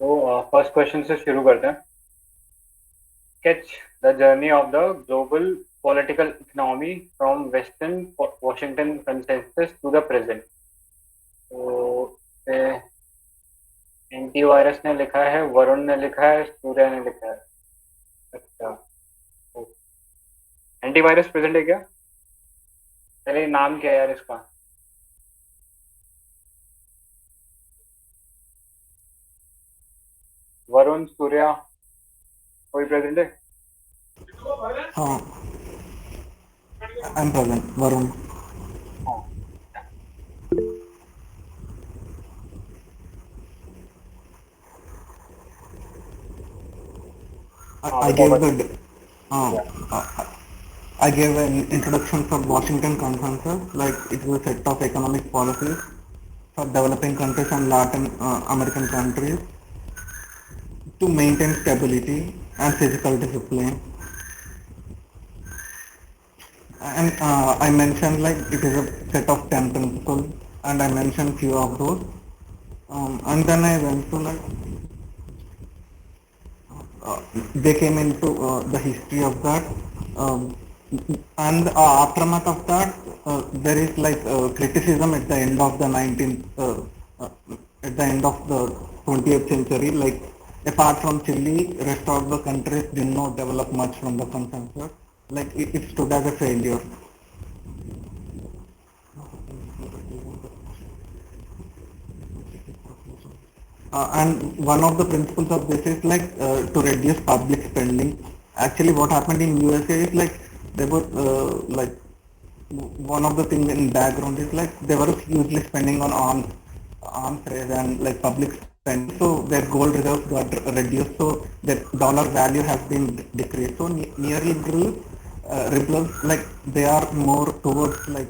तो first question से शुरू करते हैं। Sketch the journey of the global political economy from Western Washington consensus to the present। तो एंटीवायरस ने लिखा है, वरुण ने लिखा है, सूर्या ने लिखा है। अच्छा, तो एंटीवायरस प्रेजेंट है क्या? पहले नाम क्या है यार इसका? वरुण, सूर्या, कोई प्रेजेंट है? हाँ, I'm present, Varun. हाँ। I, हाँ I बताओ gave बताओ। the uh, या uh, I gave an introduction for Washington Consensus, like it is a set of economic policies for developing countries and Latin American countries to maintain stability and physical discipline. And I mentioned like it is a set of 10 principles, and I mentioned few of those. And then I went to like uh, they came into the history of that, um, and aftermath of that, there is like criticism at the end of the 19th, uh, at the end of the 20th century. Like apart from Chile, rest of the countries did not develop much from the consensus. Like it stood as a failure. And one of the principles of this is like to reduce public spending. Actually, what happened in USA is like they were like one of the things in background is like they were hugely spending on arms trade and like public spending. So their gold reserves got reduced. So their dollar value has been decreased. So neoliberal liberals like they are more towards like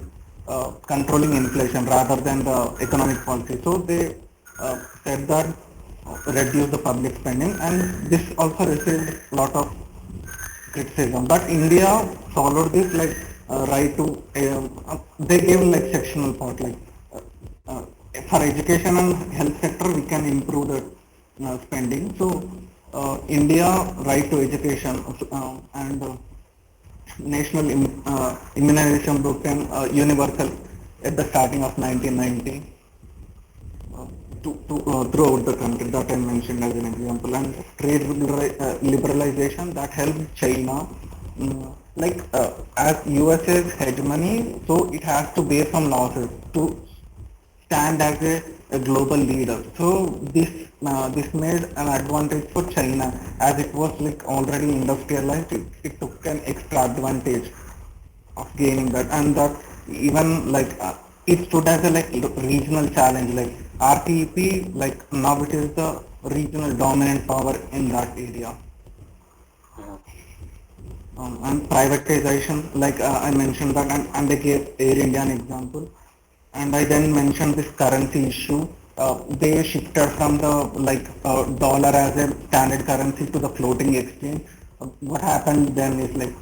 controlling inflation rather than the economic policy. So they said that reduce the public spending, and this also received a lot of criticism. But India followed this like right to they gave like sectional part like uh, uh, for education and health sector we can improve the spending. So India right to education and national immunization program universal at the starting of 1990 throughout the country that I mentioned as an example, and trade liberalization that helped China, like as USA's hegemony, so it has to bear some losses to stand as a global leader. So this made an advantage for China as it was like already industrialized. It took an extra advantage of gaining that, and that even like it stood as a like regional challenge. Like RTP, like now it is the regional dominant power in that area. And privatization, like I mentioned that, and I gave Air India an example, and I then mentioned this currency issue. They shifted from the like dollar as a standard currency to the floating exchange. What happened then is like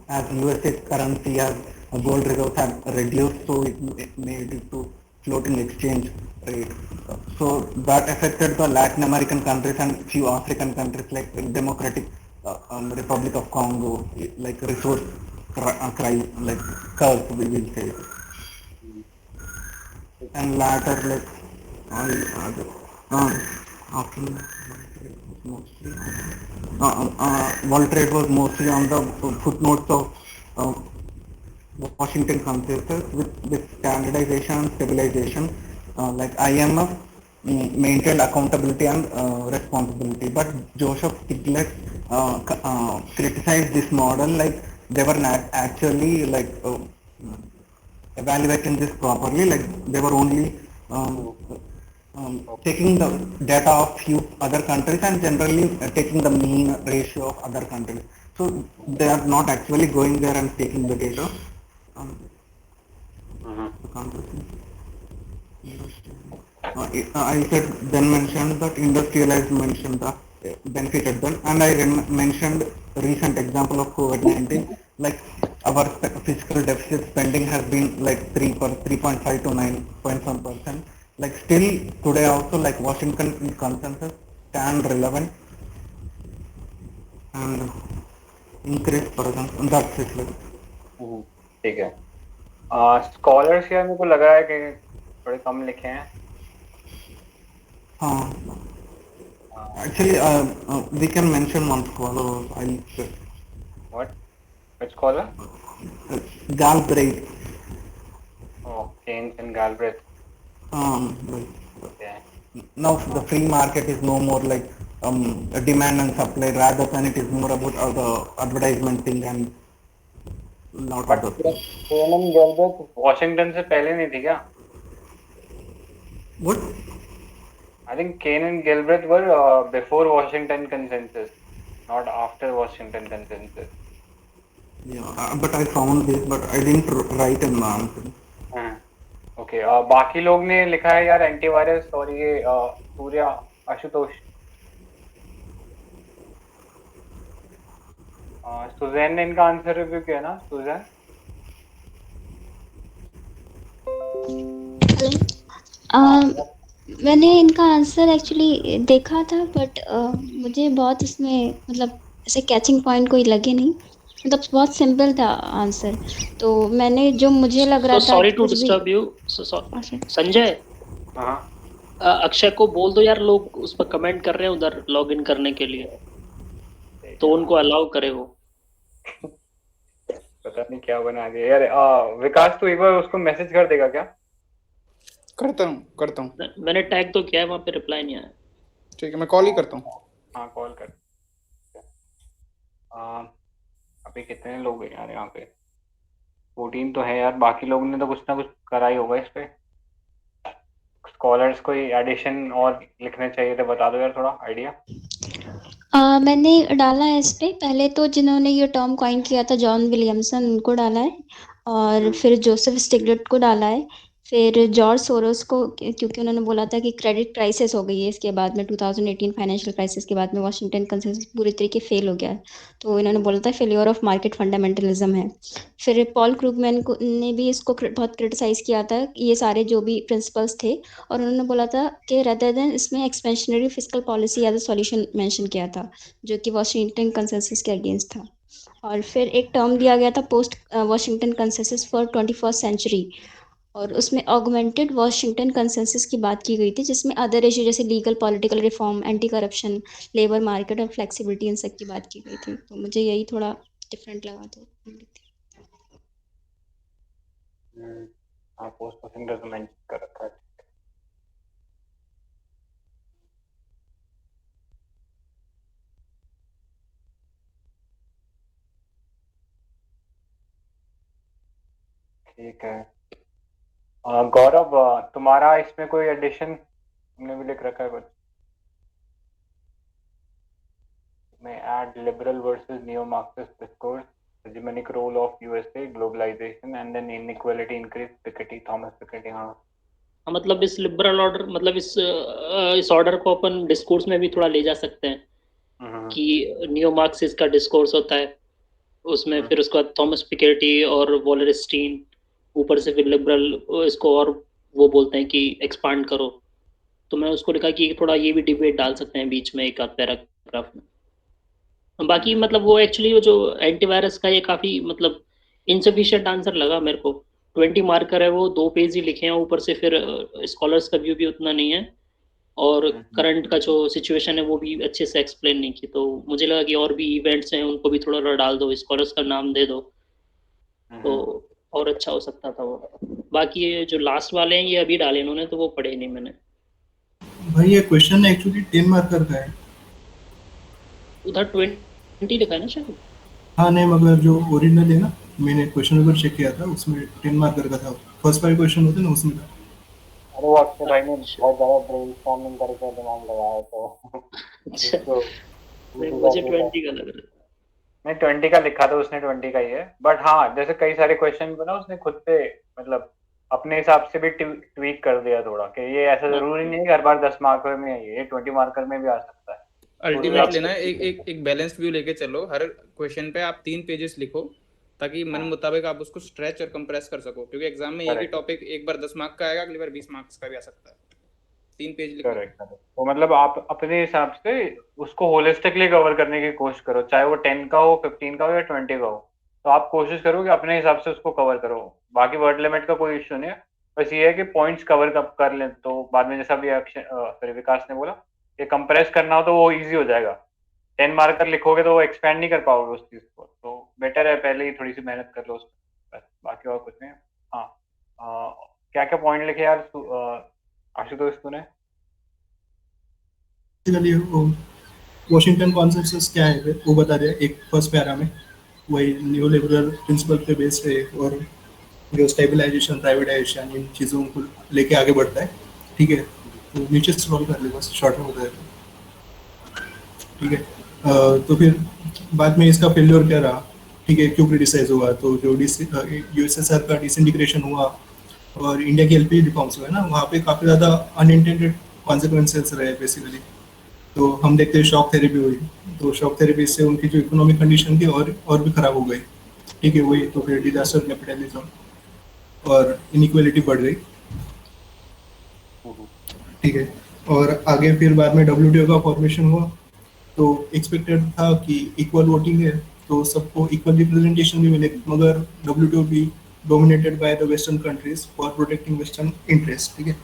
as USA currency as gold reserves have reduced, so it made it to floating exchange rate. So that affected the Latin American countries and few African countries like Democratic Republic of Congo, like resource like curve we will say, and later like after mostly World Trade was mostly on the footnotes of Washington Consensus with standardization and stabilization, like IMF maintained accountability and responsibility. But Joseph Stiglitz criticized this model, like they were not actually like evaluating this properly, like they were only taking the data of few other countries and generally taking the mean ratio of other countries. So they are not actually going there and taking the data. Um, the countries. I said then mentioned that industrialized mentioned the benefited them, and I mentioned recent example of COVID-19, like our fiscal deficit spending has been like 3.5 to 9.1%. Like still today also like Washington consensus stand relevant and increase presence. That's it. Like. ठीक है. Scholars यार मेरे को लग रहा है कि थोड़े कम लिखे हैं. Uh, Actually, we can mention one scholar. I'll check. What? Which scholar? Galbraith. Oh, Keynes and Galbraith. Like, Okay. now the free market is no more like a demand and supply, rather than it is more about the advertisement thing and not But other thing. Keynes and Galbraith Washington से पहले नहीं थी क्या? What? I think Keynes and Galbraith were before Washington Consensus, not after Washington Consensus. Yeah, but I found this, but I didn't write an answer. Okay. बाकी लोग ने लिखा है यार एंटीवायरस और ये सूर्या आशुतोष. सुजैन ने इनका आंसर रिव्यू किया ना? सुजैन. मैंने इनका आंसर एक्चुअली देखा था, बट मुझे बहुत इसमें मतलब ऐसे कैचिंग पॉइंट कोई लगे नहीं. मतलब बहुत सिंपल था आंसर, तो मैंने जो मुझे लग रहा था. Sorry to disturb you. Sanjay, हाँ. अक्षय को बोल दो यार, लोग उस पर कमेंट कर रहे हैं उधर लॉग इन करने के लिए, तो उनको अलाउ करे वो. पता नहीं क्या बना दिया यार. विकास तू एक बार उसको मैसेज कर देगा क्या? करता हूँ. मैंने टैग तो किया है, वहाँ पे रिप्लाई नहीं आया. ठीक है, मैं कॉल ही करता हूँ. हाँ, कॉल कर. अभी कितने लोग हैं यार यहाँ पे? 14 तो है यार. बाकी लोगों ने तो कुछ ना कुछ करा ही होगा इस पे. स्कॉलर्स कोई एडिशन और लिखने चाहिए थे, बता दो यार थोड़ा आइडिया. मैंने डाला है इस पे. पहले तो जिन्होंने ये टर्म कॉइन किया था जॉन विलियमसन, उनको डाला है. और फिर जोसेफ स्टिग्लिट्ज़ को डाला है. फिर जॉर्ज सोरोस को, क्योंकि उन्होंने बोला था कि क्रेडिट क्राइसिस हो गई है इसके बाद में, 2018 फाइनेंशियल क्राइसिस के बाद में वाशिंगटन कंसेंसस पूरी तरीके फेल हो गया है, तो इन्होंने बोला था फेलियर ऑफ मार्केट फंडामेंटलिज्म है. फिर पॉल क्रूगमैन को ने भी इसको बहुत क्रिटिसाइज़ किया था, ये सारे जो भी प्रिंसिपल्स थे, और उन्होंने बोला था कि रेदर देन इसमें expansionary fiscal policy as a solution mention किया था, जो कि वाशिंगटन कंसेंसस के अगेंस्ट था. और फिर एक टर्म दिया गया था post Washington consensus for 21st century, और उसमें ऑगमेंटेड वाशिंगटन कंसेंसस की बात की गई थी, जिसमें अदर इशू जैसे legal political reform, anti corruption, labour market और फ्लेक्सिबिलिटी, इन सब की बात की गई थी. तो मुझे यही थोड़ा डिफरेंट लगा. तो हाँ, पोस्ट वाशिंगटन तो मेंशन कर रखा है. ठीक है. गौरव, तुम्हारा इसमें कोई एडिशन तुमने भी लिख रखा है कुछ? मैं add liberal versus neo Marxist discourse, hegemonic role of USA, globalization and then inequality increase, Piketty, Thomas Piketty. हाँ, मतलब इस लिबरल ऑर्डर, मतलब इस ऑर्डर को अपन डिस्कोर्स में भी थोड़ा ले जा सकते हैं कि नियो मार्क्सिस्ट का डिस्कोर्स होता है उसमें, फिर उसके बाद थॉमस पिकेटी और वॉलरस्टीन, ऊपर से फिर लिबरल इसको और वो बोलते हैं कि एक्सपांड करो. तो मैं उसको लिखा कि थोड़ा ये भी डिबेट डाल सकते हैं बीच में एक आध पैराग्राफ में. बाकी मतलब वो एक्चुअली जो एंटीवायरस का ये काफ़ी मतलब इनसफिशिएंट आंसर लगा मेरे को. 20 मार्कर है, वो 2 पेज ही लिखे हैं, ऊपर से फिर स्कॉलर्स का व्यू भी उतना नहीं है, और करंट का जो सिचुएशन है वो भी अच्छे से एक्सप्लेन नहीं की. तो मुझे लगा कि और भी इवेंट्स हैं उनको भी थोड़ा डाल दो, स्कॉलर्स का नाम दे दो, तो और अच्छा हो सकता था वो. बाकी ये जो लास्ट वाले हैं ये अभी डाले इन्होंने, तो वो पढ़े नहीं मैंने. भाई ये क्वेश्चन एक्चुअली 10 मार्कर का है. उधर 20 लिखा है ना शायद. हाँ नहीं, मगर जो ओरिजिनल है ना, मैंने क्वेश्चन पेपर चेक किया था, उसमें 10 मार्कर का था. फर्स्ट 5 क्वेश्चन होते ना, उसमें था. अरे वो अक्षय भाई ने बहुत ज़्यादा ब्रेनस्टॉर्मिंग करके दिमाग लगाया, तो मुझे 20 का लग रहा है. नहीं, 20 का लिखा था उसने, 20 का ही है. बट हाँ, जैसे कई सारे क्वेश्चन पे ना उसने खुद से मतलब अपने हिसाब से भी ट्वीक कर दिया थोड़ा, कि ये ऐसा जरूरी नहीं है कि हर बार 10 मार्कर में है, ये 20 मार्कर में भी आ सकता है. अल्टीमेटली ना एक बैलेंस्ड व्यू लेके चलो. हर क्वेश्चन पे आप 3 पेजेस लिखो, ताकि मन मुताबिक आप उसको स्ट्रेच और कंप्रेस कर सको, क्योंकि एग्जाम में एक ही टॉपिक एक बार 10 मार्क्स का आएगा, अगली बार 20 मार्क्स का भी आ सकता है. 3 पेज लिखो। Correct correct. तो मतलब आप अपने हिसाब से उसको होलिस्टिकली कवर करने की कोशिश करो, चाहे वो 10 का हो, 15 का हो या 20 का हो। तो आप कोशिश करो कि अपने हिसाब से उसको कवर करो। बाकी वर्ड लिमिट का कोई इश्यू नहीं है, बस ये है कि पॉइंट्स कवर कर लें तो बाद में जैसा भी सॉरी विकास ने बोला, ये कंप्रेस करना हो तो वो इजी हो जाएगा। 10 मार्कर लिखोगे तो वो एक्सपेंड नहीं कर पाओगे उस चीज को, तो बेटर है पहले ही थोड़ी सी मेहनत कर लो उस पर, बस बाकी और कुछ नहीं है। हाँ, क्या क्या पॉइंट लिखे यार आशुतोष तूने? बेसिकली वॉशिंगटन कॉन्सेंसस क्या है वो बता दिया एक फर्स्ट पैरा में। वही न्यू लिबरल प्रिंसिपल पे बेस्ड है और जो स्टेबलाइजेशन प्राइवेटाइजेशन इन चीज़ों को लेके आगे बढ़ता है। ठीक है, तो नीचे स्क्रॉल कर ले बस, शॉर्ट में बताया था। ठीक है, तो फिर बाद में इसका फेल्योर क्या रहा, ठीक है, क्यों क्रिटिसाइज हुआ, तो जो यूएसएसआर का डिसइंटीग्रेशन हुआ और इंडिया की एलपीजी रिफॉर्म्स हुए ना, वहाँ पे काफ़ी ज़्यादा अनइंटेंडेड कॉन्सिक्वेंसेस रहे बेसिकली। तो हम देखते हैं शॉक थेरेपी हुई, तो शॉक थेरेपी से उनकी जो इकोनॉमिक कंडीशन थी और भी खराब हो गई। ठीक है, वही तो फिर डिजास्टर कैपिटलिज्म और इनइक्वालिटी बढ़ गई। ठीक है, और आगे फिर बाद में डब्ल्यूटीओ का फॉर्मेशन हुआ, तो एक्सपेक्टेड था कि इक्वल वोटिंग है तो सबको इक्वल रिप्रेजेंटेशन भी मिलेगी, मगर डब्ल्यूटीओ भी dominated by the western countries for protecting western interest. ठीक है,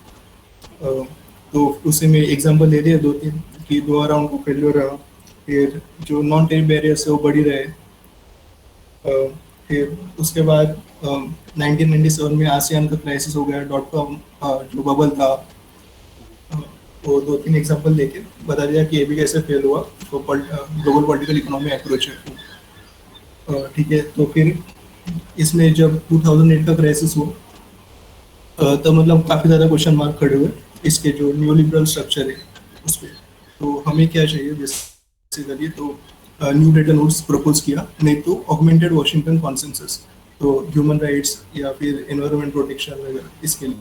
तो उससे मैं एग्जांपल दे दिया 2-3 कि दो राउंड को फेल्योर रहा। फिर जो नॉन टेरिफ बैरियर्स है वो बढ़ी रहे। फिर उसके बाद 1997 में आसियान का क्राइसिस हो गया, डॉट कॉम जो बबल था। वो 2-3 एग्जांपल लेके बता दिया कि ये भी कैसे फेल हुआ, तो ग्लोबल पॉलिटिकल इकोनॉमी अप्रोच है। ठीक है, तो फिर इसमें जब 2008 का क्राइसिस हुआ तो मतलब काफ़ी ज़्यादा क्वेश्चन मार्क खड़े हुए इसके जो न्यू लिबरल स्ट्रक्चर है उस पर। तो हमें क्या चाहिए बेसिकली, तो न्यू ब्रेटन वुड्स प्रपोज किया, नहीं तो ऑगमेंटेड वॉशिंगटन कॉन्सेंसस, तो ह्यूमन राइट्स या फिर एनवायरनमेंट प्रोटेक्शन वगैरह इसके लिए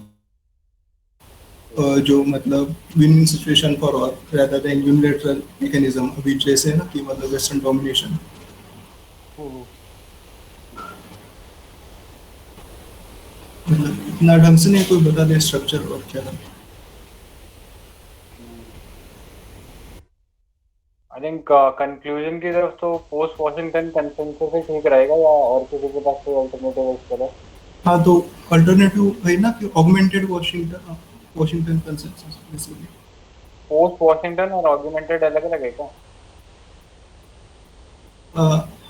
जो मतलब win situation for all rather than unilateral mechanism, अभी जैसे है ना कि मतलब वेस्टर्न डोमिनेशन। मतलब इतना ढंग से नहीं कोई बता दे स्ट्रक्चर और क्या था। आई थिंक कंक्लूजन की तरफ तो पोस्ट वॉशिंगटन कंसेंसस ही ठीक रहेगा, या और किसी के पास कोई अल्टरनेटिव है इसके लिए? हाँ, तो अल्टरनेटिव है ना कि augmented Washington consensus basically. Post Washington और ऑगमेंटेड अलग अलग है क्या?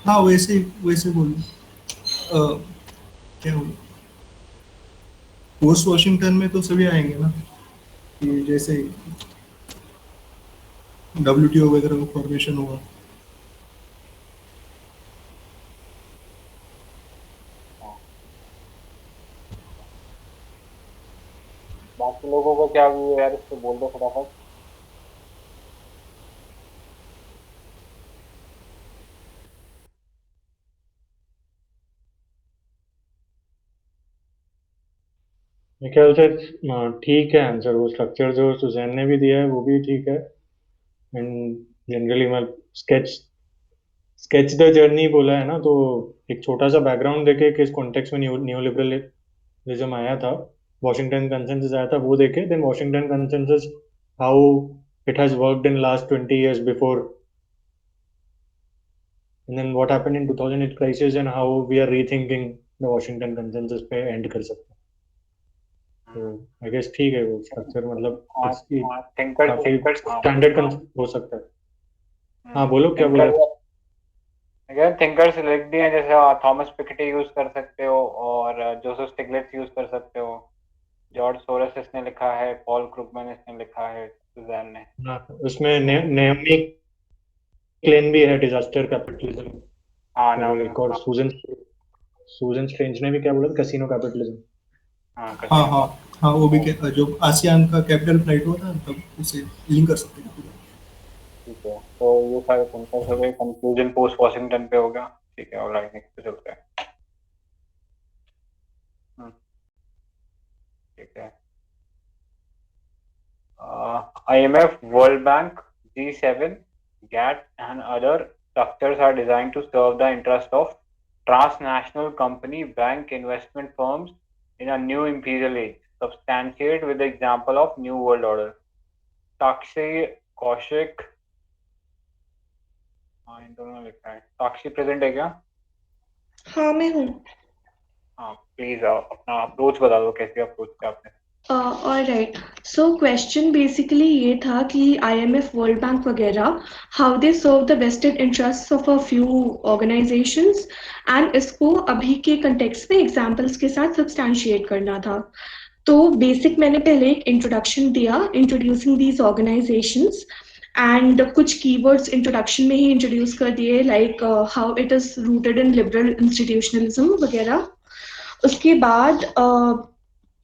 हाँ, वैसे वैसे बोलूँ क्या बोलूँ, पोस्ट वॉशिंगटन में तो सभी आएंगे ना, कि जैसे डब्ल्यूटीओ वगैरह का फॉर्मेशन हुआ। बाकी लोगों को क्या व्यू है यार, इसको बोल दो फटाफट। मेरे ख्याल से ठीक है आंसर, वो स्ट्रक्चर जो सुजैन ने भी दिया है वो भी ठीक है। एंड जनरली मैं स्केच स्केच द जर्नी बोला है ना, तो एक छोटा सा बैकग्राउंड देके किस कॉन्टेक्स्ट में न्यू लिबरलिज्म आया था, वॉशिंगटन कंसेंसस आया था, वो देखे, then Washington consensus how it has worked in last 20 years before, and then what happened in 2008 crisis and how we are rethinking the Washington consensus पे एंड कर सकते हैं। तो आई गेस ठीक है वो स्ट्रक्चर, मतलब हाँ इसकी हाँ, थिंकर्स काफी थिंकर्स स्टैंडर्ड हो सकता है। हाँ बोलो क्या बोला? थिंकर्स अगर थिंकर्स लिख दिए हैं, जैसे थॉमस पिकेटी यूज कर सकते हो, और जोसेफ स्टिग्लिट्स यूज कर सकते हो, जॉर्ज सोरस इसने लिखा है, पॉल क्रुगमैन इसने लिखा है, सुजैन ने। हाँ, उसमें नेओमी क्लेन भी है, डिजास्टर कैपिटलिज्म। हाँ और नाम, एक और सूजन सूजन स्ट्रेंज ने भी क्या बोला, कैसीनो कैपिटलिज्म। हाँ हाँ कसिनो। हाँ हाँ, वो भी जो आसियान का कैपिटल फ्लाइट हुआ था तब उसे लिंक कर सकते हैं पूरा। ठीक है, तो ये सारे थिंकर्स हो गए, कंक्लूजन पोस्ट वॉशिंगटन पे हो गया। ठीक है, और नेक्स्ट पे चलते हैं। हम्म, ठीक है। IMF, World Bank, G7, GATT, and other structures are designed to serve the interest of transnational company bank investment firms in a new imperial age, substantiated with the example of New World Order. साक्षी कौशिक, हाँ इन दोनों लिखा है। साक्षी present है क्या? हाँ मैं हूँ। हाँ प्लीज अपना अप्रोच बता दो, कैसे अप्रोच किया आपने। ऑलराइट, सो क्वेश्चन बेसिकली ये था कि IMF, वर्ल्ड बैंक वगैरह how they serve the vested interest of a few organisations, and इसको अभी के कंटेक्स्ट में एग्जांपल्स के साथ सब्सटैंशिएट करना था। तो बेसिक मैंने पहले एक इंट्रोडक्शन दिया, इंट्रोड्यूसिंग दीज ऑर्गेनाइजेशंस, एंड कुछ कीवर्ड्स इंट्रोडक्शन में ही इंट्रोड्यूस कर दिए, like how it is rooted in liberal institutionalism वगैरह। उसके बाद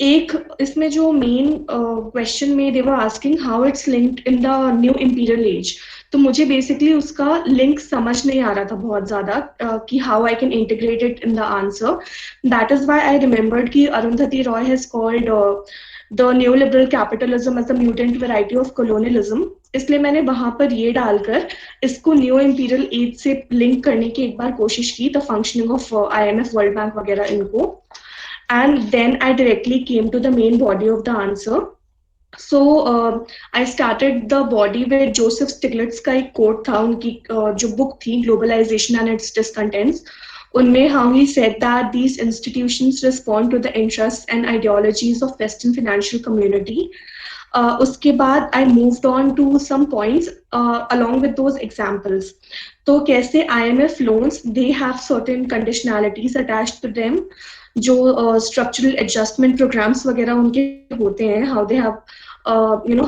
एक इसमें जो मेन क्वेश्चन में they were asking how it's linked in the new imperial age, तो मुझे बेसिकली उसका लिंक समझ नहीं आ रहा था बहुत ज्यादा कि how I can integrate it in the answer. That is why I remembered कि Arundhati Roy has called the new liberal capitalism as the mutant variety of colonialism, इसलिए मैंने वहां पर ये डालकर इसको न्यू इंपीरियल एज से लिंक करने की एक बार कोशिश की, the functioning of IMF, world bank वगैरह इनको, and then I directly came to the main body of the answer. So I started the body with Joseph Stiglitz का एक quote था, उनकी जो book थी Globalization and its Discontents, उनमें how he said that these institutions respond to the interests and ideologies of Western financial community. उसके बाद I moved on to some points along with those examples. तो कैसे IMF loans, they have certain conditionalities attached to them, जो structural adjustment programmes वगैरह उनके होते हैं, how they have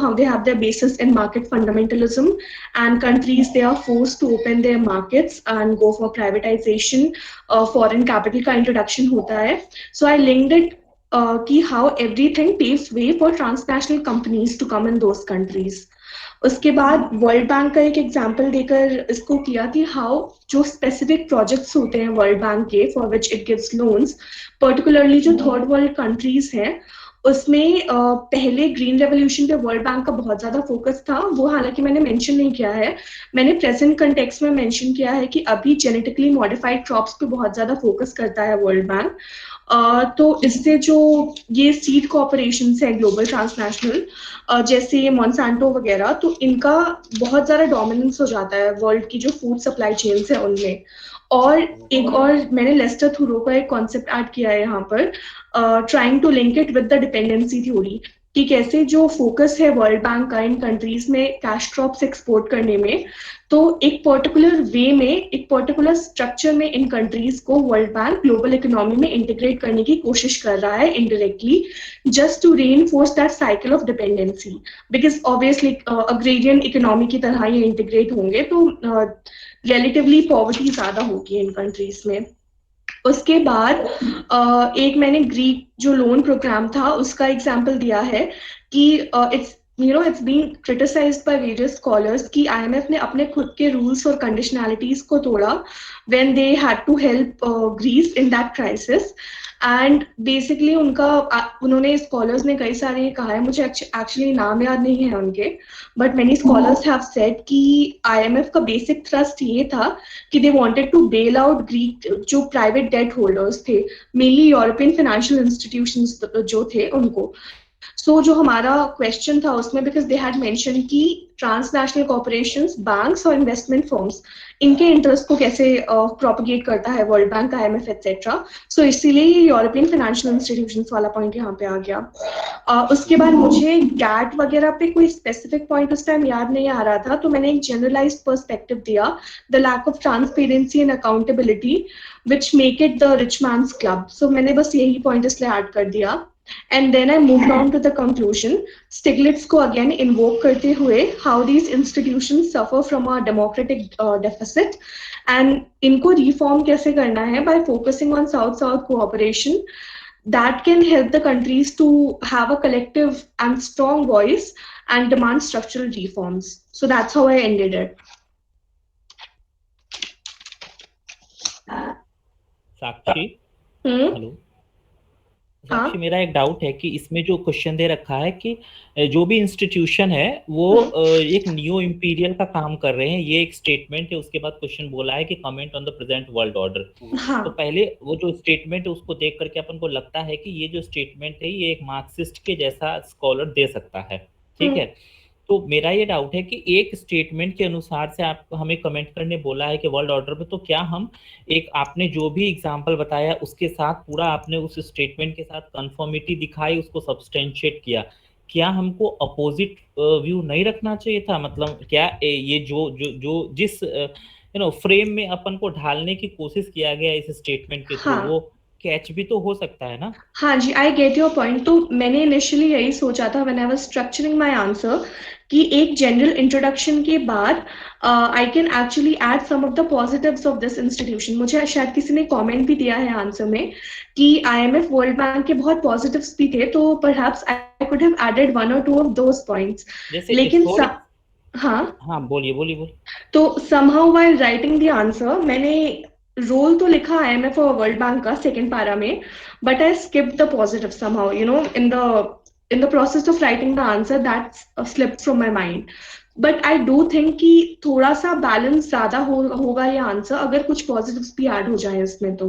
how they have their basis in market fundamentalism, and countries they are forced to open their markets and go for privatization, foreign capital का introduction होता है. So I linked it कि how everything paves way for transnational companies to come in those countries. उसके बाद world bank का एक example देकर इसको किया कि हाउ जो स्पेसिफिक प्रोजेक्ट्स होते हैं वर्ल्ड बैंक के for which it gives loans, particularly जो थर्ड वर्ल्ड कंट्रीज हैं, उसमें पहले ग्रीन रेवोल्यूशन पे वर्ल्ड बैंक का बहुत ज्यादा फोकस था, वो हालांकि मैंने मेंशन नहीं किया है, मैंने प्रेजेंट कंटेक्स्ट में मेंशन किया है कि अभी जेनेटिकली मॉडिफाइड क्रॉप्स पे बहुत ज्यादा फोकस करता है वर्ल्ड बैंक। तो इससे जो ये सीड कॉर्पोरेशन है ग्लोबल ट्रांसनेशनल, जैसे मॉन्सांटो वगैरह, तो इनका बहुत ज्यादा डोमिनेंस हो जाता है वर्ल्ड की जो फूड सप्लाई चेन्स है उनमें। और एक और मैंने लेस्टर थुरो का एक कॉन्सेप्ट ऐड किया है यहाँ पर, trying to link it with the dependency theory, कि कैसे जो फोकस है वर्ल्ड बैंक का इन कंट्रीज में कैश क्रॉप्स एक्सपोर्ट करने में, तो एक पर्टिकुलर वे में, एक पर्टिकुलर स्ट्रक्चर में इन कंट्रीज को वर्ल्ड बैंक ग्लोबल इकोनॉमी में इंटीग्रेट करने की कोशिश कर रहा है indirectly, just to reinforce that cycle of dependency, because obviously agrarian economy की तरह ये इंटीग्रेट होंगे तो रिलेटिवली पॉवर्टी ज्यादा होगी इन कंट्रीज में। उसके बाद एक मैंने ग्रीक जो लोन प्रोग्राम था उसका एग्जांपल दिया है कि it's being criticized by various scholars कि IMF ने अपने खुद के रूल्स और कंडीशनैलिटीज को तोड़ा when they had to help Greece in that crisis, and basically उन्होंने स्कॉलर्स ने कई सारे कहा है, मुझे एक्चुअली नाम याद नहीं है उनके, but many scholars have said कि IMF का बेसिक थ्रस्ट ये था कि they wanted to bail out Greek जो प्राइवेट डेट होल्डर्स थे, मेनली यूरोपियन फाइनेंशियल इंस्टीट्यूशंस जो थे उनको। सो जो हमारा क्वेश्चन था उसमें, बिकॉज दे हैड मेंशन कि ट्रांसनेशनल कॉर्पोरेशंस, बैंक्स और इन्वेस्टमेंट फर्म्स, इनके इंटरेस्ट को कैसे प्रोपगेट करता है world bank, IMF etcetera, so इसीलिए यूरोपियन फाइनेंशियल इंस्टीट्यूशंस वाला पॉइंट यहाँ पे आ गया। उसके बाद मुझे गैट वगैरह पे कोई स्पेसिफिक पॉइंट उस टाइम याद नहीं आ रहा था, तो मैंने एक जनरलाइज्ड पर्सपेक्टिव दिया, the lack of transparency and accountability which make it the rich man's club. सो मैंने बस यही पॉइंट इसलिए ऐड कर दिया। And then I moved on to the conclusion, Stiglitz को again invoke करते हुए how these institutions suffer from a democratic deficit, and इनको reform कैसे करना है by focusing on South-South cooperation that can help the countries to have a collective and strong voice and demand structural reforms. So that's how I ended it. Sakshi, hello Sakshi, मेरा एक doubt है कि इसमें जो क्वेश्चन दे रखा है कि जो भी इंस्टीट्यूशन है वो एक न्यू इंपीरियल का काम कर रहे हैं, ये एक स्टेटमेंट है। उसके बाद क्वेश्चन बोला है कि comment on the present world order. तो पहले वो जो स्टेटमेंट है उसको देख करके अपन को लगता है कि ये जो स्टेटमेंट है ये एक मार्क्सिस्ट के जैसा स्कॉलर दे सकता है, ठीक है। तो मेरा ये डाउट है कि एक स्टेटमेंट के अनुसार से आप हमें कमेंट करने बोला है कि वर्ल्ड ऑर्डर पे, तो क्या हम एक आपने जो भी एग्जांपल बताया उसके साथ पूरा आपने उस स्टेटमेंट के साथ कंफर्मिटी दिखाई, उसको सब्सटेंशिएट किया, क्या हमको अपोजिट व्यू नहीं रखना चाहिए था? मतलब क्या ये जो जो जो जिस फ्रेम में अपन को ढालने की कोशिश किया गया इस स्टेटमेंट के थ्रू, हाँ वो कैच भी तो हो सकता है ना? हाँ जी, आई गेट योर पॉइंट। तो मैंने इनिशियली यही सोचा था when I was structuring my answer कि एक जनरल इंट्रोडक्शन के बाद I can actually add some of the positives of this institution. मुझे शायद किसी ने कमेंट भी दिया है आंसर में कि आईएमएफ वर्ल्ड बैंक के बहुत पॉजिटिव्स भी थे, तो perhaps I could have added one or two of those points. जैसे लेकिन हाँ हाँ, बोलिए। तो somehow while writing the answer मैंने रोल तो लिखा IMF और वर्ल्ड बैंक का सेकेंड पैरा में, but I skipped the positive somehow, you know, in the process of writing the answer that slipped from my mind. But I do think कि थोड़ा सा balance ज्यादा होगा ये आंसर अगर कुछ पॉजिटिव्स भी ऐड हो जाए इसमें। तो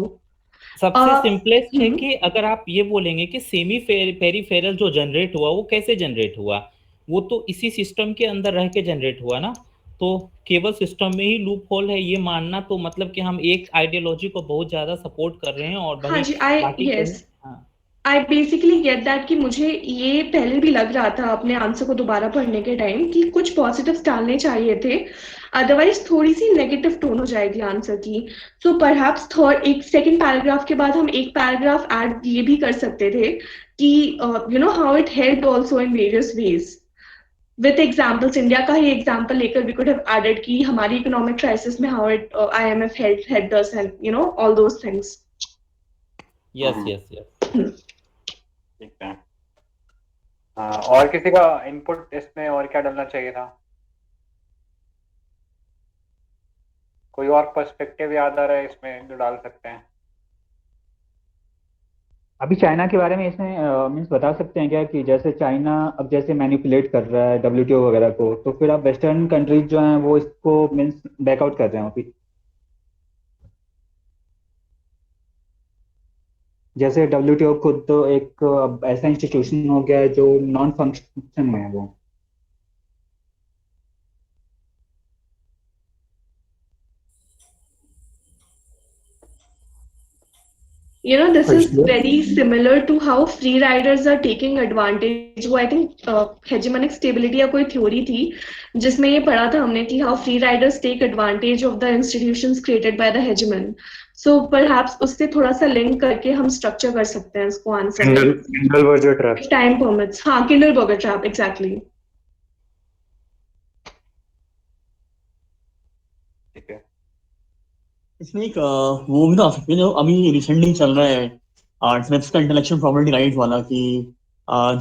सबसे सिंपलेस्ट है कि अगर आप ये बोलेंगे कि सेमी पेरिफेरल जो जनरेट हुआ वो कैसे जनरेट हुआ, वो तो इसी सिस्टम के अंदर रह के जनरेट हुआ ना, तो केवल सिस्टम में ही लूप होल है ये मानना, तो मतलब कि हम एक आइडियोलॉजी को बहुत ज्यादा सपोर्ट कर रहे हैं और आई बेसिकली गेट दैट कि मुझे ये पहले भी लग रहा था अपने आंसर को दोबारा पढ़ने के टाइम कि कुछ पॉजिटिव्स डालने चाहिए थे, अदरवाइज थोड़ी सी नेगेटिव टोन हो जाएगी आंसर की। सो परहैप्स थर्ड एक सेकंड पैराग्राफ के बाद हम एक पैराग्राफ ऐड ये भी कर सकते थे कि you know how it helped also in various ways with examples. India का ही एग्जांपल लेकर वी कुड हैव एडेड कि हमारी इकोनॉमिक क्राइसिस में how it IMF helped us and you know all those things. Yes ठीक है। और किसी का इनपुट इसमें और क्या डालना चाहिए था? कोई और पर्सपेक्टिव याद आ रहा है इसमें जो डाल सकते हैं? अभी चाइना के बारे में इसमें मीन्स बता सकते हैं क्या कि जैसे चाइना अब जैसे मैनिपुलेट कर रहा है डब्ल्यूटीओ वगैरह को, तो फिर अब वेस्टर्न कंट्रीज जो हैं वो इसको मीन्स बैकआउट कर रहे हैं अभी। जैसे डब्ल्यूटीओ खुद तो एक अब ऐसा इंस्टीट्यूशन हो गया है जो नॉन फंक्शन में है वो। You know, this is very similar to how free riders are taking advantage. वो I think hegemonic stability या कोई theory थी जिसमें ये पढ़ा था हमने कि how free riders take advantage of the institutions created by the hegemon. So perhaps उससे थोड़ा सा link करके हम structure कर सकते हैं इसको answer. Kindleberger trap. Time permits. हाँ, Kindleberger trap, exactly. ठीक है। इसमें एक वो भी तो आ सकती है जो अभी रिसेंटली चल रहा है ट्रिप्स का इंटेलेक्चुअल प्रॉपर्टी राइट वाला, कि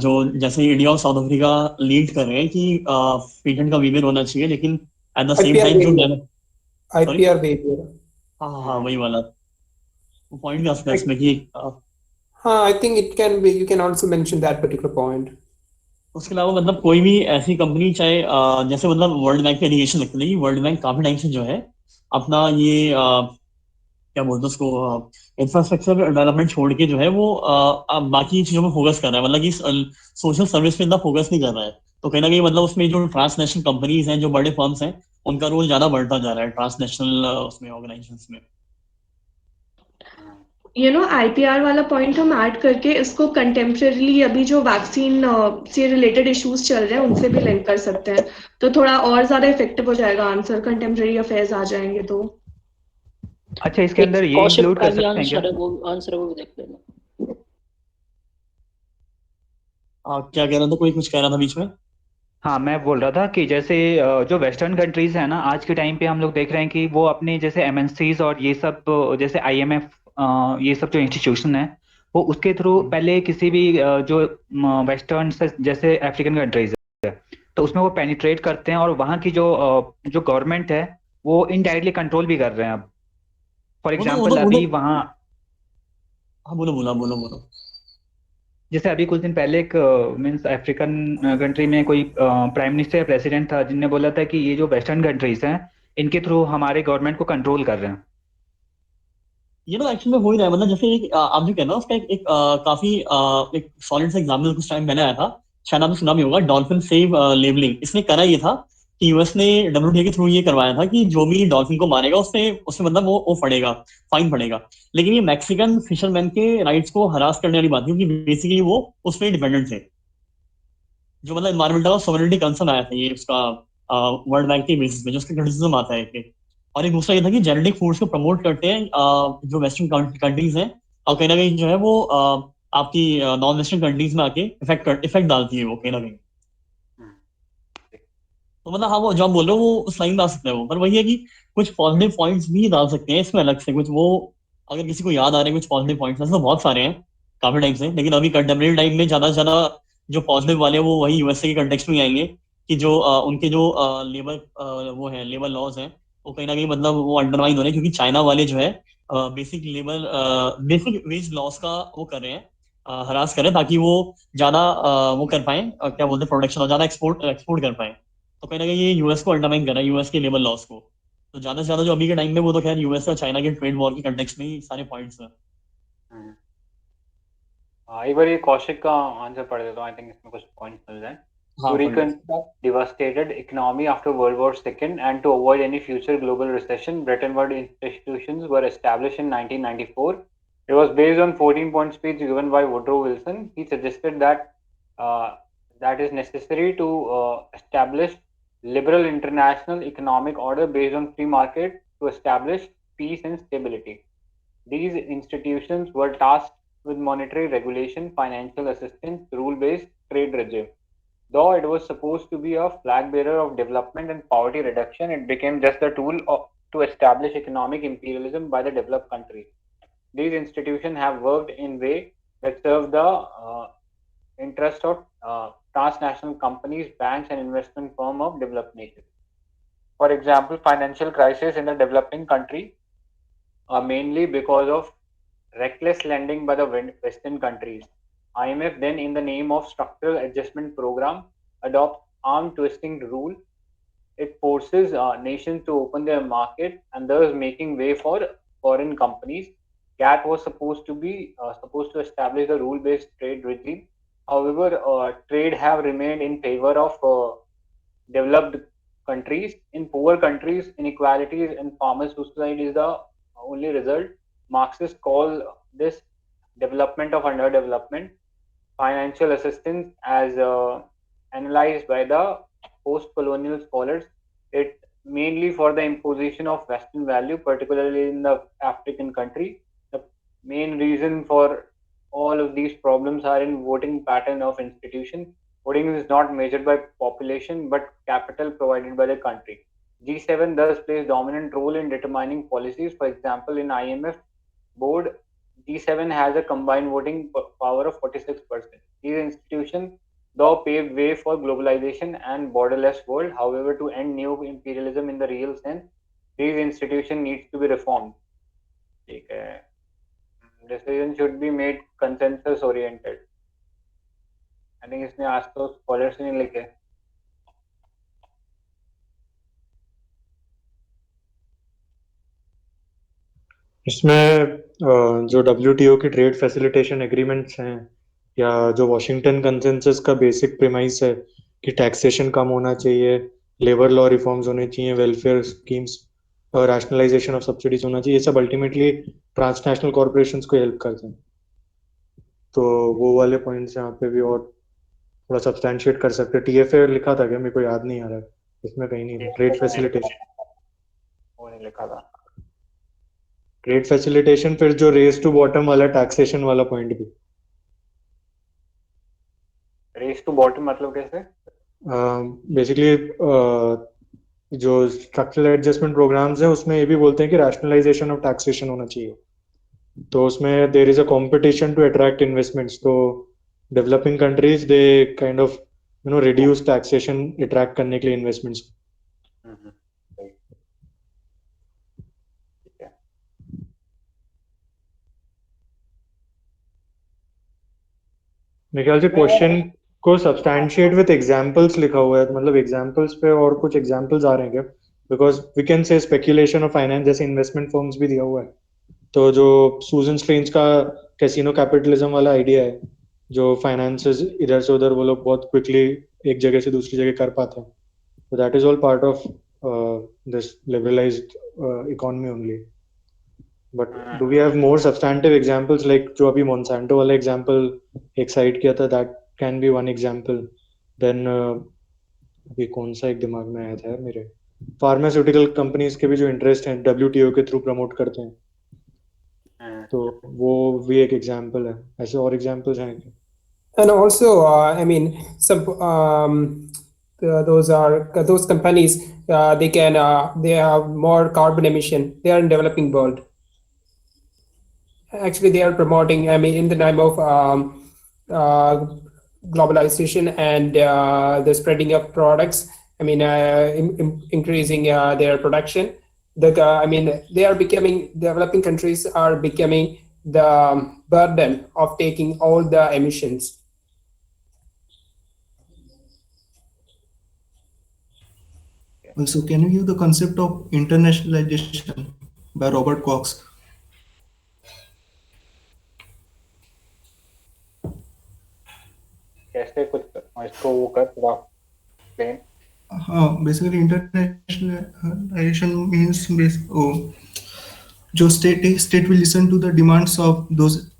जो जैसे इंडिया और साउथ अफ्रीका लीड कर रहे हैं कि पेटेंट का वेवर होना चाहिए, लेकिन एट द सेम टाइम जो आईपीआर वेवर, हाँ वही वाला पॉइंट भी आ सकता है इसमें कि हाँ I think it can be, you can also mention that particular point. उसके अलावा मतलब कोई भी ऐसी कंपनी चाहे जैसे मतलब वर्ल्ड बैंक के एलिगेशन लगते हैं कि वर्ल्ड बैंक काफी टाइम से जो है अपना ये क्या बोलते हैं उसको इंफ्रास्ट्रक्चर डेवलपमेंट छोड़ के जो है वो बाकी चीजों में फोकस कर रहा है, मतलब कि सोशल सर्विस पे इतना फोकस नहीं कर रहा है। तो कहीं ना कहीं मतलब उसमें जो ट्रांसनेशनल कंपनीज हैं, जो बड़े फर्म्स हैं, उनका रोल ज्यादा बढ़ता जा रहा है ट्रांसनेशनल उसमें ऑर्गेनाइजेशंस में। यू नो आईपीआर वाला पॉइंट हम ऐड करके इसको कंटेम्परेरीली अभी जो वैक्सीन से रिलेटेड इश्यूज चल रहे हैं उनसे भी लिंक कर सकते हैं, तो थोड़ा और ज्यादा इफेक्टिव हो जाएगा आंसर, कंटेम्परेरी अफेयर्स आ जाएंगे तो। अच्छा, इसके अंदर ये इंक्लूड कर सकते हैं क्या? आंसर वो देख लेना। क्या कह रहा था, कोई कुछ कह रहा था बीच में? हाँ, मैं बोल रहा था कि जैसे जो वेस्टर्न कंट्रीज है ना, आज के टाइम पे हम लोग देख रहे हैं कि वो अपने जैसे एमएनसीज और ये सब जैसे आईएमएफ ये सब जो इंस्टीट्यूशन है वो उसके थ्रू पहले किसी भी जो वेस्टर्न से जैसे अफ्रीकन कंट्रीज है तो उसमें वो पेनिट्रेट करते हैं और वहाँ की जो गवर्नमेंट है वो इनडायरेक्टली कंट्रोल भी कर रहे हैं। अब फॉर एग्जाम्पल अभी वहाँ बोलो जैसे अभी कुछ दिन पहले एक मीन्स अफ्रीकन कंट्री में कोई प्राइम मिनिस्टर या प्रेसिडेंट था जिनने बोला था कि ये जो वेस्टर्न कंट्रीज हैं इनके थ्रू हमारे गवर्नमेंट को कंट्रोल कर रहे हैं। ये तो एक्चुअली में हो ही रहा है, मतलब जैसे आप जो कह रहे हो उसका एक काफी एक सॉलिड सा एग्जाम्पल कुछ टाइम पहले आया था शायद आपने सुना भी होगा, डॉल्फिन सेव लेबलिंग। इसने करा ये था कि यूएस ने WTA के थ्रू ये करवाया था कि जो भी डॉल्फिन को मारेगा उससे मतलब वो पड़ेगा, फाइन पड़ेगा। लेकिन ये मैक्सिकन फिशरमैन के राइट्स को हरास करने वाली बात थी, क्योंकि बेसिकली वो उस पर डिपेंडेंट थे। जो मतलब एनवायरमेंटल सॉवरेनिटी कंसर्न आया था ये उसका वर्ल्ड बैंक के बेसिस पे, जो उसका क्रिटिसिज्म आता है कि। और एक दूसरा ये था कि जेनेटिक फूड्स को प्रमोट करते हैं जो वेस्टर्न कंट्रीज हैं, और कहीं ना कहीं जो है वो आपकी नॉन वेस्टर्न कंट्रीज में आके इफेक्ट डालती है वो कहीं ना कहीं। तो मतलब हाँ, वो जो आप बोल रहे हो वो उस लाइन में आ सकते हैं वो, पर वही है कि कुछ पॉजिटिव पॉइंट्स भी डाल सकते हैं इसमें अलग से कुछ, वो अगर किसी को याद आ रहे हैं कुछ पॉजिटिव पॉइंट्स, वैसे तो बहुत सारे हैं काफी टाइम से, लेकिन अभी कंटेम्प्रेरी टाइम में ज्यादा से ज्यादा जो पॉजिटिव वाले हैं वो वही यूएसए के कंटेक्स्ट में आएंगे कि जो उनके जो लेबर वो है लेबर लॉज हैं, वो कहीं ना कहीं मतलब वो अंडरमाइन हो रहे हैं, क्योंकि चाइना वाले जो है बेसिक वेज लॉस का वो कर रहे हैं, हरास कर रहे हैं, ताकि वो ज्यादा वो कर पाए, क्या बोलते हैं, प्रोडक्शन और ज्यादा एक्सपोर्ट कर पाए। तो कहीं ना कहीं ये यूएस को अंडरमाइन कर रहा है, यूएस के लेबर लॉस को। तो ज्यादा से ज्यादा जो अभी के टाइम में, वो तो खैर यूएस और चाइना के ट्रेड वॉर के कंटेक्स्ट में ही सारे पॉइंट्स हैं। एक बार ये कौशिक का आंसर पढ़ देता हूँ, आई थिंक इसमें कुछ पॉइंट्स मिल जाए। To reconstruct devastated economy after World War II and to avoid any future global recession, Bretton Woods institutions were established in 1994. It was based on 14-point speech given by Woodrow Wilson. He suggested that that is necessary to establish liberal international economic order based on free market to establish peace and stability. These institutions were tasked with monetary regulation, financial assistance, rule-based trade regime. Though it was supposed to be a flag bearer of development and poverty reduction, it became just a tool to establish economic imperialism by the developed countries. These institutions have worked in ways that serve the interest of transnational companies, banks, and investment firms of developed nations. For example, financial crises in the developing country are mainly because of reckless lending by the Western countries. IMF then, in the name of structural adjustment program, adopts arm twisting rule. It forces nations to open their market and thus making way for foreign companies. GATT was supposed to establish the rule-based trade regime. However, trade have remained in favor of developed countries. In poor countries, inequalities and farmer suicide is the only result. Marxists call this development of underdevelopment. Financial assistance, as analyzed by the post-colonial scholars, it mainly for the imposition of Western value, particularly in the African country. The main reason for all of these problems are in voting pattern of institution. Voting is not measured by population but capital provided by the country. G7 thus plays dominant role in determining policies. For example, in IMF board, G7 has a combined voting power of 46%. These institutions though paved way for globalization and borderless world. However, to end new imperialism in the real sense, these institutions needs to be reformed. Decision should be made consensus oriented. I think इसने आज तो scholars नहीं लिखे. इसमें जो WTO की trade facilitation agreements हैं, या जो वॉशिंगटन कंसेंसस का बेसिक प्रीमाइस है कि टैक्सेशन कम होना चाहिए, लेबर लॉ रिफॉर्म्स होने चाहिए, वेलफेयर स्कीम्स और रैशनलाइजेशन ऑफ सब्सिडीज होना चाहिए, ये सब अल्टीमेटली ट्रांसनेशनल कॉर्पोरेशंस को हेल्प करते हैं. तो वो वाले पॉइंट्स यहाँ पे भी और थोड़ा सब्सटैंशिएट कर सकते हैं. TFA लिखा था क्या? मेरे को याद नहीं आ रहा है, इसमें कहीं नहीं था. ट्रेड फैसिलिटेशन वो नहीं लिखा था. ट्रेड फैसिलिटेशन, फिर जो रेस टू बॉटम वाला टैक्सेशन वाला पॉइंट भी. रेस टू बॉटम मतलब कैसे? बेसिकली जो स्ट्रक्चरल एडजस्टमेंट प्रोग्राम्स हैं उसमें ये भी बोलते हैं कि रैशनलाइजेशन ऑफ टैक्सेशन होना चाहिए. तो उसमें there is a competition to attract investments. तो developing countries they kind of reduce taxation attract करने के लिए इन्वेस्टमेंट्स. मेरे ख्याल से क्वेश्चन को सब्सटैंशिएट विद एग्जांपल्स लिखा हुआ है, मतलब एग्जांपल्स पे और कुछ एग्जांपल्स आ रहे हैं क्या? Because we can say speculation of finance जैसे इन्वेस्टमेंट फर्म्स भी दिया हुआ है. तो जो सूजन स्ट्रेंज का कैसीनो कैपिटलिज्म वाला आइडिया है जो फाइनेंसेस इधर से उधर वो लोग बहुत क्विकली एक जगह से दूसरी जगह कर पाते हैं. So that is all part of this liberalized economy only. But do we have more substantive examples like जो अभी Monsanto वाला example एक cite किया था, that can be one example. Then अभी कौन सा एक दिमाग में आया था यार मेरे, फार्मास्यूटिकल कंपनीज के भी जो इंटरेस्ट हैं WTO के थ्रू प्रमोट करते हैं, तो वो भी एक एग्जांपल है. ऐसे और एग्जांपल्स हैं क्या? And also, I mean, some those companies they have more carbon emission. They are in developing world. Actually, they are promoting. I mean, in the name of globalization and the spreading of products. I mean, increasing their production. I mean, they are becoming, developing countries are becoming the burden of taking all the emissions. Also, can you give the concept of internationalization by Robert Cox? कैसे कुछ इसको वो कर थोड़ा explain. Basically internationalization means जो state will listen to the demands of those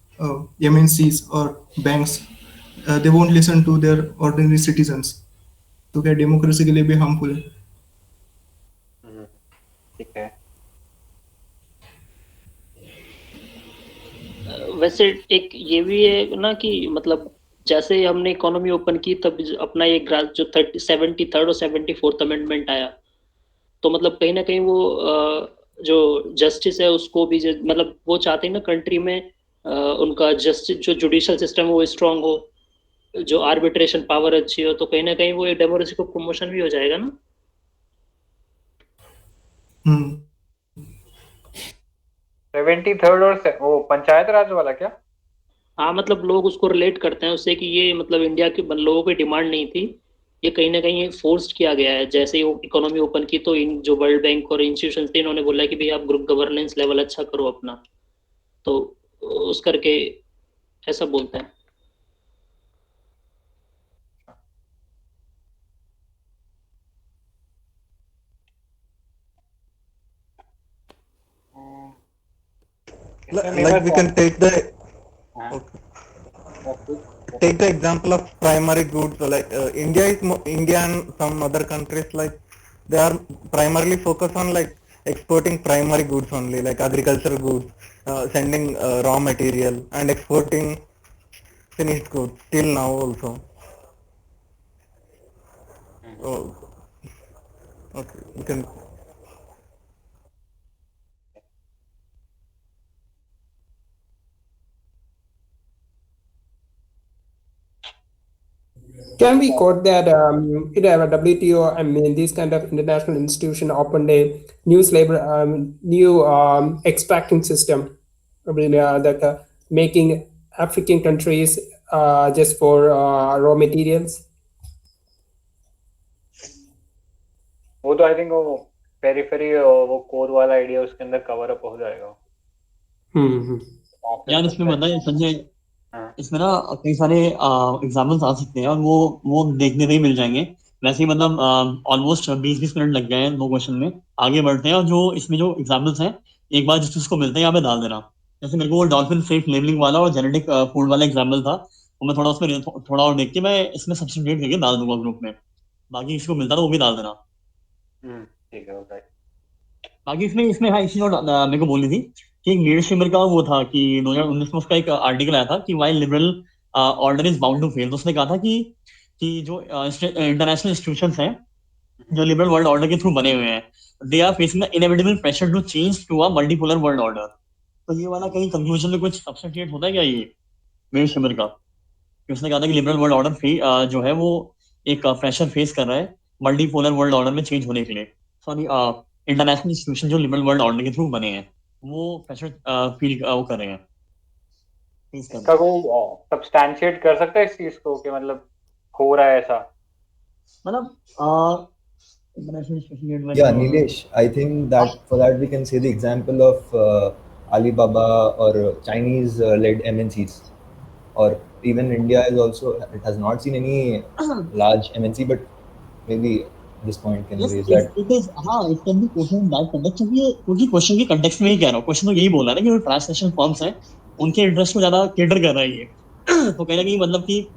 MNCs or banks. They won't listen to their ordinary citizens. तो क्या democracy के लिए भी हार्मफुल है? ठीक है. वैसे एक ये भी है ना कि मतलब जैसे हमने इकोनॉमी ओपन की तब अपना ये जो 73rd और 74th अमेंडमेंट आया, तो मतलब कहीं ना कहीं वो जो जस्टिस है उसको भी मतलब वो चाहते हैं ना कंट्री में उनका जस्टिस जो जुडिशियल सिस्टम है वो स्ट्रांग हो, जो आर्बिट्रेशन पावर अच्छी हो, तो कहीं ना कहीं वो डेमोक्रेसी को प्रमोशन भी हो जाएगा ना. 73rd और वो पंचायत राज वाला क्या? हाँ, मतलब लोग उसको रिलेट करते हैं उससे कि ये मतलब इंडिया के लोगों की डिमांड नहीं थी, ये कहीं ना कहीं फोर्स्ड किया गया है. जैसे ही इकोनॉमी ओपन की तो इन जो वर्ल्ड बैंक और इंस्टीट्यूशन थे इन्होंने बोला कि भाई आप ग्रुप गवर्नेंस लेवल अच्छा करो अपना, तो उस करके ऐसा बोलते हैं. Like we can take the example of primary goods. Like India and some other countries, like they are primarily focused on like exporting primary goods only, like agricultural goods, sending raw material and exporting finished goods till now also. Oh, okay, you can. Can we quote that WTO, I mean, these kind of international institution opened a new extracting system, I mean, that making African countries just for raw materials? वो तो I think वो periphery वो core वाला idea उसके अंदर cover up हो जाएगा. यार इसमें बताइए संजय, इसमें ना कई सारे एग्जाम्पल्स आ सकते हैं और वो देखने से ही मिल जाएंगे. वैसे ही मतलब ऑलमोस्ट 20 मिनट लग गए हैं 2 क्वेश्चन में. आगे बढ़ते हैं और जो इसमें जो एग्जाम्पल्स हैं एक बार जिस को मिलते हैं यहाँ पे डाल देना. जैसे मेरे को वो डॉल्फिन सेफ लेबलिंग वाला और जेनेटिक फूड वाला एग्जाम्पल था, वो मैं थोड़ा उसमें थोड़ा और देख के मैं इसमें सब्स्टिट्यूट करके डाल दूंगा ग्रुप में. बाकी इसको मिलता था वो भी डाल देना. ठीक है. बाकी इसमें हाँ इसी नोट मेरे को बोलनी थी कि नीरज शिमर का वो था कि 2019 में उसका एक आर्टिकल आया था कि while liberal order is bound to fail. तो उसने कहा था कि जो इंटरनेशनल इंस्टीट्यूशंस हैं जो लिबरल वर्ल्ड ऑर्डर के थ्रू बने हुए हैं, they are facing the inevitable pressure to change to a multipolar world order. तो ये वाला कहीं कंक्लूजन में कुछ सब्स्टिट्यूट होता है क्या ये नीरज शिमर का? उसने कहा था कि लिबरल वर्ल्ड ऑर्डर जो है वो एक प्रेशर फेस कर रहा है मल्टीपोलर वर्ल्ड ऑर्डर में चेंज होने के लिए. सॉरी, इंटरनेशनल इंस्टीट्यूशन जो लिबरल वर्ल्ड ऑर्डर के थ्रू बने हैं वो प्रेशर फील वो कर रहे हैं. इसका वो सब्सटैंशिएट कर सकता है इस चीज को कि मतलब हो रहा है ऐसा? मतलब yeah, Nilesh, I think that for that we can say the example of Alibaba or Chinese led MNCs. or even India is also, it has not seen any large MNC, but maybe this point can Yes, raise that. it is, हाँ, it can be quoted in that context, क्योंकि question के context में ही कह रहा हूँ, question तो यही बोल रहा है ना कि जो ट्रांसनेशनल फर्म्स हैं उनके इंटरेस्ट को ज्यादा केटर कर रहा है ये। तो कहीं ना कहीं मतलब कि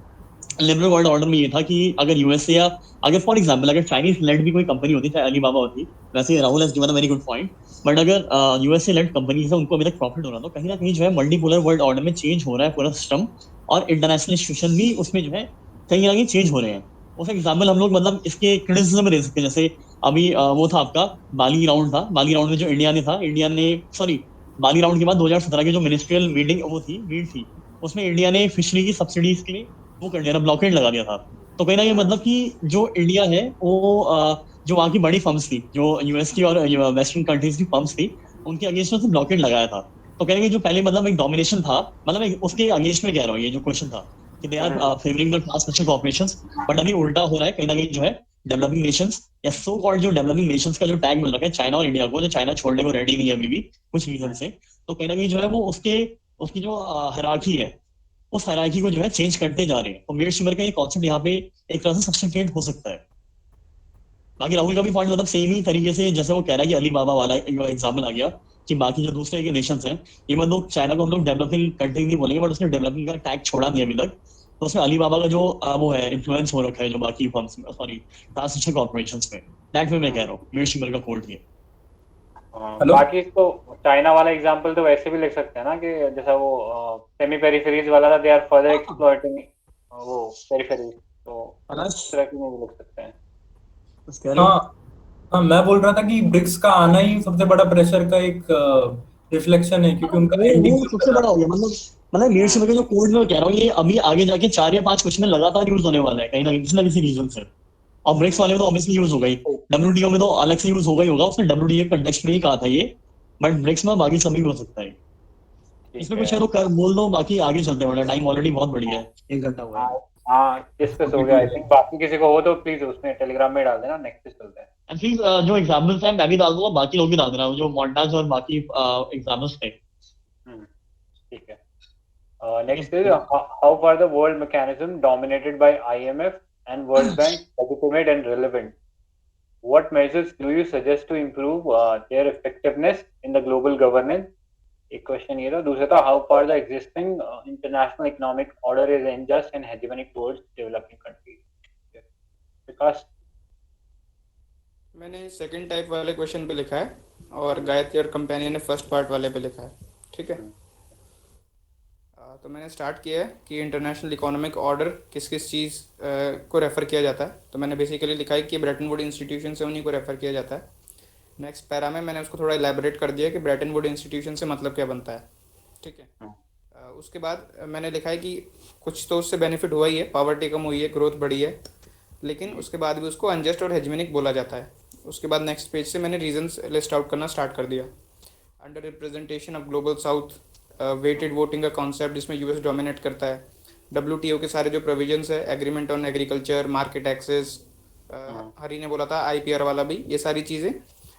लिबरल वर्ल्ड ऑर्डर में ये था कि अगर यूएसए या अगर फॉर एग्जांपल अगर चाइनीज लेड भी कोई कंपनी होती, चाहे अलीबाबा होती, वैसे Rahul has given a very good point, but अगर यूएसए लेड कंपनीज है उनको अभी तक प्रॉफिट हो रहा, तो कहीं ना कहीं जो है मल्टीपोलर वर्ल्ड ऑर्डर में चेंज हो रहा है पूरा सिस्टम, और इंटरनेशनल इंस्टीट्यूशन भी उसमें जो है कहीं ना कहीं चेंज हो रहे हैं। उस एग्जाम्पल हम लोग मतलब इसके क्रिटिसिज्म में दे सकते हैं, जैसे अभी वो था आपका बाली राउंड था, बाली राउंड में जो इंडिया ने था, इंडिया ने सॉरी बाली राउंड के बाद 2017 की जो मिनिस्ट्रियल मीटिंग वो थी मीट थी, उसमें इंडिया ने फिशरी की सब्सिडीज के लिए वो कर दिया था, ब्लॉकेट लगा दिया था। तो कहीं ना कहीं मतलब कि जो इंडिया है वो जो वहाँ की बड़ी फर्म्स थी, जो यूएस की और वेस्टर्न कंट्रीज की फर्म्स थी, उनके अगेंस्ट में ब्लॉकेट लगाया था। तो कहीं ना कहीं जो पहले मतलब एक डोमिनेशन था, मतलब उसके अगेंस्ट में कह रहा हूँ ये जो क्वेश्चन था कि they are favouring the transnational corporations, but अभी उल्टा हो रहा है कहीं ना कहीं जो है डेवलपिंग नेशंस या सो कॉल्ड जो डेवलपिंग नेशंस का जो टैग मिल रखा है चाइना और इंडिया को, जो चाइना छोड़ने को रेडी नहीं है अभी भी कुछ रीजन से, तो कहीं ना कहीं जो है वो उसकी जो हायरार्की है उस हायरार्की को जो है चेंज करते जा रहे हैं। तो मेयर शिमर का ये कॉन्सेप्ट यहाँ पे एक तरह से सब्स्टिट्यूट हो सकता है। बाकी राहुल का भी पॉइंट मतलब सेम ही तरीके से जैसे वो कह रहा है कि अलीबाबा वाला एग्जाम्पल आ गया कि बाकी जो दूसरे के नेशंस हैं, इवन दो चाइना को हम लोग डेवलपिंग कंट्री नहीं बोलेंगे, बट उसने डेवलपिंग का टैग छोड़ा नहीं अभी तक, तो उसमें अलीबाबा का जो वो है इन्फ्लुएंस हो रखा है जो बाकी फर्म्स में, सॉरी ट्रांसनेशनल कॉर्पोरेशंस में, दैट वे मैं कह रहा हूँ मेयर शिमर का कोड ये। बाकी इसको चाइना वाला एग्जांपल तो वैसे भी लिख सकते हैं ना कि जैसा वो सेमी पेरिफेरीज वाला था, दे आर फर्दर एक्सप्लॉइटिंग वो पेरिफेरीज, तो इस तरह की भी लिख सकते हैं। हाँ, मैं बोल रहा था कि ब्रिक्स का आना ही सबसे बड़ा प्रेशर का एक रिफ्लेक्शन है, क्योंकि उनका वो सबसे बड़ा हो गया, मतलब मेयर शिमर का जो कोड में कह रहा हूँ ये अभी आगे जाके 4 या 5 क्वेश्चन में लगातार यूज होने वाला है कहीं ना किसी रीजन से, और ब्रिक्स वाले में तो ऑब्वियसली यूज होगा ही, डब्ल्यूटीओ में तो अलग से यूज होगा ही होगा, उसने डब्ल्यूटीओ कंटेक्स्ट में ही कहा था ये, बट ब्रिक्स में बाकी सभी हो सकता है। इसमें कुछ है तो कर बोल दो, बाकी आगे चलते हैं, टाइम ऑलरेडी बहुत बढ़िया है, 1 घंटा हुआ है। हाँ डिस्कस हो गया आई थिंक, बाकी किसी को हो तो प्लीज उसमें टेलीग्राम में डाल देना, नेक्स्ट चलते हैं। एटलीस्ट जो एग्जाम्पल्स हैं मैं भी डाल दूंगा, बाकी लोग भी डाल देना जो मॉन्टाज और बाकी एग्जाम्पल्स थे। ठीक है। Next is how far the world mechanism dominated by IMF and World Bank legitimate and relevant? What measures do you suggest to improve their effectiveness in the global governance? एक question ये था। दूसरा था how far the existing international economic order is unjust and hegemonic towards developing countries. विकास, मैंने second type वाले question पे लिखा है और गायत्री और कंपेनियन ने फर्स्ट पार्ट वाले पे लिखा है, ठीक है। तो मैंने स्टार्ट किया है कि इंटरनेशनल इकोनॉमिक ऑर्डर किस किस चीज़ को रेफ़र किया जाता है, तो मैंने बेसिकली लिखा है कि ब्रेटन वुड इंस्टीट्यूशन से उन्हीं को रेफ़र किया जाता है। नेक्स्ट पैरा में मैंने उसको थोड़ा इलेबोरेट कर दिया कि ब्रेटन वुड इंस्टीट्यूशन से मतलब क्या बनता है, ठीक है। उसके बाद मैंने लिखा है कि कुछ तो उससे बेनिफिट हुआ ही है, पॉवर्टी कम हुई है, ग्रोथ बढ़ी है, लेकिन उसके बाद भी उसको अनजस्ट और हेजमेनिक बोला जाता है। उसके बाद नेक्स्ट पेज से मैंने रीजंस लिस्ट आउट करना स्टार्ट कर दिया। Under representation of global south, weighted voting का कॉन्सेप्ट जिसमें यूएस डोमिनेट करता है, WTO के सारे जो प्रोविजंस है, agreement on agriculture, market access, Hari ने बोला था IPR वाला भी, ये सारी चीज़ें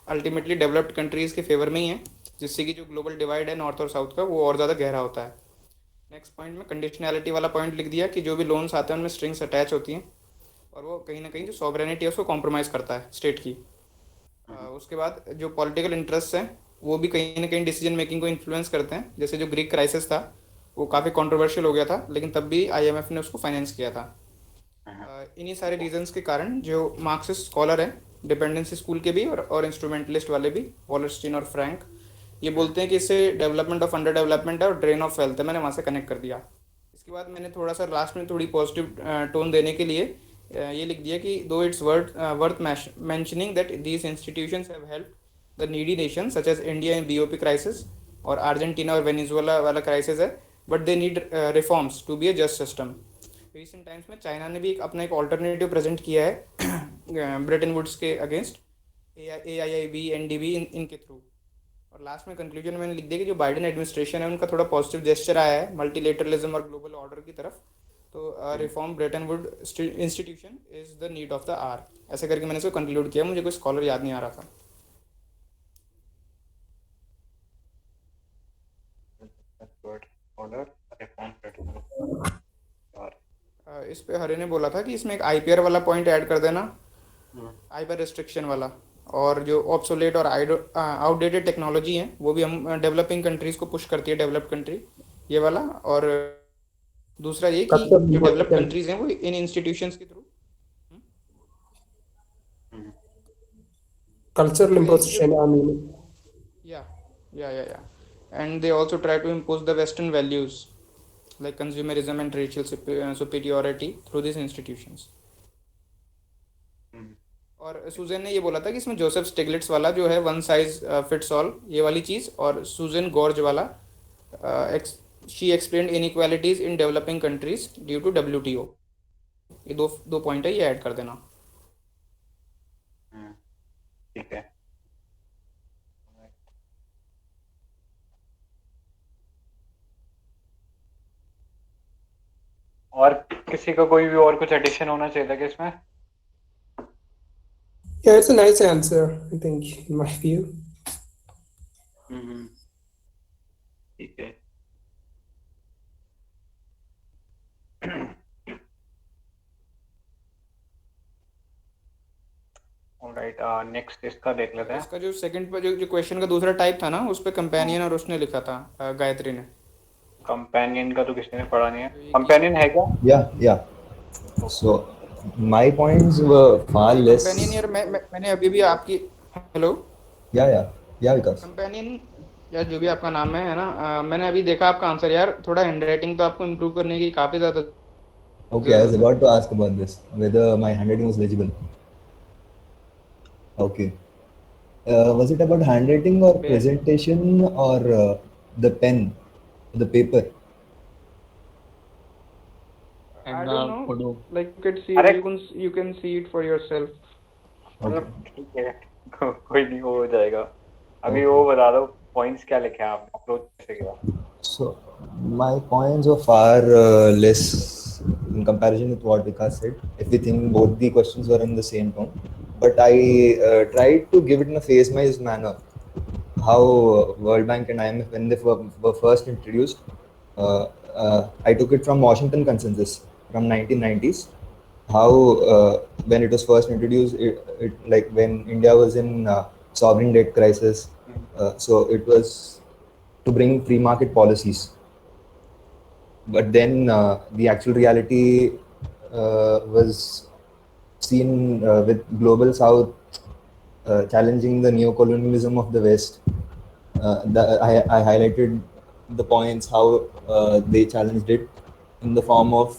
अल्टीमेटली डेवलप्ड कंट्रीज़ के फेवर में ही हैं, जिससे कि जो ग्लोबल डिवाइड है नॉर्थ और साउथ का वो और ज़्यादा गहरा होता है। नेक्स्ट पॉइंट में कंडीशनैलिटी वाला पॉइंट लिख दिया कि जो भी लोन्स आते हैं उनमें स्ट्रिंग्स अटैच होती हैं और वो कहीं ना कहीं जो सॉवरेनिटी है उसको कॉम्प्रोमाइज़ करता है स्टेट की। उसके बाद जो पॉलिटिकल इंटरेस्ट हैं वो भी कहीं ना कहीं डिसीजन मेकिंग को इन्फ्लुएंस करते हैं, जैसे जो ग्रीक क्राइसिस था वो काफ़ी कंट्रोवर्शियल हो गया था, लेकिन तब भी IMF ने उसको फाइनेंस किया था। इन्हीं सारे रीजंस के कारण जो मार्क्सिस्ट स्कॉलर हैं, डिपेंडेंसी स्कूल के भी और इंस्ट्रूमेंटलिस्ट वाले भी, वॉलरस्टीन और फ्रैंक, ये बोलते हैं कि इससे डेवलपमेंट ऑफ अंडर डेवलपमेंट है और ड्रेन ऑफ वेल्थ है। मैंने वहाँ से कनेक्ट कर दिया। इसके बाद मैंने थोड़ा सा लास्ट में थोड़ी पॉजिटिव टोन देने के लिए ये लिख दिया कि though it's worth mentioning that these institutions have helped the needy nation such as India in BOP crisis और अर्जेंटीना और वेनेजुएला वाला क्राइसिस है, but they need reforms to be a just system. Recent times में China ने भी अपना एक alternative present किया है ब्रेटन वुड्स के अगेंस्ट, AIIB, NDB इनके थ्रू। और लास्ट में कंक्लूजन मैंने लिख दिया कि जो बाइडेन एडमिनिस्ट्रेशन है उनका थोड़ा पॉजिटिव जेस्चर आया है मल्टीलेटरलिज्म और ग्लोबल ऑर्डर की तरफ, तो reform Bretton Wood institution is the need of the hour, ऐसे करके मैंने इसको कंक्लूड किया। मुझे कोई स्कॉलर याद नहीं आ रहा था। order reform इस पे हरे ने बोला था कि इसमें एक आईपीआर वाला पॉइंट ऐड कर देना, आईपीआर रिस्ट्रिक्शन वाला, और जो ऑब्सोलेट और आउटडेटेड टेक्नोलॉजी है वो भी हम डेवलपिंग कंट्रीज को पुश करती है, डेवलप्ड कंट्री, ये वाला। और दूसरा ये कि जो डेवलप्ड कंट्रीज हैं वो इन इंस्टीट्यूशंस के through cultural imposition, I mean. Yeah. And they also try to impose the Western values like consumerism and racial superiority through these institutions. और सुजन ने ये बोला था कि इसमें जोसेफ स्टिग्लिट्स वाला जो है वन साइज फिट्स ऑल ये वाली चीज़, और सुजन गॉर्ज वाला she explained inequalities in developing countries due to WTO, ये दो पॉइंट है, ये ऐड कर देना। ठीक है। और किसी का कोई भी और कुछ एडिशन होना चाहिए था कि इसमें? Yeah, it's a nice answer, I think, in my view. ठीक है। ऑलराइट, नेक्स्ट इसका देख लेते हैं। इसका जो सेकंड पे जो क्वेश्चन का दूसरा टाइप था ना, उस पे कंपेनियन और उसने लिखा था गायत्री ने। कंपेनियन का तो किसी ने पढ़ा नहीं है। कंपेनियन है क्या? Yeah. So my points were far less. Companion यार मैंने अभी भी आपकी हेलो Yeah, विकास। कंपेनियन यार जो भी आपका नाम है ना, मैंने अभी देखा आपका आंसर यार, थोड़ा हैंडराइटिंग तो आपको इम्प्रूव करने की काफी ज्यादा। Okay, I was about to ask about this, whether my handwriting was legible. Okay. Was it about handwriting or presentation or the pen, the paper? I don't know. Like you can see it for yourself. ठीक है, कोई नहीं, हो जाएगा। अभी वो बता दो पॉइंट्स क्या लिखे हैं आपने, अप्रोच कैसे किया? So my points were far less in comparison with what Vikas said. If we think both the questions were in the same tone, but I tried to give it in a phase-wise manner. How World Bank and IMF, when they were first introduced, I took it from Washington Consensus from 1990s. How when it was first introduced, it like when India was in sovereign debt crisis, so it was to bring free market policies. But then the actual reality was seen with global South challenging the neo-colonialism of the West. I highlighted the points how they challenged it in the form of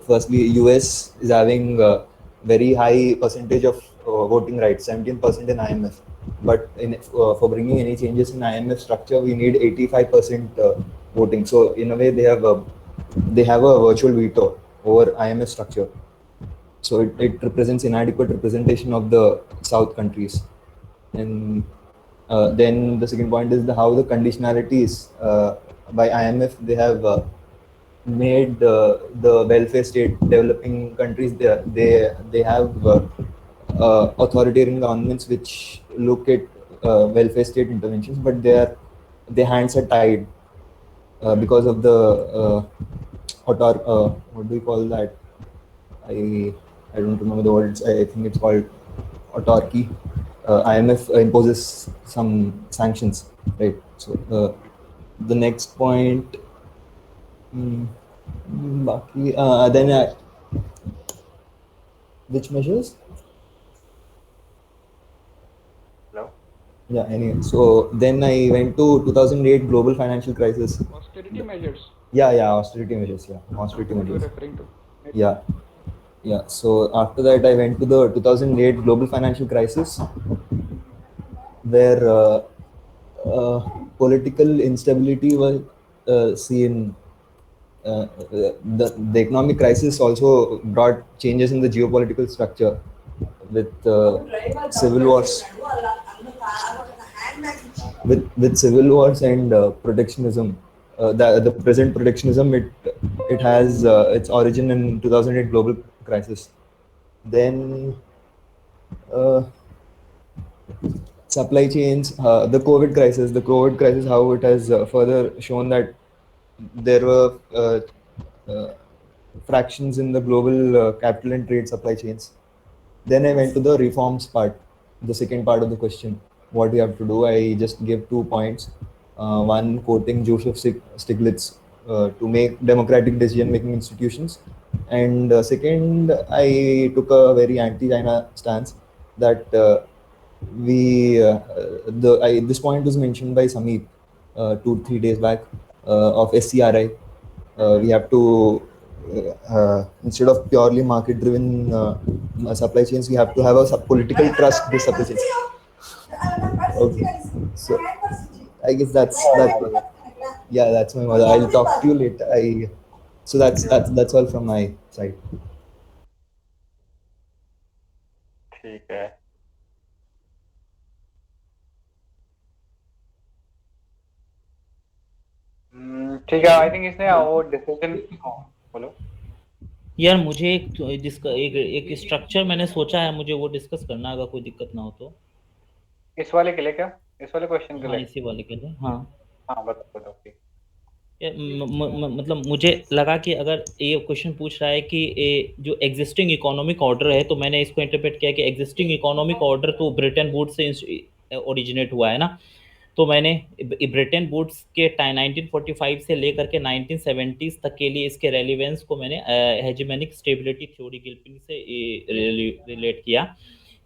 firstly, US is having a very high percentage of voting rights, 17% in IMF. But for bringing any changes in IMF structure, we need 85% voting. So in a way, they have a virtual veto over IMF structure. So it represents inadequate representation of the South countries. And then the second point is how the conditionalities by IMF, they have made the welfare state developing countries. They have authoritarian governments which look at welfare state interventions, but their hands are tied because of the what do we call that? I don't remember the words. I think it's called autarky. IMF imposes some sanctions, right? So the next point. Then which measures? Hello? Yeah, anyway. So then I went to 2008 global financial crisis. Austerity measures. Yeah, austerity measures. Yeah, austerity What measures. you're referring to. Yeah. So after that, I went to the 2008 global financial crisis, where political instability was seen. The economic crisis also brought changes in the geopolitical structure with civil wars. With civil wars and protectionism. The present protectionism, it has its origin in 2008 global crisis. Then supply chains, the COVID crisis, how it has further shown that there were fractions in the global capital and trade supply chains. Then I went to the reforms part, the second part of the question. What you have to do? I just gave 2 points. One quoting Joseph Stiglitz to make democratic decision-making institutions, and second, I took a very anti-China stance that this point was mentioned by Sameep 2-3 days back of SCRI. We have to instead of purely market-driven supply chains, we have to have a political trust-based supply chains. Okay, so I guess that's my mother. I'll talk to you later. So that's all from my side. ठीक है. ठीक है. I think इसने वो decision बोलो यार. मुझे एक स्ट्रक्चर मैंने सोचा है, मुझे वो डिस्कस करना, अगर कोई दिक्कत ना हो तो. इस वाले के लिए क्या? इस वाले क्वेश्चन के लिए? इसी वाले के लिए. हाँ बताओ. मतलब मुझे लगा कि अगर ये क्वेश्चन पूछ रहा है कि जो एग्जिस्टिंग इकोनॉमिक ऑर्डर है, तो मैंने इसको इंटरप्रेट किया कि एग्जिस्टिंग इकोनॉमिक ऑर्डर तो ब्रिटेन वुड्स से ओरिजिनेट हुआ है ना. तो मैंने ब्रिटेन वुड्स के 1945 से लेकर के 1970s तक के लिए इसके रेलिवेंस को मैंने हेजेमोनिक स्टेबिलिटी थ्योरी गिल्पिंग से रिलेट किया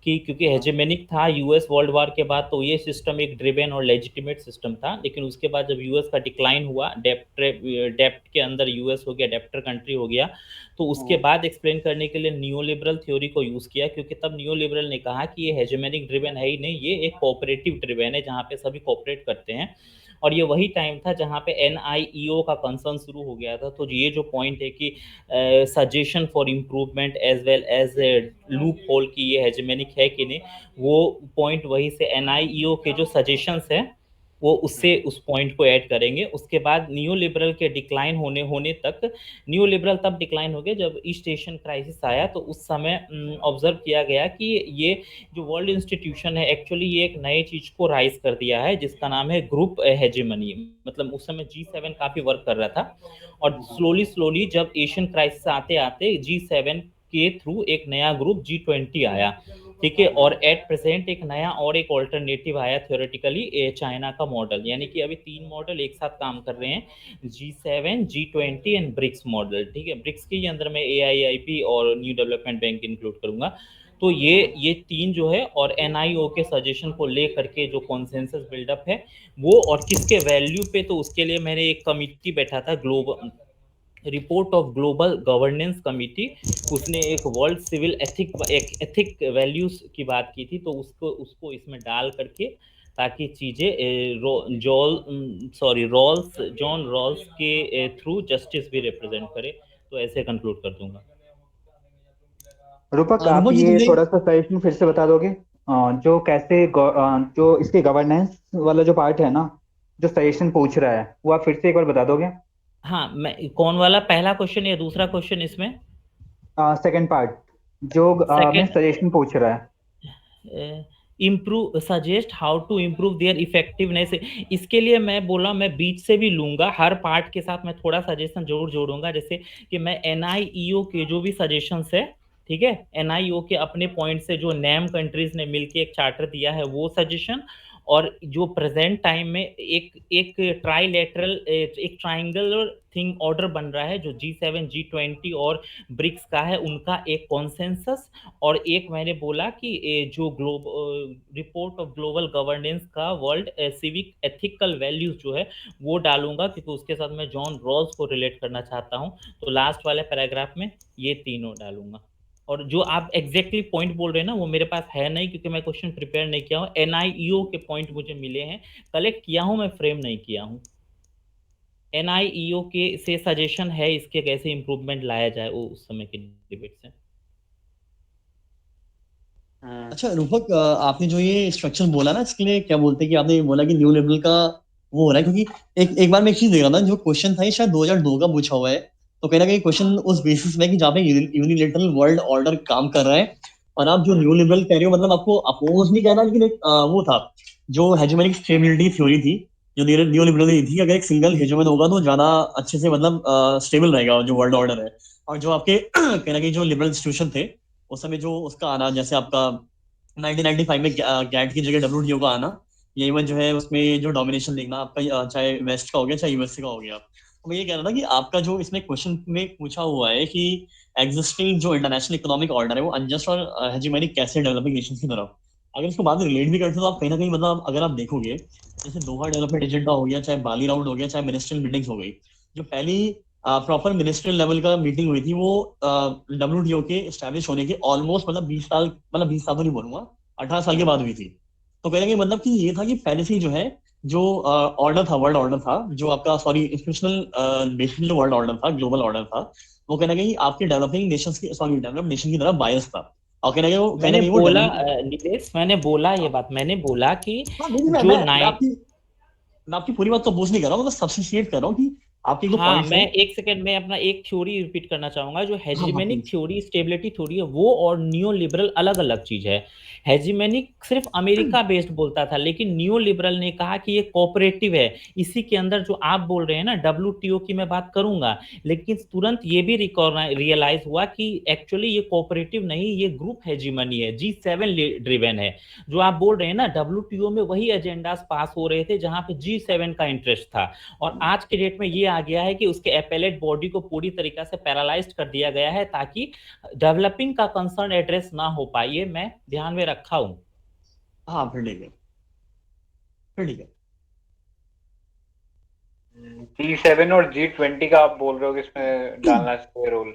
कि क्योंकि हेजेमोनिक था यूएस वर्ल्ड वार के बाद, तो ये सिस्टम एक ड्रिवेन और लेजिटिमेट सिस्टम था. लेकिन उसके बाद जब यूएस का डिक्लाइन हुआ, डेप्ट के अंदर यूएस हो गया, डेप्टर कंट्री हो गया, तो उसके बाद एक्सप्लेन करने के लिए नियोलिबरल थ्योरी को यूज़ किया, क्योंकि तब नियोलिबरल ने कहा कि ये हेजेमोनिक ड्रिवेन है ही नहीं, ये एक कोऑपरेटिव ड्रिवेन है जहाँ पे सभी कोऑपरेट करते हैं. और ये वही टाइम था जहाँ पे NIEO का कंसर्न शुरू हो गया था. तो ये जो पॉइंट है कि suggestion for improvement as well as loophole की ये हेजेमोनिक है कि नहीं, वो पॉइंट वही से NIEO के जो सजेशंस है वो उससे उस पॉइंट को ऐड करेंगे. उसके बाद नियो लिबरल के डिक्लाइन होने तक, नियो लिबरल तब डिक्लाइन हो गया जब ईस्ट एशियन क्राइसिस आया. तो उस समय ऑब्जर्व किया गया कि ये जो वर्ल्ड इंस्टीट्यूशन है एक्चुअली ये एक नए चीज को राइज कर दिया है जिसका नाम है ग्रुप हेजेमनी. मतलब उस समय G7 काफी वर्क कर रहा था, और स्लोली जब एशियन क्राइसिस आते आते G7 के थ्रू एक नया ग्रुप G20 आया. ठीक है. और एट प्रेजेंट एक नया और एक ऑल्टरनेटिव आया थ्योरेटिकली, चाइना का मॉडल. यानी कि अभी 3 मॉडल एक साथ काम कर रहे हैं, G7, G20 and BRICS model. ठीक है. ब्रिक्स के अंदर में AIIB और न्यू डेवलपमेंट बैंक इंक्लूड करूंगा. तो ये 3 जो है, और NIO के सजेशन को ले करके जो कॉन्सेंसस बिल्डअप है वो, और किसके वैल्यू पे, तो उसके लिए मैंने एक कमिटी बैठा था, global report of global governance committee. उसने एक वर्ल्ड सिविल एथिक वैल्यूज की बात की थी, तो उसको इसमें डाल करके ताकि चीज़ें जॉन रॉल्स के थ्रू जस्टिस भी रिप्रेजेंट करे. तो ऐसे कंक्लूड कर दूंगा. रूपक, आप ये थोड़ा सा सजेशन फिर से बता दोगे, जो कैसे जो इसके गवर्नेंस वाला जो पार्ट है ना, जो सजेशन पूछ रहा है, वो आप फिर से एक बार बता दोगे? हाँ, मैं कौन वाला, पहला क्वेश्चन या दूसरा क्वेश्चन इसमें? सेकंड पार्ट, जो में सजेशन पूछ रहा है. Improve, suggest how to improve their effectiveness. इसके लिए मैं बोला मैं बीच से भी लूंगा, हर पार्ट के साथ मैं थोड़ा सजेशन जरूर जोड़ूंगा. जैसे कि मैं NIEO के जो भी सजेशंस है, ठीक है, NIO के अपने पॉइंट से जो नैम कंट्रीज ने मिलके एक चार्टर दिया है वो सजेशन, और जो प्रेजेंट टाइम में एक ट्राइलेटरल, एक ट्राइंगुलर थिंग ऑर्डर बन रहा है जो G7, G20 और ब्रिक्स का है, उनका एक कॉन्सेंसस. और एक मैंने बोला कि जो रिपोर्ट ऑफ ग्लोबल गवर्नेंस का वर्ल्ड सिविक एथिकल वैल्यूज जो है वो डालूंगा, क्योंकि उसके साथ मैं जॉन रॉल्स को रिलेट करना चाहता हूँ. तो लास्ट वाले पैराग्राफ में ये तीनों डालूंगा. और जो आप एग्जैक्टली पॉइंट बोल रहे हैं ना, वो मेरे पास है नहीं, क्योंकि मैं क्वेश्चन प्रिपेयर नहीं किया हूँ. NIEO के पॉइंट मुझे मिले हैं, कलेक्ट किया हूँ, मैं फ्रेम नहीं किया हूँ. NIEO के से सजेशन है इसके कैसे इम्प्रूवमेंट लाया जाए वो उस समय के डिबेट से. अच्छा रूपक, आपने जो ये स्ट्रक्चर बोला ना, इसके लिए क्या बोलते हैं कि आपने बोला कि न्यू लिबरल का वो हो रहा है, क्योंकि एक बार मैं एक चीज देख रहा था, जो क्वेश्चन था ये शायद 2002 का पूछा हुआ है. तो कहीं ना कहीं क्वेश्चन उस बेसिस में कि जहाँ पे यूनिलेटरल वर्ल्ड ऑर्डर काम कर रहा है, और आप जो न्यू लिबरल कह रहे हो, मतलब आपको अपोज नहीं कहना, लेकिन एक वो था जो हेजेमोनिक स्टेबिलिटी थ्योरी थी जो न्यू लिबरल थी, अगर एक सिंगल हेजेमन होगा तो ज्यादा अच्छे से मतलब स्टेबल रहेगा जो वर्ल्ड ऑर्डर है. और जो आपके कहीं ना कहीं जो लिबरल इंस्टीट्यूशन थे उस समय जो उसका आना, जैसे आपका 1995 में गैट की जगह WTO का आना, या इवन जो है उसमें जो डोमिनेशन देखना आपका, चाहे वेस्ट का हो गया चाहे यूएसए का हो गया। तो मैं ये कह रहा था कि आपका जो इसमें क्वेश्चन में पूछा हुआ है कि एग्जिस्टिंग जो इंटरनेशनल इकोनॉमिक ऑर्डर है वो अनजस्ट और हेजिमोनिक कैसे डेवलपिंग नेशंस की तरफ, अगर इसको बाद में रिलेट भी करते हो तो आप कहीं ना कहीं मतलब अगर आप देखोगे जैसे दोहा डेवलपमेंट एजेंडा हो गया, चाहे बाली राउंड हो गया, चाहे मिनिस्ट्रियल मीटिंग्स हो गई, जो पहली प्रॉपर मिनिस्ट्रियल लेवल का मीटिंग हुई थी वो WTO के एस्टैब्लिश होने के ऑलमोस्ट मतलब 20 साल, मतलब 20 साल तो नहीं बोलूंगा, 18 साल के बाद हुई थी। तो कहने का मतलब कि ये था कि पहले से ही जो है जो ऑर्डर था, वर्ल्ड ऑर्डर था, जो आपका सॉरी इंस्टीट्यूशनल बेसिकली जो वर्ल्ड ऑर्डर था, ग्लोबल ऑर्डर था, वो कहना कहीं आपके डेवलपिंग नेशंस की, सॉरी डेवलप्ड नेशन की तरफ बायस था। और कहना वो कहना मैंने कहीं वो बोला निलेश, मैंने बोला ये बात, मैंने बोला कि जो मैं आपकी पूरी बात तो बोझ नहीं कर रहा हूँ, मतलब सब्स्टिट्यूट कर रहा हूँ कि आपके जो हाँ, पॉइंट्स मैं हैं। एक सेकंड में अपना एक थ्योरी रिपीट करना चाहूंगा। जो हेजिमेनिक please। थ्योरी, स्टेबिलिटी थ्योरी है, वो और नियो लिबरल अलग अलग चीज है। हेजिमेनिक सिर्फ अमेरिका बेस्ड बोलता था, लेकिन नियो लिबरल ने कहा कि ये कोऑपरेटिव है। इसी के अंदर जो आप बोल रहे हैं ना, WTO की मैं बात करूंगा, लेकिन तुरंत ये भी रियलाइज हुआ कि एक्चुअली ये कोऑपरेटिव नहीं, ये ग्रुप हेजिमनी है, G7 ड्रिवन है। जो आप बोल रहे हैं ना, WTO में वही एजेंडास पास हो रहे थे जहां पे G7 का इंटरेस्ट था, और आज के डेट में ये आ गया है कि उसके एपेलेट बॉडी को पूरी तरीके से पैरालाइज्ड कर दिया गया है ताकि डेवलपिंग का कंसर्न एड्रेस ना हो पाए। ये मैं ध्यान में रखा हूं। हाँ फिर ठीक है, फिर ठीक है। G7 और G20 का आप बोल रहे हो कि इसमें डालना चाहिए रोल?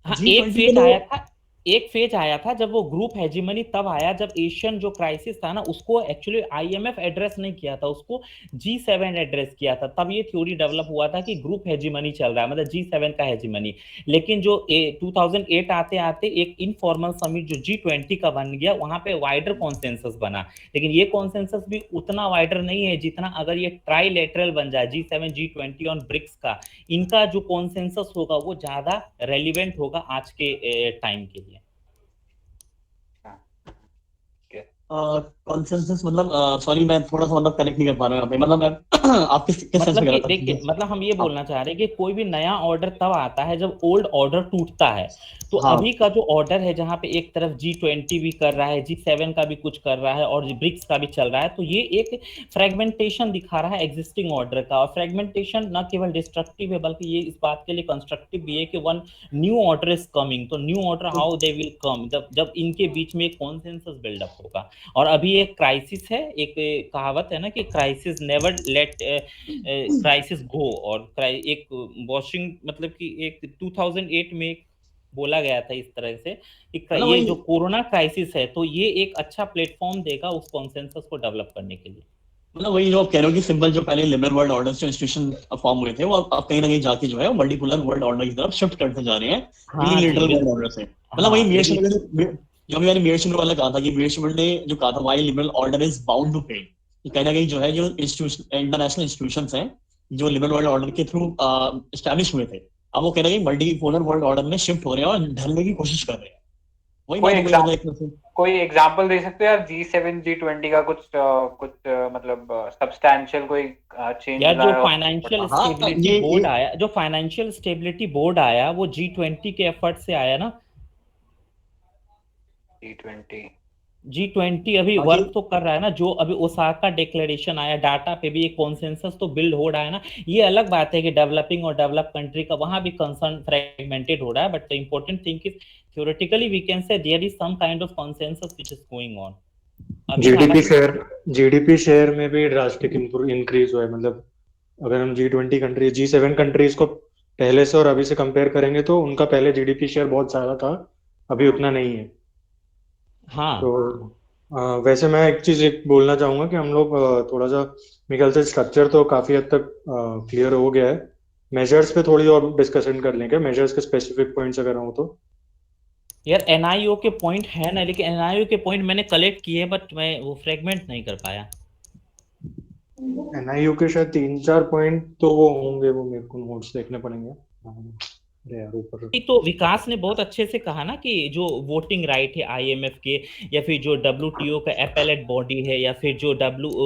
हाँ, G20 एक फेज आया था जब वो ग्रुप हेजिमनी तब आया जब एशियन जो क्राइसिस था ना, उसको एक्चुअली IMF एड्रेस नहीं किया था, उसको G7 एड्रेस किया था। तब ये थ्योरी डेवलप हुआ था कि ग्रुप हेजिमनी चल रहा है, मतलब G7 का हेजिमनी। लेकिन जो 2008 आते आते एक इनफॉर्मल समिट जो G20 का बन गया, वहां पे वाइडर कॉन्सेंसस बना। लेकिन ये कॉन्सेंसस भी उतना वाइडर नहीं है जितना अगर ये ट्राइलेटरल बन जाए, G7 G20 और ब्रिक्स का, इनका जो कॉन्सेंसस होगा वो ज्यादा रेलिवेंट होगा आज के टाइम के लिए। कॉन्सेंसस मतलब सॉरी मैं थोड़ा सा मतलब कनेक्ट नहीं कर पा रहा हूँ यहाँ पे, मतलब मैं आप किस सेंस मतलब में कि कर देखिए, मतलब हम ये बोलना चाह रहे हैं कि कोई भी नया ऑर्डर तब आता है जब ओल्ड ऑर्डर टूटता है। तो हाँ। अभी का जो ऑर्डर है जहां पे एक तरफ G20 भी कर रहा है, G7 का भी कुछ कर रहा है और ब्रिक्स का भी चल रहा है, तो ये एक फ्रेगमेंटेशन दिखा रहा है एग्जिस्टिंग ऑर्डर का। और फ्रेगमेंटेशन न केवल डिस्ट्रक्टिव है बल्कि ये इस बात के लिए कंस्ट्रक्टिव भी है कि one new order is coming. तो new order how they will come, जब इनके बीच में एक कॉन्सेंसस बिल्डअप होगा। और अभी एक क्राइसिस है, एक कहावत है ना कि क्राइसिस नेवर लेट क्राइसिस गो, और एक वॉशिंग मतलब कि एक 2008 में बोला गया था इस तरह से कि ये जो कोरोना क्राइसिस है, तो ये एक अच्छा प्लेटफॉर्म देगा उस कॉन्सेंसस को डेवलप करने के लिए। मतलब वही जो आप कह रहे हो कि सिंपल जो पहले लिबरल वर्ल्ड ऑर्डर जो इंस्टीट्यूशन फॉर्म हुए थे वो अब कहीं ना कहीं जाके जो है मल्टीपोलर वर्ल्ड ऑर्डर की तरफ शिफ्ट करते जा रहे हैं, यूनिलैटरल वर्ल्ड ऑर्डर से। मतलब वही मीर शिमर ने, जो मैंने मीर शिमर वाला कहा था कि मीर शिमर ने जो कहा था why liberal order is bound to fail, कहीं ना कहीं जो है जो इंस्टीट्यूशन इंटरनेशनल इंस्टीट्यूशंस हैं जो लिबरल वर्ल्ड ऑर्डर के थ्रू एस्टैब्लिश हुए थे, अब वो कहीं ना कहीं मल्टीपोलर वर्ल्ड ऑर्डर में शिफ्ट हो रहे हैं और ढलने की कोशिश कर रहे हैं। कोई एग्जांपल दे सकते हो यार G7 G20 का? कुछ मतलब सब्सटैंशियल कोई चेंज यार, जो फाइनेंशियल स्टेबिलिटी बोर्ड आया, जो फाइनेंशियल स्टेबिलिटी बोर्ड आया वो G20 के एफर्ट से आया ना। G20 अभी वर्क तो कर रहा है ना, जो अभी ओसाका डिक्लेरेशन आया, डाटा पे भी एक कॉन्सेंसस तो बिल्ड हो रहा है ना। ये अलग बात है कि डेवलपिंग और डेवलप कंट्री का वहां भी कंसर्न फ्रेगमेंटेड हो रहा है, but the important thing is theoretically we can say there is some kind of consensus which is going on. GDP share में भी ड्रास्टिक इंक्रीज हुआ है। मतलब अगर हम G20 कंट्री, G7 कंट्रीज को पहले से और अभी से कंपेयर करेंगे तो उनका पहले जीडीपी शेयर बहुत ज्यादा था, अभी उतना नहीं है। हाँ। तो वैसे मैं एक चीज बोलना चाहूंगा कि हम लोग थोड़ा सा, मेरे ख्याल से स्ट्रक्चर तो काफी हद तक क्लियर हो गया है। मेजर्स पे थोड़ी और डिस्कशन कर लेंगे, मेजर्स के स्पेसिफिक पॉइंट्स अगर हो तो। यार NIO के पॉइंट है ना, लेकिन NIO के पॉइंट मैंने कलेक्ट किए बट मैं वो फ्रेगमेंट नहीं कर पाया। NIO के शायद 3-4 पॉइंट तो वो होंगे, वो मेरे को नोट्स देखने पड़ेंगे। अरे यार ऊपर तो विकास ने बहुत अच्छे से कहा ना कि जो वोटिंग राइट है आईएमएफ के, या फिर जो डब्ल्यूटीओ का एपेलेट बॉडी है, या फिर जो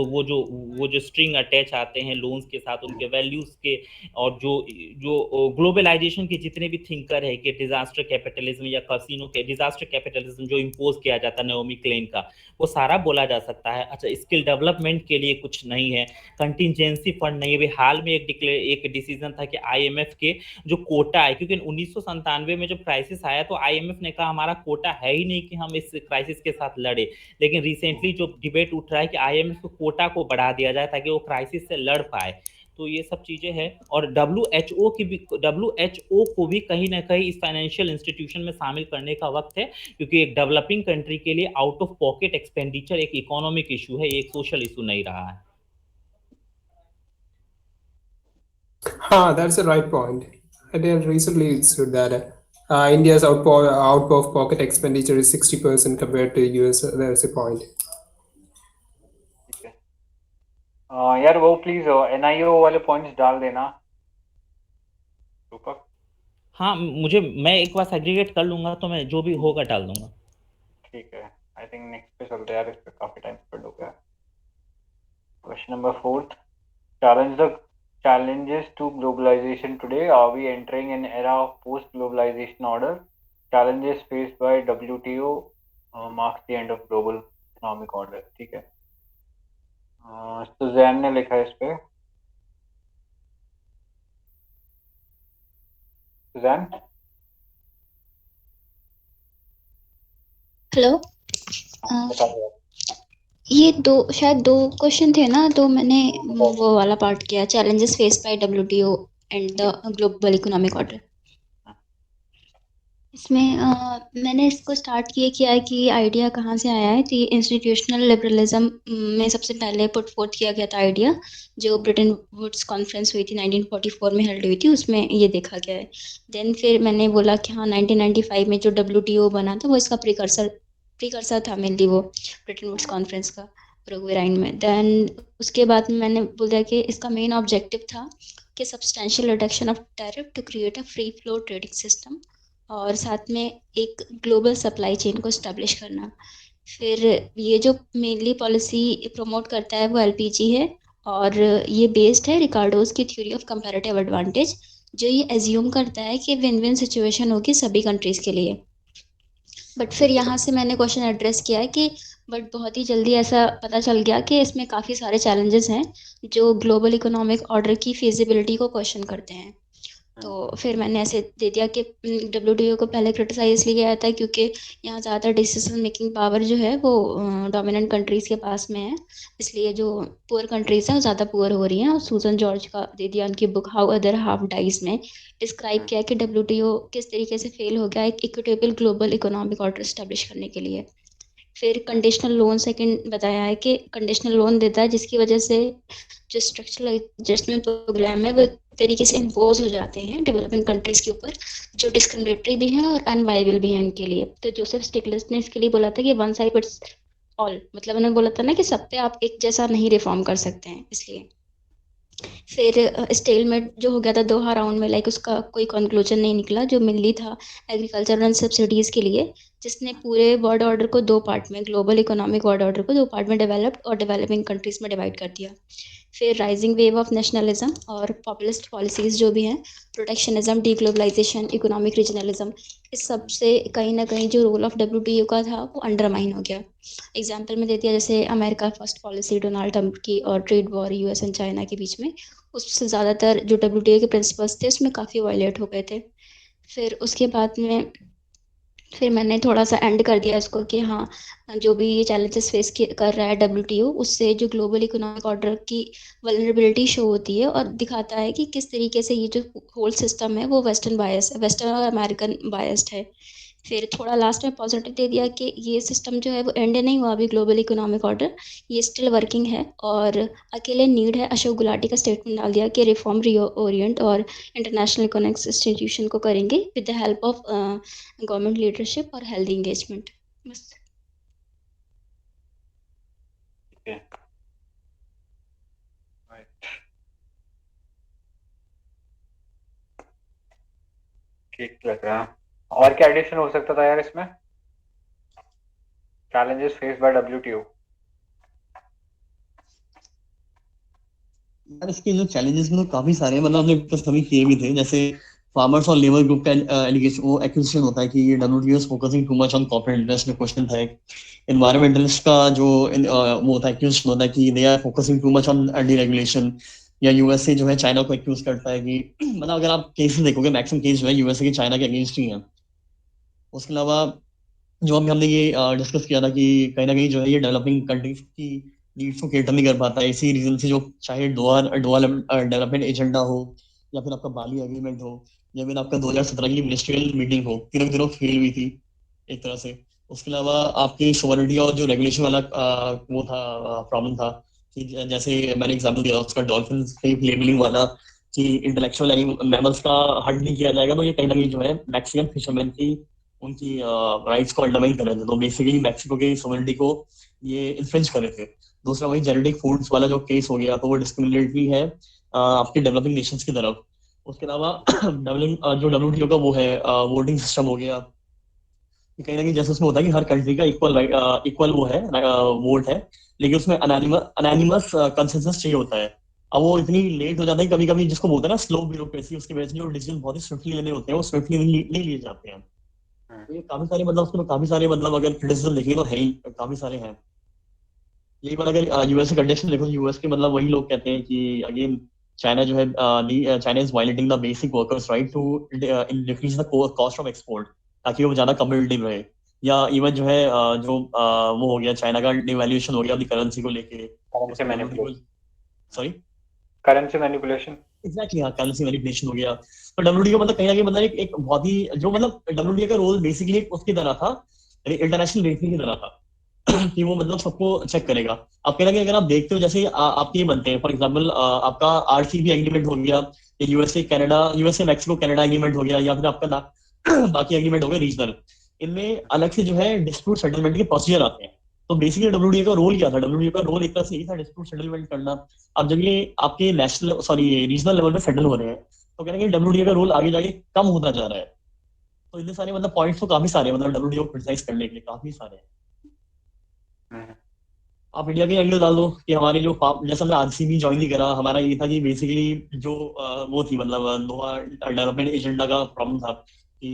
वो जो स्ट्रिंग अटैच आते हैं लोन्स के साथ उनके वैल्यूज के, और जो जो ग्लोबलाइजेशन के जितने भी थिंकर है कि डिजास्टर कैपिटलिज्म या कसिनो के डिजास्टर कैपिटलिज्म जो इम्पोज किया जाता है नओमी क्लेन का, वो सारा बोला जा सकता है। अच्छा, स्किल डेवलपमेंट के लिए कुछ नहीं है, कंटिजेंसी फंड नहीं है। अभी हाल में एक डिसीजन था कि आईएमएफ के जो कोटा है, क्योंकि 1997 में जब क्राइसिस आया तो आईएमएफ ने कहा हमारा कोटा है ही नहीं कि हम इस क्राइसिस के साथ लड़े, लेकिन रिसेंटली जो डिबेट उठ रहा है कि आईएमएफ को कोटा को बढ़ा दिया जाए ताकि वो क्राइसिस से लड़ पाए। तो ये सब चीजें हैं। और डब्ल्यूएचओ को भी कहीं ना कहीं इस फाइनेंशियल इंस्टीट्यूशन में शामिल करने का वक्त है, क्योंकि एक डेवलपिंग कंट्री के लिए आउट ऑफ पॉकेट एक्सपेंडिचर एक इकोनॉमिक इशू है, एक सोशल इशू नहीं रहा है। That's the right point. I did recently said that India's out of pocket expenditure is 60% compared to US. That's a point. ठीक है। यार वो प्लीज एनआईओ वाले पॉइंट्स डाल देना रूपक। हाँ, मैं एक बार सेग्रीगेट कर लूंगा तो मैं जो भी होगा डाल दूंगा। ठीक है, आई थिंक नेक्स्ट पे चलते हैं यार, इस पे काफी टाइम स्पेंड हो गया। Question number 4, challenges to globalization today. Are we entering an era of post-globalization order? Challenges faced by WTO marks the end of global economic order. ठीक है, सुजैन ने लिखा है इस पे। Susan, hello. बता दो। ये शायद 2 क्वेश्चन थे ना, तो मैंने वो वाला पार्ट किया, challenges faced by WTO and the global economic order. इसमें मैंने इसको स्टार्ट किया है कि आइडिया कहाँ से आया है, तो ये इंस्टीट्यूशनल लिबरलिज्म में सबसे पहले पुट फोर्थ किया गया था आइडिया, जो ब्रिटेन वुड्स कॉन्फ्रेंस हुई थी 1944 में हेल्ड हुई थी, उसमें ये देखा गया है। देन फिर मैंने बोला कि हाँ 1995 में जो डब्ल्यूटीओ बना था वो इसका प्रीकर्सर था मेनली, वो ब्रिटेन वुड्स कॉन्फ्रेंस का उरुग्वे में। देन उसके बाद में मैंने बोला कि इसका मेन ऑब्जेक्टिव था कि substantial reduction of tariff to create a free flow trading system, और साथ में एक ग्लोबल सप्लाई चेन को इस्टेब्लिश करना। फिर ये जो मेनली पॉलिसी प्रमोट करता है वो एलपीजी है, और ये बेस्ड है रिकार्डोज की थ्योरी ऑफ कंपैरेटिव एडवांटेज, जो ये एज्यूम करता है कि विन विन सिचुएशन होगी सभी कंट्रीज़ के लिए। बट फिर यहाँ से मैंने क्वेश्चन एड्रेस किया है कि बट बहुत ही जल्दी ऐसा पता चल गया कि इसमें काफ़ी सारे चैलेंजेस हैं जो ग्लोबल इकोनॉमिक ऑर्डर की फिजिबिलिटी को क्वेश्चन करते हैं। तो फिर मैंने ऐसे दे दिया कि डब्ल्यूटीओ को पहले क्रिटिसाइज इसलिए किया जाता है क्योंकि यहाँ ज़्यादातर डिसीजन मेकिंग पावर जो है वो डोमिनेंट कंट्रीज़ के पास में है, इसलिए जो पुअर कंट्रीज़ हैं वो ज़्यादा पुअर हो रही हैं। और सूजन जॉर्ज का दे दिया उनकी book how other half dies में डिस्क्राइब किया कि डब्ल्यूटीओ किस तरीके से फेल हो गया एक equitable global economic order establish करने के लिए। फिर कंडीशनल लोन सेकंड बताया है कि कंडीशनल लोन देता है जिसकी वजह से जो स्ट्रक्चरल एडजस्टमेंट प्रोग्राम है वो तरीके से इम्पोज हो जाते हैं डेवलपिंग कंट्रीज के ऊपर, जो डिस्क्रिमिनेटरी भी हैं और अनवाइबल भी हैं इनके लिए। तो जोसेफ स्टिग्लिट्ज ने इसके लिए बोला था कि वन साइज फिट्स ऑल, मतलब उन्होंने बोला था ना कि सब पे आप एक जैसा नहीं रिफॉर्म कर सकते हैं, इसलिए। फिर स्टेलमेट जो हो गया था दोहा राउंड में, लाइक उसका कोई कंक्लूजन नहीं निकला, जो मिली था एग्रीकल्चरल सब्सिडीज़ के लिए, जिसने पूरे वर्ल्ड ऑर्डर को 2 पार्ट में, ग्लोबल इकोनॉमिक वर्ल्ड ऑर्डर को 2 पार्ट में डेवलप्ड और डेवलपिंग कंट्रीज़ में डिवाइड कर दिया। फिर राइजिंग वेव ऑफ नेशनलिज्म और पॉपुलिस्ट पॉलिसीज़ जो भी हैं, प्रोटेक्शनिज्म, डीग्लोबलाइजेशन, इकोनॉमिक रीजनलिज्म, इस सब से कहीं ना कहीं जो रोल ऑफ डब्ल्यूटीओ का था वो अंडरमाइन हो गया। एग्जाम्पल में देती है जैसे America first policy Donald Trump की और trade war US and China के बीच में, उससे ज़्यादातर जो डब्ल्यूटीओ के प्रिंसिपल्स थे उसमें काफ़ी वायलेट हो गए थे। फिर उसके बाद में फिर मैंने थोड़ा सा एंड कर दिया इसको कि हाँ जो भी ये चैलेंजेस फेस कर रहा है डब्ल्यूटीओ, उससे जो ग्लोबल इकोनॉमिक ऑर्डर की वल्नरेबिलिटी शो होती है और दिखाता है कि किस तरीके से ये जो होल सिस्टम है वो वेस्टर्न और अमेरिकन बायस्ड है। फिर थोड़ा लास्ट में पॉजिटिव दे दिया कि ये सिस्टम जो है वो एंड नहीं हुआ अभी, ग्लोबल इकोनॉमिक ऑर्डर ये स्टिल वर्किंग है और अकेले नीड है। अशोक गुलाटी का स्टेटमेंट डाल दिया कि रिफॉर्म रीओरिएंट और इंटरनेशनल इकोनॉमिक इंस्टीट्यूशन को करेंगे with the help of government leadership और हेल्दी एंगेजमेंट। बस। ठीक लग रहा है। और क्या एडिशन हो सकता था यार इसमें? challenges faced by WTO. यार इसके जो चैलेंजेस में तो काफी सारे हैं, मतलब हमने कुछ कभी किए भी थे, जैसे फार्मर्स और लेबर ग्रुप का एलिगेशन, वो एक्यूजेशन होता है कि WTO is focusing too much on corporate interest में क्वेश्चन था एक। एनवायरमेंटलिस्ट का जो वो होता है, एक्यूजेशन होता है कि they are focusing too much on deregulation. या यूएसए जो है चाइना को एक्यूज करता है कि मतलब अगर आप केसेस देखोगे मैक्सिमम केस जो है यूएसए की चाइना के अगेंस्ट ही है। उसके अलावा जो हमने ये डिस्कस किया था कि कहीं ना कहीं जो है ये डेवलपिंग कंट्रीज की नीड्स को केटर नहीं कर पाता है, इसी रीजन से जो चाहे डोआ डेवलपमेंट एजेंडा हो, या फिर आपका बाली एग्रीमेंट हो, या फिर आपका 2017 की मिनिस्ट्रियल मीटिंग हो, तीनों तीनों फेल हुई थी एक तरह से। उसके अलावा आपकी सोवरेनिटी और जो रेगुलेशन वाला वो था प्रॉब्लम था कि जैसे मैंने एग्जाम्पल दिया उसका डॉल्फिन लेबलिंग वाला कि इंटेलेक्चुअल मैमल्स का हट नहीं किया जाएगा, तो ये कहीं ना कहीं जो है मैक्सिमम फिशरमैन की उनकी राइट्स को अंडरमाइन कर रहे थे, तो बेसिकली मैक्सिको की सोवरेनिटी को ये इन्फ्रेंच कर रहे थे। दूसरा वही जेनेटिक फूड्स वाला जो केस हो गया, तो वो डिस्क्रिमिनेटरी है आपके डेवलपिंग नेशंस की तरफ। उसके अलावा जो WTO का वो है वोटिंग सिस्टम हो गया, कहीं ना कहीं जैसे उसमें होता है कि हर कंट्री का इक्वल वो है वोट है, लेकिन उसमें अनोनिमस कंसेंसस चाहिए होता है। अब वो इतनी लेट हो जाता है कभी कभी, जिसको बोलते हैं ना स्लो ब्यूरोक्रेसी, उसकी वजह से जो डिसीजन बहुत ही स्विफ्टली लेने होते हैं वो स्विफ्टली नहीं लिए जाते हैं। तो ये काफी सारे मतलब उसमें काफी सारे मतलब अगर क्रिटिसिज्म देखेंगे तो है ही, काफी सारे हैं। यही बात अगर यूएस के कंडीशन देखो, यूएस के मतलब वही लोग कहते हैं कि अगेन चाइना जो है China is violating the basic workers right to decrease the cost of export, ताकि वो ज्यादा कम्पिटिटिव रहे। या इवन जो है वो हो गया चाइना का डिवैल्यूएशन हो गया अपनी करेंसी को लेके, currency manipulation, sorry currency manipulation, exactly हाँ, करेंसी मैनिपुलेशन हो गया। तो WTO मतलब कहीं ना कहीं मतलब एक बहुत ही जो मतलब WTO का रोल बेसिकली उसकी तरह था, इंटरनेशनल रेफरी की तरह था कि वो मतलब सबको चेक करेगा। अब कहीं ना कहीं अगर आप देखते हो जैसे आपके ये बनते हैं, फॉर एग्जांपल आपका RCEP एग्रीमेंट हो गया, या यूएसए मैक्सिको कनाडा एग्रीमेंट हो गया, या फिर आपका बाकी एग्रीमेंट हो गया रीजनल, इनमें अलग से जो है डिस्प्यूट सेटलमेंट के प्रोसीजर आते हैं। तो बेसिकली WTO का रोल क्या था? WTO का रोल एक तरह से यही था, डिस्प्यूट सेटलमेंट करना। अब जब ये आपके नेशनल रीजनल लेवल पे सेटल हो रहे हैं, तो कहना कि WTO का रोल आगे जाके कम होता जा रहा है। तो इतने सारे मतलब पॉइंट्स तो काफी सारे मतलब WTO को क्रिटिसाइज करने के लिए काफी सारे हैं। आप इंडिया के एंगल डाल दो कि हमारी जो जैसे हमने RCEP ज्वाइन नहीं करा, हमारा ये था कि बेसिकली जो वो थी मतलब दोहा डेवलपमेंट एजेंडा का प्रॉब्लम था कि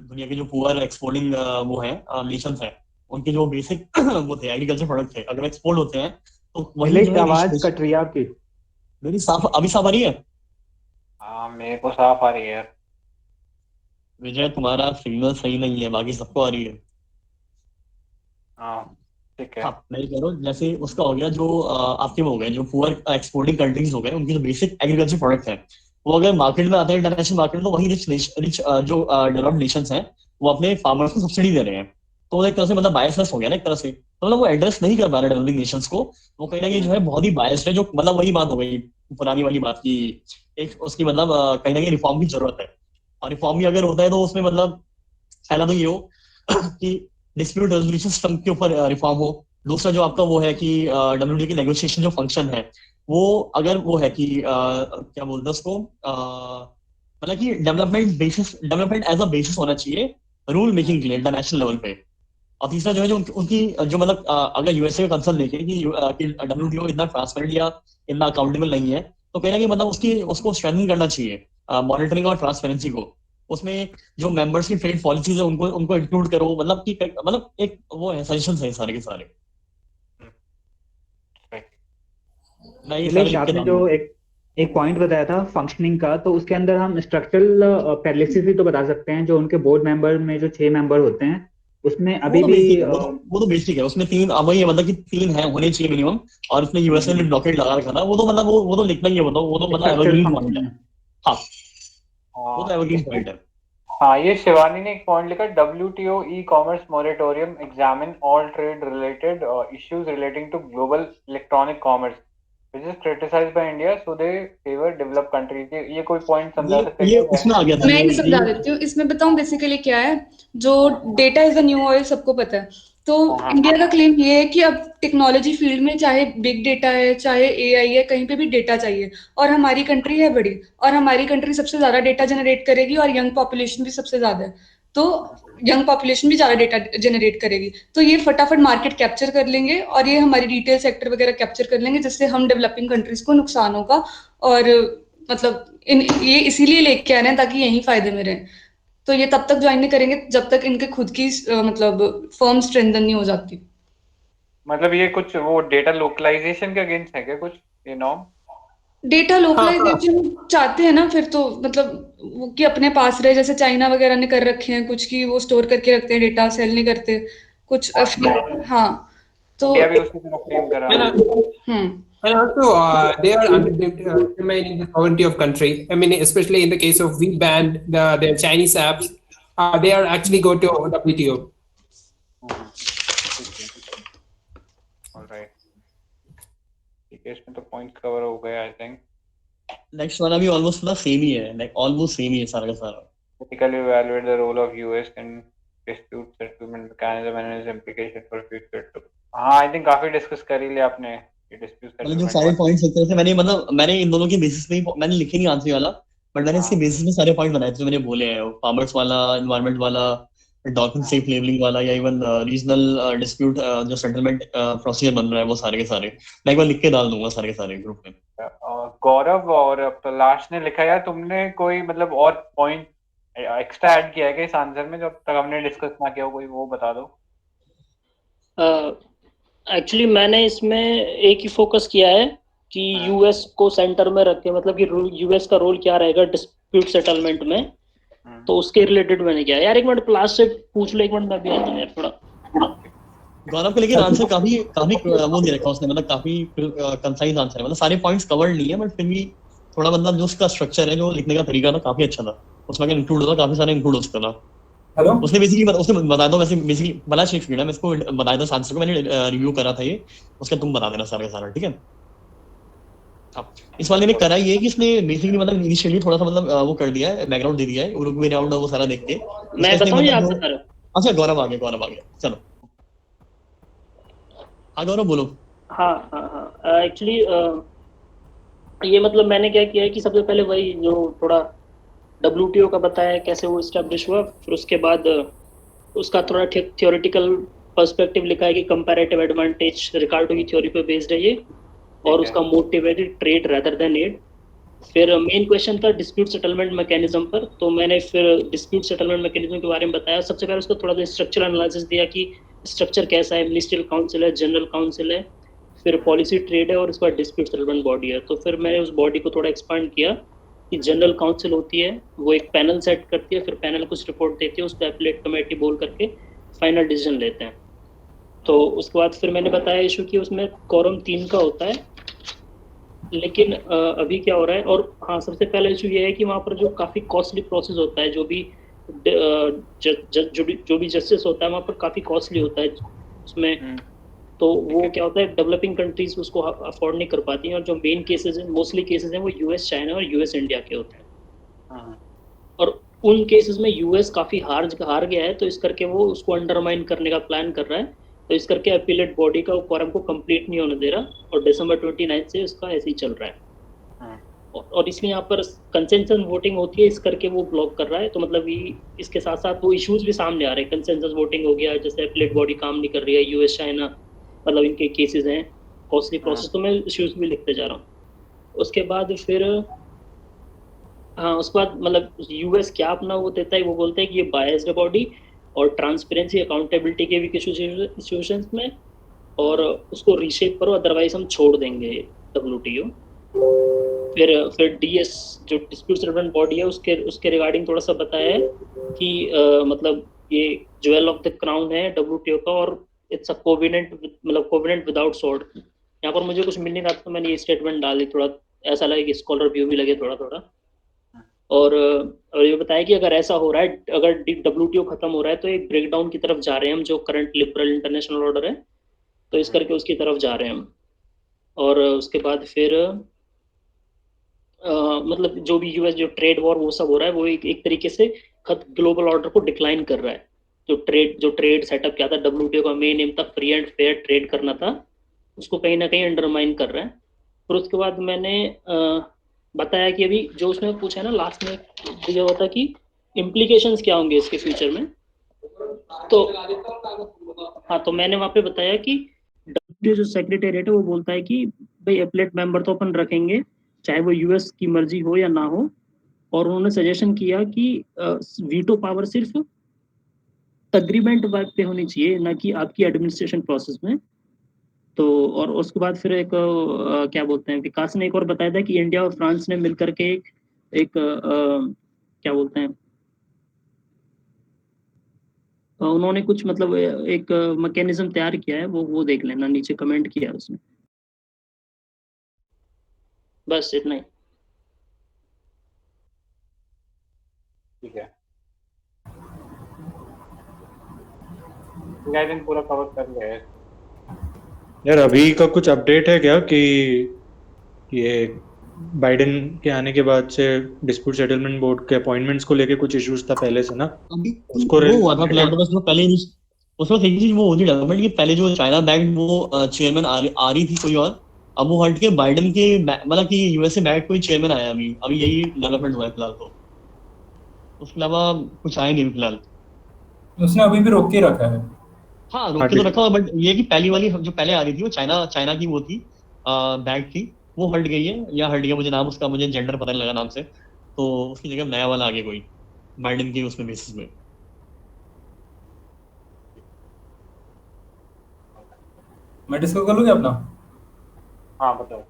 दुनिया के जो पुअर एक्सपोर्टिंग वो है नेशंस हैं, उनके जो बेसिक वो थे एग्रीकल्चर प्रोडक्ट थे, अगर एक्सपोर्ट होते हैं तो वही जो है आवाज कट रही है आपकी। मेरी अभी साफ आ रही है? हाँ मेरे को साफ आ रही है यार। विजय तुम्हारा सिग्नल सही नहीं है, बाकी सबको आ रही है। हाँ ठीक है। हाँ मैं कह रहा हूँ जैसे उसका हो गया जो आपके वो हो गए जो पुअर एक्सपोर्टिंग कंट्रीज हो गए, उनकी जो बेसिक एग्रीकल्चर प्रोडक्ट है वो अगर मार्केट में आते हैं इंटरनेशनल मार्केट में, तो वही रिच जो डेवलप्ड नेशंस हैं वो अपने फार्मर्स को सब्सिडी दे रहे हैं। तो एक तरह से मतलब बायसनेस हो गया ना एक तरह से, तो मतलब वो एड्रेस नहीं कर पा रहे डेवलपिंग नेशंस को। वो कहीं ना कहीं जो है बहुत ही बायस्ड है, जो मतलब वही बात हो गई पुरानी वाली बात की एक उसकी मतलब कहीं ना कहीं रिफॉर्म की जरूरत है। और रिफॉर्म भी अगर होता है तो उसमें मतलब पहला तो ये हो कि डिस्प्यूट रेजोल्यूशन सिस्टम के ऊपर रिफॉर्म हो। दूसरा जो आपका वो है कि WTO की नेगोशिएशन जो फंक्शन है वो अगर वो है कि क्या बोलते हैं उसको मतलब कि डेवलपमेंट एज अ बेसिस होना चाहिए रूल मेकिंग के लिए इंटरनेशनल लेवल पे। और तीसरा जो है जो उनकी जो मतलब अगर यूएसए का कंसर्न देखें कि WTO इतना ट्रांसपेरेंट या इतना अकाउंटेबल नहीं है, तो कहीं ना कहीं मतलब उसको स्ट्रेंथन करना चाहिए मॉनिटरिंग और ट्रांसपेरेंसी को। उसमें जो मेंबर्स की ट्रेड पॉलिसीज है उनको इंक्लूड करो, मतलब कि मतलब एक वो है सजेशन है सारे के सारे। निलेश आपने जो एक पॉइंट बताया था फंक्शनिंग का, तो उसके अंदर हम स्ट्रक्चरल पैरालिसिस भी तो बता सकते हैं। जो उनके बोर्ड मेंबर में जो 6 मेंबर होते हैं उसमें अभी भी वो तो बेसिक है, उसमें 3 अब वही मतलब कि 3 है होने चाहिए मिनिमम। और उसमें यूएसए ने ब्लॉकेट लगा रखा था, वो तो मतलब वो तो लिखना ही है, वो तो मतलब एवरग्रीन पॉइंट है। हाँ वो तो एवरग्रीन पॉइंट है। हाँ ये शिवानी ने एक पॉइंट लिखा, WTO e-commerce moratorium examine all trade related issues relating to global electronic commerce which is criticized by India, so they favor developed countries। ये कोई पॉइंट समझा सकते हैं? उसमें आ गया था, मैं समझा देती हूँ। इसमें बताऊँ बेसिकली क्या है, जो data is the new oil सबको पता है, तो इंडिया का क्लेम ये है कि अब टेक्नोलॉजी फील्ड में चाहे बिग डेटा है चाहे एआई है, कहीं पे भी डेटा चाहिए, और हमारी कंट्री है बड़ी, और हमारी कंट्री सबसे ज्यादा डेटा जनरेट करेगी, और यंग पॉपुलेशन भी सबसे ज्यादा है, तो यंग पॉपुलेशन भी ज्यादा डेटा जनरेट करेगी, तो ये फटाफट मार्केट कैप्चर कर लेंगे और ये हमारी रिटेल सेक्टर वगैरह कैप्चर कर लेंगे, जिससे हम डेवलपिंग कंट्रीज को नुकसान होगा। और मतलब ये इसीलिए लेके आ रहे हैं ताकि यही फायदे में रहें। तो ये तब तक ज्वाइन नहीं करेंगे जब तक इनके खुद की मतलब फर्म स्ट्रेंथन नहीं हो जाती। मतलब ये कुछ वो डेटा लोकलाइजेशन के अगेंस्ट है क्या कुछ ये नॉर्म? डेटा लोकलाइजेशन चाहते हैं ना फिर तो, मतलब वो कि अपने पास रहे, जैसे चाइना वगैरह ने कर रखे हैं कुछ की, वो स्टोर करके रखते हैं डेटा, सेल नहीं करते कुछ। हाँ तो इंडिया भी उसकी तरफ क्लेम कर रहा है। And also, they are undermining the sovereignty of country. I mean, especially in the case of we banned the Chinese apps, they are actually go to WTO. Alright. ठीक है, इसमें तो पॉइंट कवर हो गया I think. Next वाला भी almost ना same ही है, लाइक ऑलमोस्ट सेम ही है सारा का सारा। Critically evaluate the role of US in dispute settlement mechanism and its implication for future too। हाँ आई थिंक काफी डिस्कस कर ही लिया आपने ये डिस्प्यूट मतलब जो सेटलमेंट सारे पॉइंट्स होते थे मैंने इन दोनों के बेसिस पे ही मैंने लिखे नहीं आंसर वाला, बट मैंने इसके बेसिस में सारे पॉइंट बनाए थे जो मैंने बोले हैं, फार्मर्स वाला, एनवायरनमेंट वाला, डॉक्यूमेंट सेफ लेबलिंग वाला, या इवन रीजनल डिस्प्यूट जो सेटलमेंट प्रोसीजर बन रहा है वो सारे के सारे मैं एक बार लिख के डाल दूंगा सारे के सारे ग्रुप में। गौरव और प्रलाश ने लिखा यार, तुमने कोई मतलब और पॉइंट एक्स्ट्रा ऐड किया है क्या इस आंसर में जो अब तक हमने डिस्कस ना किया हो, कोई वो बता दो। एक्चुअली मैंने इसमें एक ही फोकस किया है कि यूएस को सेंटर में रख के, मतलब कि यूएस का रोल क्या रहेगा डिस्प्यूट सेटलमेंट में, तो उसके रिलेटेड मैंने किया। यार एक मिनट प्लास से पूछ लो, एक मिनट मैं भी आता हूँ यार थोड़ा। गौरव को लेकिन आंसर काफी वो दे रखा उसने, मतलब काफी कंसाइज आंसर है, मतलब सारे पॉइंट्स कवर्ड नहीं है बट फिर भी थोड़ा मतलब जो उसका स्ट्रक्चर है, जो लिखने का तरीका था काफी अच्छा था, उसमें इंक्लूड होता काफी सारे इंक्लूड हो सकता था। हेलो उसने बेसिकली बताया दो, वैसे बेसिकली बड़ा शेख मैं इसको बताया था आंसर को, मैंने रिव्यू करा था ये, उसका तुम बता देना सारा का सारा, ठीक है। अब इस वाले में करा ये कि इसने बेसिकली मतलब इनिशियली थोड़ा सा मतलब वो कर दिया है, बैकग्राउंड दे दिया है, उरुग्वे राउंड वो सारा देख के मैं बताऊं या आप बता रहे हो? अच्छा गौरव आ गया, चलो हाँ गौरव बोलो। हाँ एक्चुअली ये मतलब मैंने क्या किया है कि सबसे पहले वही जो थोड़ा WTO का बताया कैसे वो एस्टैब्लिश हुआ, फिर उसके बाद उसका थोड़ा थियोरेटिकल पर्सपेक्टिव लिखा है कि कंपैरेटिव एडवांटेज रिकार्डो की थ्योरी पे बेस्ड है ये, और उसका मोटिव है ट्रेड रादर देन एड। फिर मेन क्वेश्चन था डिस्प्यूट सेटलमेंट मैकेनिज्म पर, तो मैंने फिर डिस्प्यूट सेटलमेंट मैकेनिज्म के बारे में बताया। सबसे पहले उसको थोड़ा सा स्ट्रक्चरल एनालिसिस दिया कि स्ट्रक्चर कैसा है, मिनिस्ट्रियल काउंसिल है, जनरल काउंसिल है, फिर पॉलिसी ट्रेड है, और उसके बाद डिस्प्यूट सेटलमेंट बॉडी है। तो फिर मैंने उस बॉडी को थोड़ा एक्सपांड किया कि जनरल काउंसिल होती है, वो एक पैनल सेट करती है, फिर पैनल कुछ रिपोर्ट देती है, उस पर एपीलेट कमेटी बोल करके फाइनल डिसीजन लेते हैं। तो उसके बाद फिर मैंने बताया इशू कि उसमें कोरम 3 का होता है, लेकिन अभी क्या हो रहा है, और हाँ सबसे पहला इशू ये है कि वहाँ पर जो काफ़ी कॉस्टली प्रोसेस होता है, जो भी जस्टिस होता है वहाँ पर काफ़ी कॉस्टली होता है उसमें, तो वो क्या होता है डेवलपिंग कंट्रीज उसको अफोर्ड नहीं कर पाती हैं, और जो मेन केसेस हैं, मोस्टली केसेस हैं, वो यूएस चाइना और यूएस इंडिया के होते हैं। और उन केसेस में यूएस काफ़ी हार गया है, तो इस करके वो उसको अंडरमाइन करने का प्लान कर रहा है, तो इस करके अपीलेट बॉडी का कोरम को कंप्लीट नहीं होने दे रहा, और दिसंबर 29 से उसका ऐसे ही चल रहा है। और इसलिए यहाँ पर कंसेंसस वोटिंग होती है, इस करके वो ब्लॉक कर रहा है। तो मतलब ये इसके साथ साथ वो इश्यूज भी सामने आ रहे हैं, कंसेंसस वोटिंग हो गया, जैसे अपीलेट बॉडी काम नहीं कर रही है, यूएस चाइना मतलब इनके केसेस हैं, कॉस्टली प्रोसेस, तो मैं इश्यूज भी लिखते जा रहा हूँ। उसके बाद फिर हाँ उसके बाद मतलब यूएस क्या अपना वो देता है, वो बोलता है कि ये बायस्ड बॉडी और ट्रांसपेरेंसी अकाउंटेबिलिटी के भी सिचुएशंस में, और उसको रीशेप करो अदरवाइज हम छोड़ देंगे WTO। फिर DS जो डिस्प्यूट सेटलमेंट बॉडी है उसके रिगार्डिंग थोड़ा सा बताया है कि मतलब ये ज्वेल ऑफ द क्राउन है WTO का, और it's a covenant without sword. यहाँ पर मुझे कुछ मिल नहीं रहा था, मैंने ये स्टेटमेंट डाली, थोड़ा ऐसा लगे कि स्कॉलर व्यू भी लगे थोड़ा। और ये बताया कि अगर ऐसा हो रहा है, अगर WTO खत्म हो रहा है, तो एक ब्रेकडाउन की तरफ जा रहे हैं हम, जो करंट लिबरल इंटरनेशनल ऑर्डर है, तो इस करके उसकी तरफ जा रहे हैं हम। और उसके बाद फिर मतलब जो भी यूएस जो ट्रेड वॉर वो सब हो रहा है, वो एक तरीके से ग्लोबल ऑर्डर को डिक्लाइन कर रहा है, जो ट्रेड सेटअप किया था, WTO का मेन एम था फ्री एंड फेयर ट्रेड करना था, उसको कहीं ना कहीं अंडरमाइन कर रहा है। फिर उसके बाद मैंने बताया कि अभी जो उसने पूछा है ना लास्ट में, ये होता कि इम्प्लीकेशंस क्या होंगे इसके फ्यूचर में। तो हाँ, तो मैंने वहाँ पे बताया कि WTO जो सेक्रेटेरिएट है वो बोलता है कि भाई एपलेट मेंबर तो अपन रखेंगे, चाहे वो यूएस की मर्जी हो या ना हो। और उन्होंने सजेशन किया कि वीटो पावर सिर्फ एग्रीमेंट पे होनी चाहिए, ना कि आपकी एडमिनिस्ट्रेशन प्रोसेस में। तो और उसके बाद फिर एक क्या बोलते हैं, विकास ने एक और बताया था कि इंडिया और फ्रांस ने मिलकर के एक क्या बोलते हैं, उन्होंने कुछ मतलब एक मैकेनिज्म तैयार किया है, वो देख लेना, नीचे कमेंट किया है उसने। बस इतना ही। ठीक है, आई थिंक पूरा कवर कर लिया है यार। अभी का कुछ अपडेट है क्या कि ये बाइडेन के आने के बाद से डिस्प्यूट सेटलमेंट बोर्ड के अपॉइंटमेंट्स को लेके कुछ इश्यूज था पहले से ना, उसको वो हुआ था प्लान, बस वो पहले उसमें एक चीज वो होती डेवलपमेंट कि पहले जो चाइना बैक्ड वो चेयरमैन आ रही थी कोई और, अब वो हट के बाइडेन के मतलब कि यूएसए बैक्ड कोई चेयरमैन आया अभी यही डेवलपमेंट हुआ है फिलहाल। तो उसके अलावा कुछ आया नहीं फिलहाल। उसने अभी भी रोक के रखा है। हाँ, रोक के तो रखा हुआ, बट ये कि पहली वाली जो पहले आ रही थी वो चाइना की वो थी बैग थी, वो हट गई है या हट गया, मुझे नाम उसका मुझे जेंडर पता नहीं लगा नाम से। तो उसकी जगह नया वाला आ गया कोई बाइडेन की उसमें बेसिस में। मैं डिस्कस कर लूँ क्या अपना? हाँ बताओ।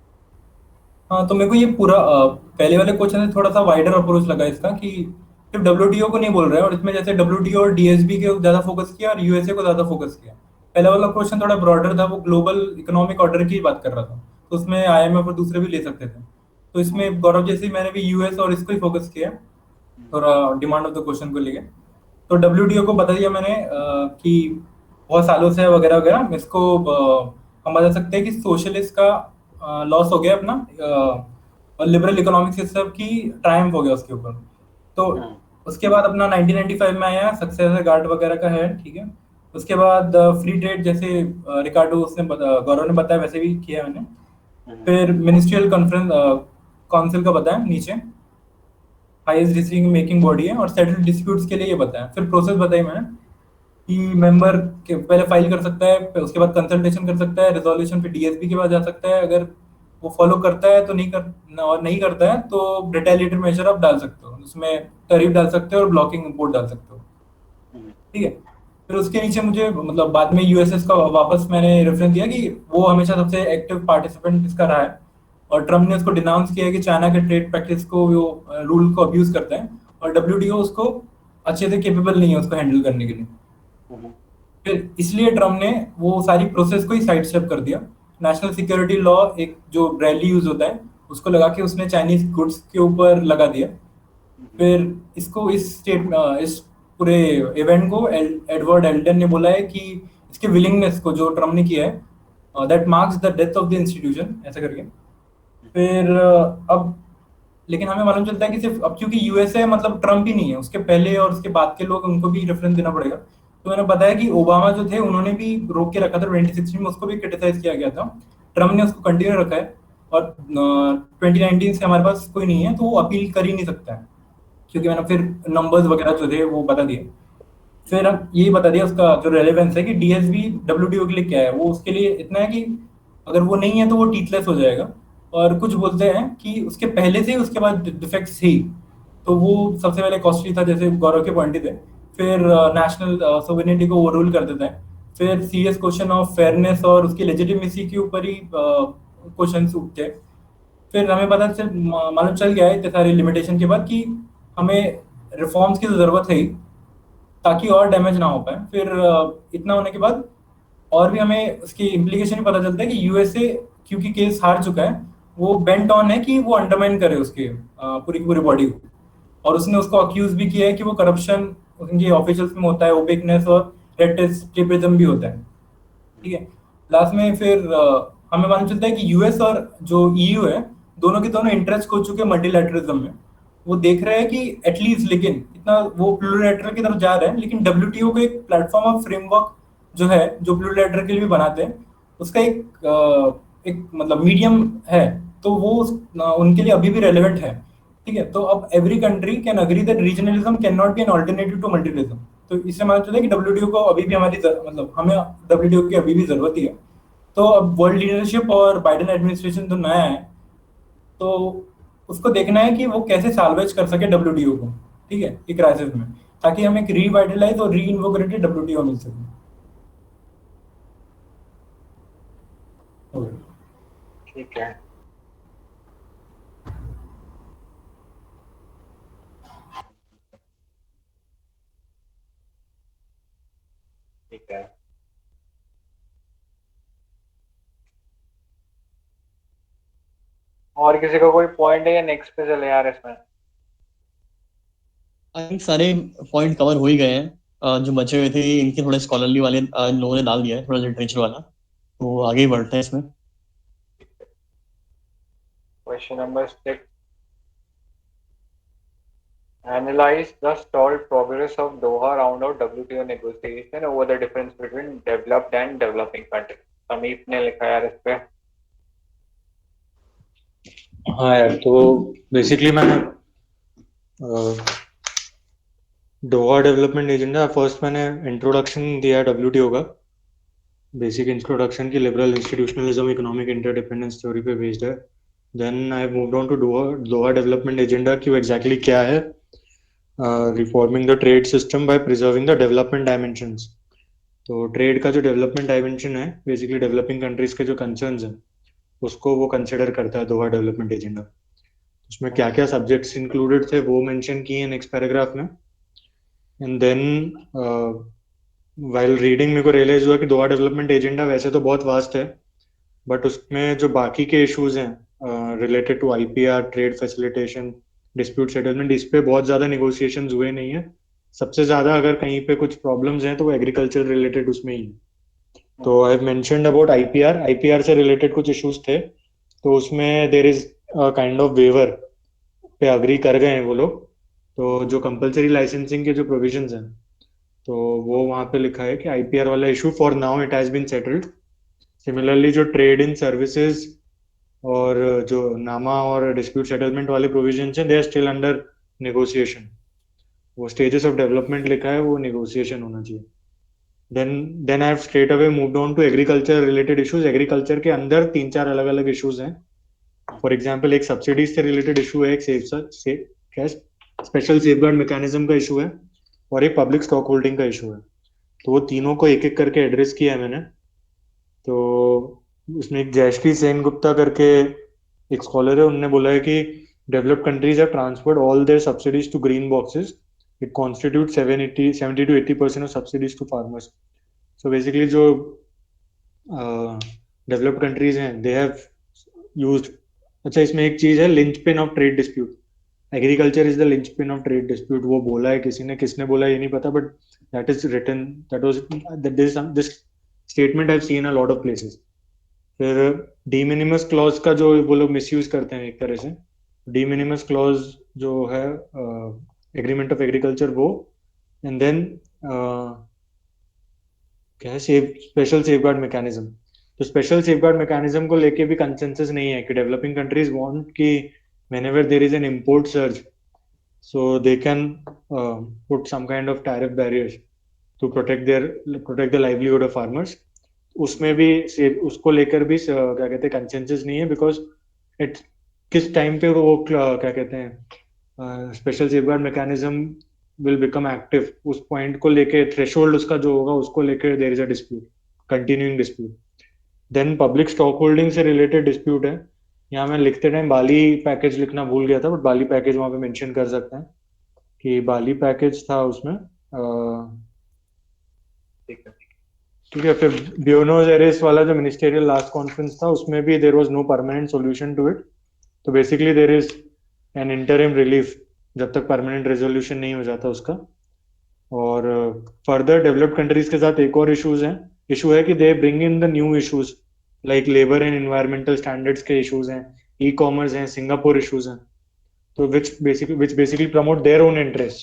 हाँ, तो मेरे को ये पूरा पहले वाले क्वेश्चन से थोड़ा सा वाइडर अप्रोच लगा इसका, कि सिर्फ WTO को नहीं बोल रहे हैं, और इसमें जैसे WTO और DSB के ज्यादा फोकस किया और यूएसए को ज्यादा फोकस किया। पहला वाला क्वेश्चन थोड़ा ब्रॉडर था, वो ग्लोबल इकोनॉमिक ऑर्डर की बात कर रहा था, तो उसमें IMF और दूसरे भी ले सकते थे। तो इसमें गौरव जैसे मैंने भी यूएस और इसको ही फोकस किया थोड़ा डिमांड ऑफ द क्वेश्चन को लेके। तो WTO को बता दिया मैंने कि बहुत सालों से वगैरह वगैरह, इसको हम बता सकते हैं कि सोशलिस्ट का लॉस हो गया अपना, और लिबरल इकोनॉमिक सिस्टम की ट्रायम्फ हो गया उसके ऊपर। तो उसके बाद अपना 1995 में आया सक्सेसर गार्ड वगैरह का है, ठीक है। उसके बाद फ्री ट्रेड, जैसे रिकार्डो उसने गौरव ने बताया वैसे भी किया मैंने। फिर मिनिस्ट्रियल कॉन्फ्रेंस काउंसिल का बताया नीचे, हाईएस्ट डिसीजन मेकिंग बॉडी है, और सेटल डिस्प्यूट्स के लिए ये बताया। फिर प्रोसेस बताई मैंने कि मेंबर के पहले फाइल कर सकता है, उसके बाद कंसल्टेशन कर सकता है, रिजोल्यूशन, फिर DSB के पास जा सकता है, अगर वो फॉलो करता है तो नहीं करता है तो रिटेलिएटरी मेजर आप डाल सकते हो, उसमें टैरिफ डाल सकते हो और ब्लॉकिंग इम्पोर्ट डाल सकते हो, ठीक है। फिर उसके नीचे मुझे मतलब बाद में USS का वापस मैंने रेफरेंस दिया कि वो हमेशा सबसे एक्टिव पार्टिसिपेंट इसका रहा है, और ट्रम्प ने उसको डिनाउंस किया कि चाइना के ट्रेड प्रैक्टिस को वो रूल को अब्यूज करते हैं, और WTO उसको अच्छे से केपेबल नहीं है उसको हैंडल करने के लिए। फिर इसलिए ट्रम्प ने वो सारी प्रोसेस को ही साइड स्टेप कर दिया। नेशनल सिक्योरिटी लॉ एक जो ब्रैडली यूज होता है उसको लगा के उसने चाइनीज गुड्स के ऊपर लगा दिया। फिर इसको इस पूरे इवेंट को एडवर्ड एल्टन ने बोला है कि इसके विलिंगनेस को जो ट्रम्प ने किया है that marks the death of the institution, ऐसा करके। फिर अब लेकिन हमें मालूम चलता है कि सिर्फ अब क्योंकि USA मतलब ट्रम्प ही नहीं है, उसके पहले और उसके बाद के लोग, उनको भी रेफरेंस देना पड़ेगा। तो मैंने बताया कि ओबामा जो थे उन्होंने भी रोक के रखा था 2016 में, उसको भी क्रिटिसाइज किया गया था, ट्रम्प ने उसको कंटिन्यू रखा है, और 2019 से हमारे पास कोई नहीं है तो वो अपील कर ही नहीं सकता है, क्योंकि मैंने फिर नंबर्स वगैरह जो थे वो बता दिए। फिर हम यही बता दिया उसका जो रेलेवेंस है कि DSB WTO के लिए क्या है। वो उसके लिए इतना है कि अगर वो नहीं है तो वो टीथलेस हो जाएगा, और कुछ बोलते हैं कि उसके पहले से ही उसके बाद डिफेक्ट्स थी, तो वो सबसे पहले कॉस्टली था, जैसे गौरव के पॉइंट थे। फिर नेशनल सोवेरेनिटी को ओवररूल कर देता है। फिर सीरियस क्वेश्चन ऑफ फेयरनेस और उसकी लेजिटिमेसी के ऊपर ही क्वेश्चन उठते हैं। फिर हमें मालूम चल गया है इतने सारे लिमिटेशन के बाद कि हमें रिफॉर्म्स की जरूरत है ताकि और डैमेज ना हो पाए। फिर इतना होने के बाद और भी हमें उसकी इम्प्लीकेशन ही पता चलता है कि USA क्योंकि केस हार चुका है, वो बेंट ऑन है कि वो अंडरमाइन करे उसके पूरी की पूरी बॉडी को, और उसने उसको अक्यूज भी किया है कि वो करप्शन उनके ऑफिशियल्स में होता है, ओपेकनेस और रेड टेपिज्म भी होता है, ठीक है। लास्ट में फिर हमें मालूम चलता है कि US और जो EU है दोनों के दोनों इंटरेस्ट हो चुके हैं मल्टीलैटरलिज्म में, वो देख रहे हैं कि एटलीस्ट, लेकिन इतना वो प्लूरिलेटरल की तरफ जा रहे हैं, लेकिन डब्ल्यूटीओ को एक प्लेटफॉर्म ऑफ फ्रेमवर्क जो है, जो प्लूरिलेटरल के लिए भी बनाते हैं, उसका एक मतलब मीडियम है, तो वो उनके लिए अभी भी रेलेवेंट है। ठीक है, तो अब every country can agree that regionalism can not be an alternative to multilism. तो इससे मालूम चलता है कि डब्ल्यूटीओ को अभी भी मतलब हमें डब्ल्यूटीओ की अभी भी जरूरत ही है। तो अब वर्ल्ड लीडरशिप और बाइडेन एडमिनिस्ट्रेशन जो नया है, तो उसको देखना है कि वो कैसे साल्वेज कर सके डब्ल्यूटीओ को, ठीक है, एक क्राइसिस में, ताकि हमें एक रीवाइटलाइज और री इन्वोग्रेटेड डब्ल्यूटीओ मिल सके। ठीक है, ठीक है। और किसी का कोई पॉइंट है या नेक्स्ट पे चले यार इसमें? आई थिंक सारे पॉइंट कवर हो ही गए हैं। जो बचे हुए थे इनके थोड़े स्कॉलरली वाले इन लोगों ने डाल दिया है, थोड़ा लिटरेचर वाला, तो आगे ही बढ़ते हैं इसमें। Question number 6, analyze the stalled progress of Doha round of WTO negotiation over the difference between developed and developing countries। समीप ने लिखा यार इस पे। हाँ यार, तो बेसिकली मैंने दोहा डेवलपमेंट एजेंडा फर्स्ट मैंने इंट्रोडक्शन दिया WTO का, बेसिक इंट्रोडक्शन की liberal institutionalism economic interdependence theory पे बेस्ड है। Then I moved on to Doha development agenda की एग्जैक्टली क्या है, reforming the trade system by preserving the development dimensions. तो ट्रेड का जो डेवलपमेंट डायमेंशन है, बेसिकली डेवलपिंग कंट्रीज के जो कंसर्न्स हैं उसको वो कंसिडर करता है दोहा डेवलपमेंट एजेंडा। उसमें क्या क्या सब्जेक्ट्स इंक्लूडेड थे वो मेंशन किए हैं नेक्स्ट पैराग्राफ में। एंड देन वाइल रीडिंग मेरे को रियलाइज हुआ कि दोहा डेवलपमेंट एजेंडा वैसे तो बहुत वास्ट है, बट उसमें जो बाकी के इश्यूज हैं related to IPR, trade facilitation, dispute settlement, इस पे बहुत ज़्यादा निगोशिएशन हुए नहीं है। सबसे ज़्यादा अगर कहीं पे कुछ प्रॉब्लम्स हैं तो वो एग्रीकल्चर रिलेटेड उसमें ही है। तो I have mentioned about IPR से रिलेटेड कुछ इश्यूज थे, तो उसमें there is kind of waiver पे अग्री कर गए हैं वो लोग। तो जो कंपलसरी लाइसेंसिंग के जो प्रोविजंस हैं, तो वो वहाँ पे लिखा है कि IPR वाला issue for now it has been settled. Similarly जो ट्रेड इन सर्विसेज और जो नामा और डिस्प्यूट सेटलमेंट वाले प्रोविजंस हैं, they are still under negotiation. वो स्टेजेस ऑफ डेवलपमेंट लिखा है, वो नेगोशिएशन होना चाहिए। Then I have straight away moved on to agriculture related issues. Agriculture के अंदर 3-4 अलग अलग इश्यूज हैं। फॉर एग्जाम्पल एक सब्सिडीज से रिलेटेड इशू है, एक स्पेशल सेफगार्ड मैकेनिज्म का इशू है, और एक पब्लिक स्टॉक होल्डिंग का इशू है। तो वो तीनों को एक एक करके एड्रेस किया है मैंने। तो उसमें एक जयश्री सेन गुप्ता करके एक स्कॉलर है, उनने बोला है कि developed countries have transferred all their subsidies to green boxes. It constitute 70 to 80% of subsidies to farmers. So basically जो डेवलप्ड कंट्रीज हैं दे हैव यूज्ड। अच्छा, इसमें एक चीज है, linchpin of trade dispute. Agriculture is the linchpin of trade dispute. वो बोला है किसी ने, किसने बोला ये नहीं पता, but that is written, that was this statement I have seen a lot of places. फिर डी मिनिमस क्लॉज का जो वो लोग मिसयूज करते हैं एक तरह से, डी मिनिमस क्लॉज जो है एग्रीमेंट ऑफ एग्रीकल्चर वो, एंड देन क्या है, स्पेशल सेफगार्ड मैकेनिज्म। तो स्पेशल सेफगार्ड मैकेनिज्म को लेके भी कंसेंसस नहीं है कि डेवलपिंग कंट्रीज वांट कि whenever there is an import surge, so they can put some kind of tariff barriers to protect the livelihood of farmers। उसमें भी उसको लेकर भी क्या कहते हैं कंसेंसस नहीं है, बिकॉज इट किस टाइम पे वो क्या कहते हैं special safeguard mechanism will become active, उस पॉइंट को लेके थ्रेशोल्ड उसका जो होगा उसको लेकर there is a dispute, continuing dispute. Then public stock holding से रिलेटेड डिस्प्यूट है। यहाँ मैं लिखते टाइम बाली पैकेज लिखना भूल गया था, बट बाली पैकेज वहाँ पे मेंशन कर सकते हैं कि बाली पैकेज था उसमें। ठीक है। फिर ब्यूनोस एयरेस वाला जो मिनिस्टेरियल लास्ट कॉन्फ्रेंस था, उसमें भी there was no permanent solution to it. तो basically there is an interim relief जब तक परमानेंट रेजोल्यूशन नहीं हो जाता उसका। और फर्दर डेवलप्ड कंट्रीज के साथ एक और इशू है कि they bring in the new issues like labour and environmental standards के इश्यूज हैं, ई कॉमर्स हैं, सिंगापुर इश्यूज हैं। तो which basically promote their own interests.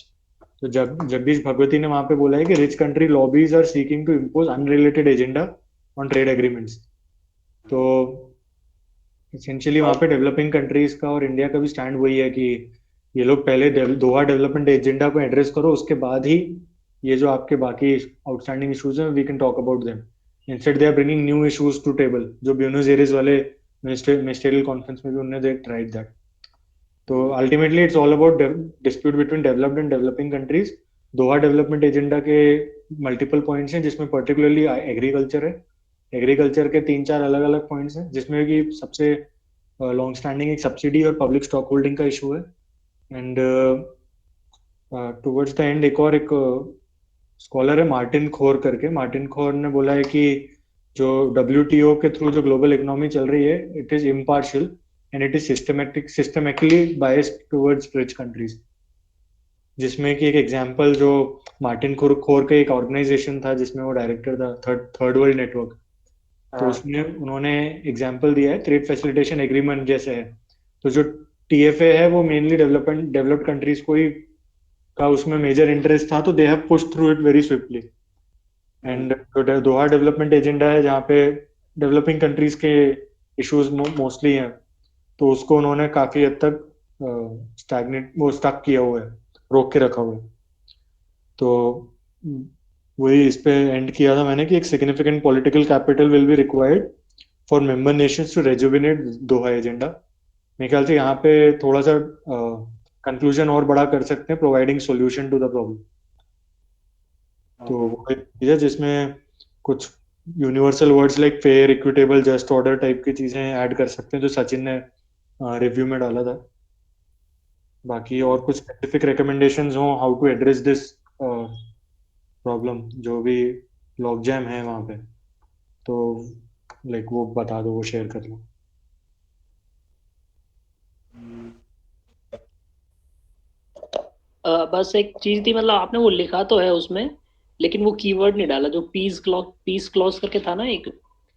तो जगदीश भगवती ने वहां पे बोला है कि rich country lobbies are seeking to impose unrelated agenda on trade agreements. तो एसेंशियली वहां पे डेवलपिंग कंट्रीज का और इंडिया का भी स्टैंड वही है कि ये लोग पहले दोहा डेवलपमेंट एजेंडा को एड्रेस करो, उसके बाद ही ये जो आपके बाकी आउटस्टैंडिंग इश्यूज हैं we can talk about them. Instead they are bringing new issues to table, जो ब्यूनस एयर्स वाले मिनिस्ट्रियल कॉन्फ्रेंस में भी उन्होंने दे ट्राइड दैट. तो ultimately it's all about dispute between developed and developing countries. Doha development agenda के multiple points हैं जिसमें particularly agriculture है. एग्रीकल्चर के 3-4 अलग अलग पॉइंट्स हैं जिसमें कि सबसे लॉन्ग स्टैंडिंग एक सब्सिडी और पब्लिक स्टॉक होल्डिंग का इशू है. एंड टुवर्ड्स द एंड एक स्कॉलर है मार्टिन खोर करके. मार्टिन खोर ने बोला है कि जो WTO के थ्रू जो ग्लोबल इकोनॉमी चल रही है it is impartial and it is systematically biased towards rich countries. जिसमें कि एक एग्जांपल जो मार्टिन खोर का एक ऑर्गेनाइजेशन था जिसमें वो डायरेक्टर था थर्ड वर्ल्ड नेटवर्क. तो उसमें उन्होंने एग्जांपल दिया है ट्रेड फैसिलिटेशन एग्रीमेंट जैसे है. तो जो TFA है वो मेनली डेवलप्ड कंट्रीज को ही का उसमें मेजर इंटरेस्ट था, तो they have pushed through it very swiftly. And Doha development agenda है जहाँ पे डेवलपिंग कंट्रीज के इश्यूज मोस्टली हैं, तो उसको उन्होंने काफी हद तक स्टक किया हुआ है, रोक के रखा हुआ है. तो वही इस पे एंड किया था मैंने कि एक significant political capital will be required for member nations to rejuvenate Doha agenda. मेरे ख्याल से यहाँ पे थोड़ा सा कंक्लूजन और बड़ा कर सकते हैं, providing solution to the problem. तो वो एक चीज है जिसमें कुछ universal words like fair, equitable, just, order type की चीजें ऐड कर सकते हैं जो सचिन ने रिव्यू में डाला था. बाकी और कुछ स्पेसिफिक रिकमेंडेशंस हो how to address this problem, जो भी लॉग जैम है वहां पे, तो लाइक वो बता दो, वो शेयर कर लो. बस एक चीज थी, मतलब आपने वो लिखा तो है उसमें लेकिन वो कीवर्ड नहीं डाला जो पीस क्लॉज करके था ना एक,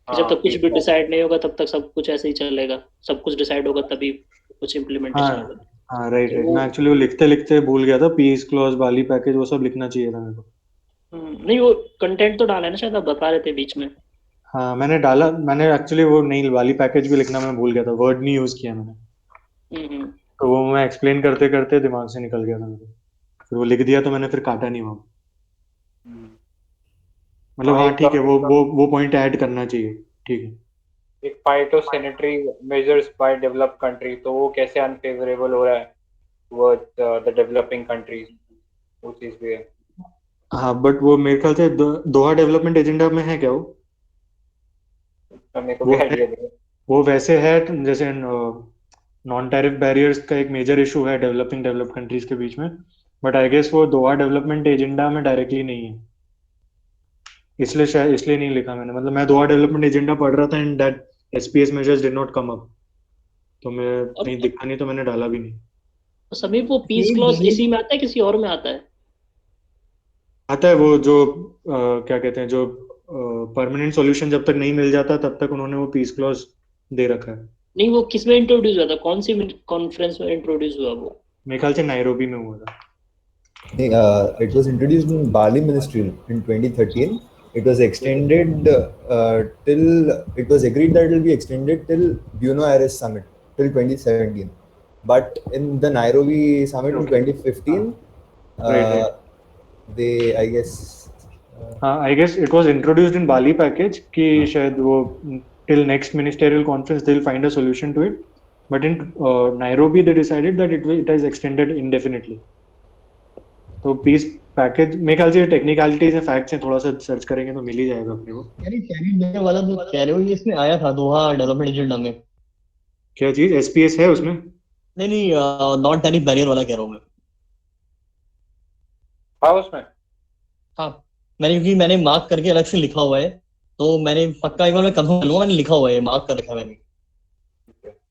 जब तक कुछ भी डिसाइड नहीं होगा तब तक सब कुछ ऐसे ही चलेगा, सब कुछ डिसाइड होगा तभी कुछ इम्प्लीमेंटेशन होगा. हाँ राइट. मैं एक्चुअली वो लिखते लिखते भूल गया था, पीस क्लॉज, बाली पैकेज, वो सब लिखना चाहिए था मेरे को. नहीं वो कंटेंट तो डाला है ना, शायद आप बता रहे थे बीच में. हाँ मैंने डाला, मैंने एक्चुअली वो नहीं, वाली पैकेज भी लिखना मैं भूल गया था, वर्ड नहीं यूज किया मैंने. तो वो मैं एक्सप्लेन करते करते दिमाग से निकल गया था मेरे, फिर वो लिख दिया तो मैंने फिर काटा नहीं वहाँ. मतलब हाँ ठीक है, वो पॉइंट ऐड करना चाहिए, ठीक है. एक phytosanitary measures by developed country, तो वो कैसे अनफेवरेबल हो रहा है टुवर्ड्स द डेवलपिंग कंट्रीज, वो चीज भी है. हाँ बट वो मेरे ख्याल से दोहा डेवलपमेंट एजेंडा में है क्या वो? मेरे को भी आइडिया नहीं है. वो वैसे है जैसे नॉन टैरिफ बैरियर्स का एक मेजर इशू है डेवलप्ड कंट्रीज के बीच में, बट आई गेस वो दोहा डेवलपमेंट एजेंडा में डायरेक्टली नहीं है, इसलिए नहीं लिखा मैंने. मतलब मैं दोहा डेवलपमेंट एजेंडा पढ़ रहा था and that SPS measures did not come up, तो मैं नहीं दिखा नहीं तो मैंने डाला भी नहीं. समीप वो पीस क्लॉज इसी में आता है किसी और में आता है? आता है वो जो क्या कहते हैं, जो परमानेंट सॉल्यूशन जब तक नहीं मिल जाता तब तक उन्होंने वो पीस क्लॉज दे रखा है. नहीं वो किस में इंट्रोड्यूस हुआ था, कौन सी कॉन्फ्रेंस में इंट्रोड्यूस हुआ वो? मेरे ख्याल से नायरोबी में हुआ था. It was introduced in Bali Ministry in 2013. It was extended it was agreed that it will be extended till Buenos Aires Summit till 2017. But in the Nairobi Summit in 2015, I guess it was introduced in Bali package कि शायद वो till next ministerial conference they'll find a solution to it. But in Nairobi they decided that it is extended indefinitely. तो piece package मेरे ख्याल से technicalities है, facts हैं, थोड़ा सा सर्च करेंगे तो मिल ही जाएगा अपने को. यानी कैरी वाला जो कह रहे हो ये इसमें आया था दोहा डेवलपमेंट एजेंडा में. क्या चीज SPS है उसमें? नहीं नॉन टैरिफ बैरियर वाला कह रहा हूँ मैं. हाँ उसमें, हाँ क्योंकि मैंने मार्क करके अलग से लिखा हुआ है, तो मैंने पक्का एक बार मैं कंफर्म कर लूंगा, मैंने लिखा हुआ है, मार्क कर रखा है मैंने.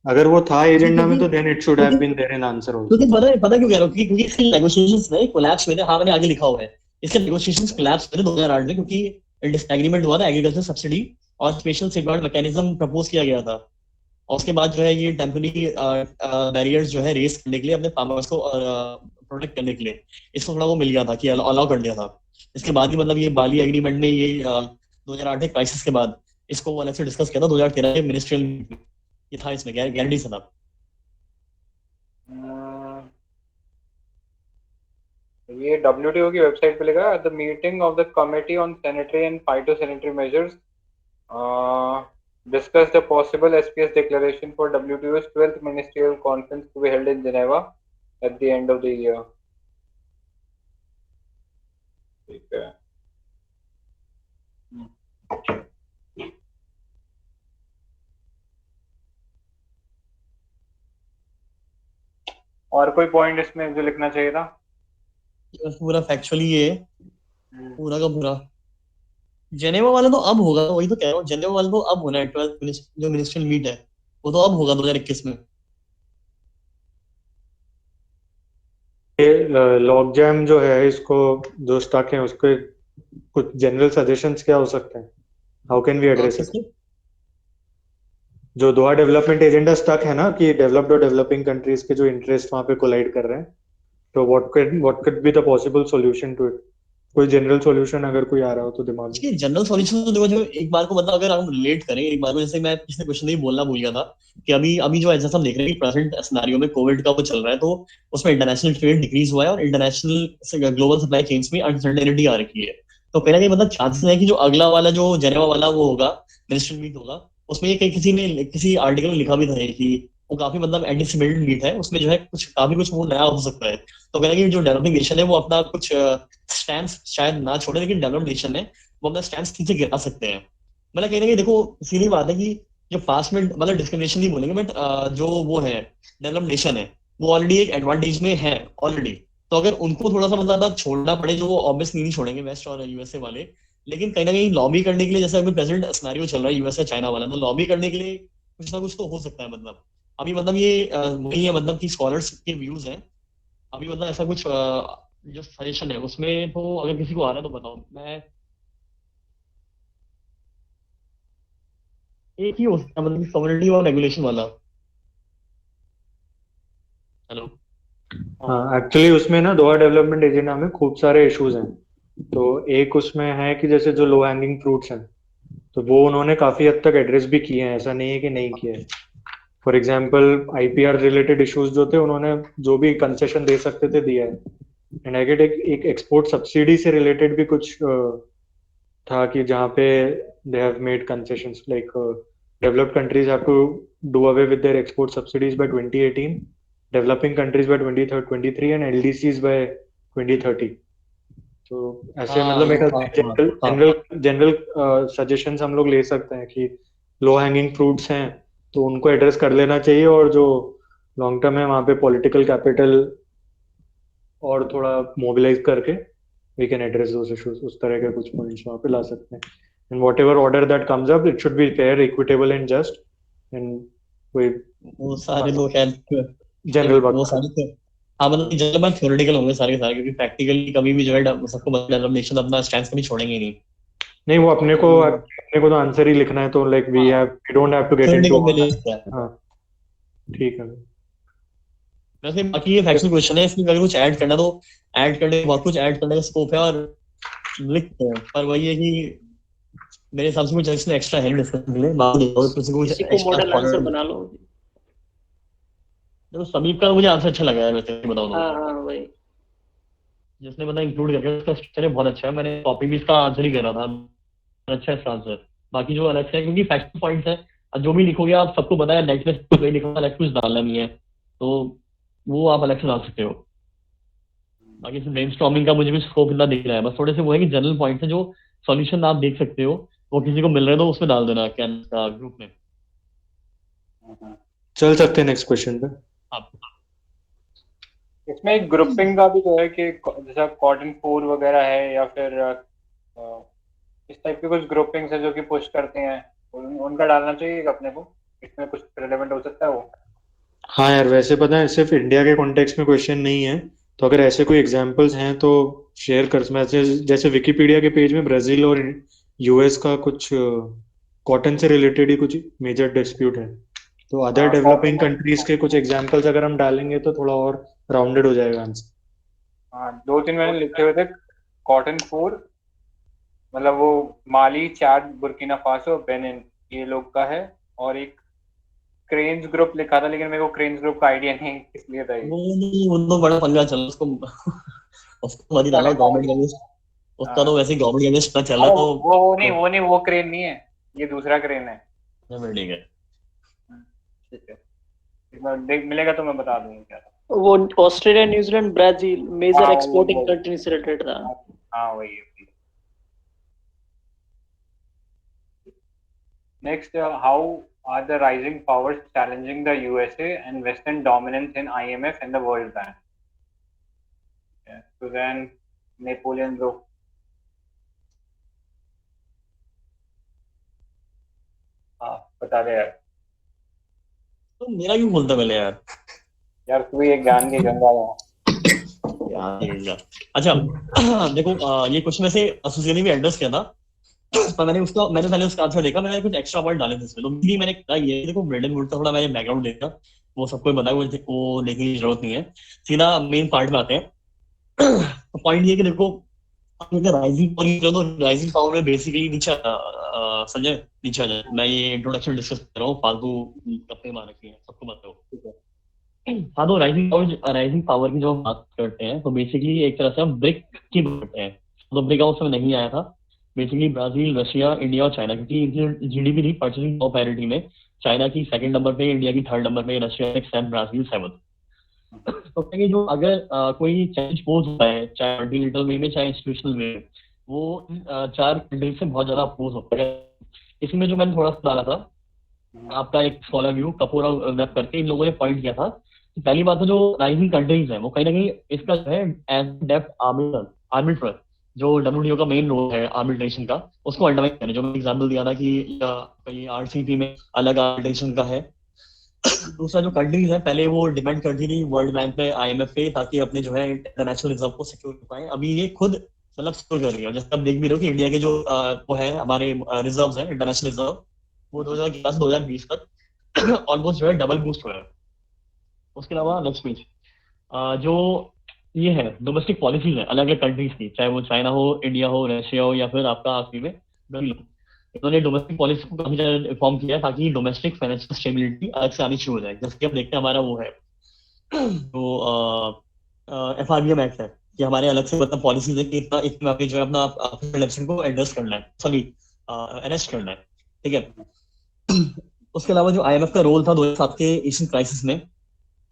अगर वो था एजेंडा में तो then it should have been there in answer also. तो पता क्यों कह रहा हूं, क्योंकि इसके नेगोशिएशंस में कोलैप्स हुए थे. हाँ मैंने आगे लिखा हुआ है, इसके नेगोशिएशंस कोलैप्स हुए थे 2008 में, क्योंकि डिसएग्रीमेंट हुआ था एग्रीकल्चर सब्सिडी और स्पेशल सेफगार्ड मैकेनिज्म प्रपोज किया गया था, और उसके बाद जो है ये टेम्पररी बैरियर्स जो है रेस करने के लिए अपने फार्मर्स को प्रोटेक्ट करने के लिए इसको थोड़ा वो मिल गया था कि अलाउ कर दिया था। इसके बाद ही मतलब ये बाली एग्रीमेंट में ये 2008 में क्राइसिस के बाद इसको वो अलग से डिस्कस किया था 2013 के मिनिस्ट्रियल ये था, इसमें गारंटी था। ये WTO की वेबसाइट पे लिखा है the meeting of the committee on sanitary and phytosanitary measures discussed a possible SPS declaration for WTO's 12th ministerial conference to be held in Geneva at the end of the year. ठीक है। और कोई point इसमें जो लिखना चाहिए था? पूरा फैक्चुअली ये पूरा का पूरा जेनेवा वाला तो अब होगा, वही तो कह रहा हूँ, जेनेवा वाला तो अब होना है, 12th जो मिनिस्ट्रियल मीट है वो तो अब होगा 2021 में। लॉग जैम जो है इसको जो स्टक है उसके कुछ जनरल सजेशंस क्या हो सकते हैं? How can we address it? जो दोहा डेवलपमेंट एजेंडा स्टक है ना कि डेवलप्ड और डेवलपिंग कंट्रीज के जो इंटरेस्ट वहां पे कोलाइड कर रहे हैं, तो what could be the possible solution to it? कोई जनरल सॉल्यूशन अगर कोई आ रहा हो तो दिमाग में। इसके जनरल सॉल्यूशन तो देखो, जो एक बार को मतलब अगर हम रिलेट करें एक बार को, जैसे मैं पिछले क्वेश्चन में बोलना भूल गया था कि अभी जो जैसा हम देख रहे हैं कि प्रेजेंट सिनेरियो में कोविड का वो चल रहा है, तो उसमें इंटरनेशनल ट्रेड डिक्रीज हुआ है और इंटरनेशनल ग्लोबल सप्लाई चेन्स में अनसर्टेनिटी आ रखी है। तो कहीं ना कहीं मतलब चांसेस है कि जो अगला वाला जो जेनेवा वाला वो होगा मिनिस्ट्रियल मीट होगा, उसमें ये किसी आर्टिकल में लिखा भी था कि वो काफी मतलब एंटीसिपेटेड मीट है, उसमें जो है काफी कुछ वो नया हो सकता है। तो कहीं ना कहीं जो डेवलपिंग नेशन है वो अपना कुछ स्टैंड शायद ना छोड़े, लेकिन डेवलप्ड नेशन है वो अपना स्टैंड नीचे गिरा सकते हैं। मतलब कहीं ना कहीं देखो सीधी बात है कि जो पास में मतलब डिस्क्रिमिनेशन नहीं बोलेंगे, बट जो वो है डेवलप्ड नेशन है वो ऑलरेडी एक एडवांटेज में है ऑलरेडी। तो अगर उनको थोड़ा सा मतलब छोड़ना पड़े, जो वो ऑब्वियसली नहीं छोड़ेंगे वेस्ट और यूएसए वाले, लेकिन कहीं ना कहीं लॉबी करने के लिए, जैसे अभी प्रेजेंट सिनेरियो चल रहा है यूएसए चाइना वाला, तो लॉबी करने के लिए कुछ ना कुछ तो हो सकता है। मतलब अभी मतलब ये वही है मतलब कि स्कॉलर्स के व्यूज हैं अभी, मतलब ऐसा कुछ जो सजेशन है उसमें, तो अगर किसी को आ रहा है तो बताओ। मैं एक ही हो सकता है मतलब कम्युनिटी और रेगुलेशन वाला। हेलो। हाँ, एक्चुअली उसमें ना दोहा डेवलपमेंट एजेंडा में खूब सारे इश्यूज हैं। तो एक उसमें है कि जैसे जो लो हैंगिंग फ्रूट्स हैं तो वो उन्होंने काफी हद तक एड्रेस भी किए हैं, ऐसा नहीं है कि नहीं किए हैं। For example IPR related issues जो थे उन्होंने जो भी कंसेशन दे सकते थे दिया है। एंड आई गेट एक एक्सपोर्ट सब्सिडी से रिलेटेड भी कुछ था कि जहाँ पे they have made concessions like developed countries have to do away with their export subsidies by 2018, developing countries by 2023 and LDCs by 2030। तो ऐसे मतलब जनरल सजेशंस हम लोग ले सकते हैं कि लो हैंगिंग फ्रूट्स हैं तो उनको एड्रेस कर लेना चाहिए, और जो लॉन्ग टर्म है वहाँ पे पॉलिटिकल कैपिटल और थोड़ा मोबिलाइज करके we can address those issues. उस तरह के कुछ पॉइंट्स वहाँ पे ला सकते हैं। And whatever order that comes up it should be fair, equitable and just. And वो सारे लोग जनरल बात, वो सारे हाँ मतलब जनरल बात थ्योरेटिकल होंगे सारे के सारे, क्योंकि प्रैक्टिकली कभी भी जो है सबको डेवलप नेशन अपना स्टैंड कभी छोड़ेंगे नहीं। वो अपने को तो आंसर ही लिखना है, तो like we don't have to get into. हाँ ठीक है। वैसे बाकी ये फैक्चुअल क्वेश्चन है, इसमें अगर कुछ ऐड करना तो ऐड करने बहुत कुछ ऐड करने का स्कोप है और लिखते हैं, पर वही है कि मेरे हिसाब से कुछ इसमें एक्स्ट्रा है डिस्कस के लिए। किसी को मॉडल आंसर बना लो। देखो समीप का मुझे आंसर अच्छा लगा है वैसे, बताओ तो। हाँ वही जिसने मतलब इंक्लूड करके उसका स्ट्रक्चर बहुत अच्छा है। मैंने कॉपी भी इसका आंसर ही कर रहा था, अच्छा है इसका आंसर। बाकी जो अलग है क्योंकि फैक्ट पॉइंट्स है, जो भी लिखोगे आप सबको पता है नेट में कुछ नहीं लिखा, अलग कुछ डालना नहीं है, तो वो आप अलग से डाल सकते हो। बाकी ब्रेनस्टॉर्मिंग का मुझे भी स्कोप इतना दिख रहा है, बस थोड़े से वो है कि जनरल पॉइंट्स है जो सॉल्यूशन आप देख सकते हो, वो किसी को मिल रहे हो तो उसमें डाल देना ग्रुप में। चल सकते हैं नेक्स्ट क्वेश्चन पे। इसमें एक ग्रुपिंग का भी तो है कि जैसा कॉटन 4 वगैरह है या फिर इस टाइप के कुछ ग्रुपिंग्स है जो कि पुश करते हैं, उनका डालना चाहिए अपने को, इसमें कुछ रिलेवेंट हो सकता है वो। हाँ यार, वैसे पता है सिर्फ इंडिया के कॉन्टेक्स्ट में क्वेश्चन नहीं है, तो अगर ऐसे कोई एग्जांपल्स हैं तो शेयर कर। जैसे विकिपीडिया के पेज में ब्राजील और US का कुछ कॉटन से रिलेटेड ही कुछ मेजर डिस्प्यूट है, तो अदर डेवलपिंग कंट्रीज के कुछ एग्जांपल्स अगर हम डालेंगे तो थोड़ा और राउंडेड हो जाएगा आंसर। हाँ, 2-3 मैंने लिखे हुए थे। कॉटन 4, मतलब वो माली, चाद, बुर्किना फासो, बेनिन, ये लोग का है। और एक क्रेन्स ग्रुप लिखा था, लेकिन मेरे को क्रेन्स ग्रुप का आइडिया नहीं इसलिए था ये। वो तो बड़ा पंगा चला उसको उसको मत ही डालो गवर्नमेंट अगेंस्ट, उसका तो वैसे गवर्नमेंट अगेंस्ट ना चला तो वो क्रेन नहीं है, ये दूसरा क्रेन है। ठीक है ठीक है, एक बार मिलेगा तो मैं बता दूंगा क्या था। वो ऑस्ट्रेलिया, न्यूजीलैंड, ब्राजील मेजर हाँ, एक्सपोर्टिंग कंट्री से रिलेटेड था। हाँ वही है। Next, how are the rising powers challenging the USA and Western dominance in IMF and the World Bank? Yeah. So then, Napoleon bro. हाँ, बता दे यार। तो मेरा क्यों बोलता पहले यार? यार तू एक ज्ञान की गंगा यार। अच्छा देखो ये क्वेश्चन वैसे असोसिएशन में एड्रेस किया था, पर मैंने पहले उसका आंसर देखा, मैंने कुछ एक्स्ट्रा वर्ड डाले थे इसमें, तो भी मैंने कहा ये देखो ब्रेडन वुड का थोड़ा मैंने बैकग्राउंड देखा, वो सबको पता है, वो देखने की जरूरत नहीं है, सीधा मेन पार्ट में आते हैं। तो पॉइंट ये कि देखो राइजिंग पावर में बेसिकली नीचे संजय नीचे आ जाए, मैं ये इंट्रोडक्शन डिस्कस कर रहा हूँ, फालतू अपने मार रखी है, सबको बताओ। हाँ, तो राइजिंग पावर की जो हम बात करते हैं तो बेसिकली एक तरह से हम ब्रिक की बात करते हैं। तो ब्रिक हाउस में नहीं आया था, बेसिकली ब्राजील, रशिया, इंडिया और चाइना, क्योंकि इनकी जीडीपी थी परचेसिंग पावर पैरिटी में चाइना की 2nd नंबर पे, इंडिया की 3rd नंबर पे, रशिया 6th, ब्राजील 7th। तो कहेंगे जो अगर कोई चेंज पोज होता है, चाहे मल्टीलेटरल वे में चाहे इंस्टीट्यूशनल वे में, वो 4 कंट्रीज से बहुत ज्यादा अपोज होता है। इसमें जो मैंने थोड़ा सा डाला था, आपका एक स्कॉलर व्यू कपूर और वेब करके इन लोगों ने पॉइंट किया था कि पहली बात तो जो राइजिंग कंट्रीज है वो कहीं ना कहीं इसका जो है एज डेप्थ आर्बिट्रर, जो डब्ल्यूटीओ का मेन रोल है आर्बिट्रेशन का, उसको अंडरमाइन करने, जो मैंने एग्जांपल दिया था कि आरसीपी में अलग आर्बिट्रेशन का है। दूसरा जो कंट्रीज है पहले वो डिपेंड करती थी वर्ल्ड बैंक पे, IMF पे, ताकि अपने जो है इंटरनेशनल रिजर्व को सिक्योर कर पाए। अभी ये खुद मतलब सिक्योर कर रही है, जैसे आप देख भी रहे हो कि इंडिया के जो वो है हमारे रिजर्व्स है, इंटरनेशनल रिजर्व, वो 2011 से 2020 तक ऑलमोस्ट जो है डबल बूस्ट हुआ है। उसके अलावा नेक्स्ट पेज जो ये है डोमेस्टिक पॉलिसीज है अलग अलग कंट्रीज की, चाहे वो चाइना हो, इंडिया हो, रशिया हो, या फिर आपका आखिरी में ब्राजील हो, इन्होंने डोमेस्टिक पॉलिसी को काफी ज्यादा रिफॉर्म किया है ताकि डोमेस्टिक फाइनेंशियल स्टेबिलिटी अलग से आनी शुरू हो जाए। जैसे कि हम देखते हैं हमारा वो है तो FRBM एक्ट है कि हमारे अलग से मतलब पॉलिसीज है कि इतना जो है अपना इलेक्शन को एड्रेस करना है, सॉरी अरेस्ट करना है, ठीक है। उसके अलावा जो IMF का रोल था 2007 के एशियन क्राइसिस में,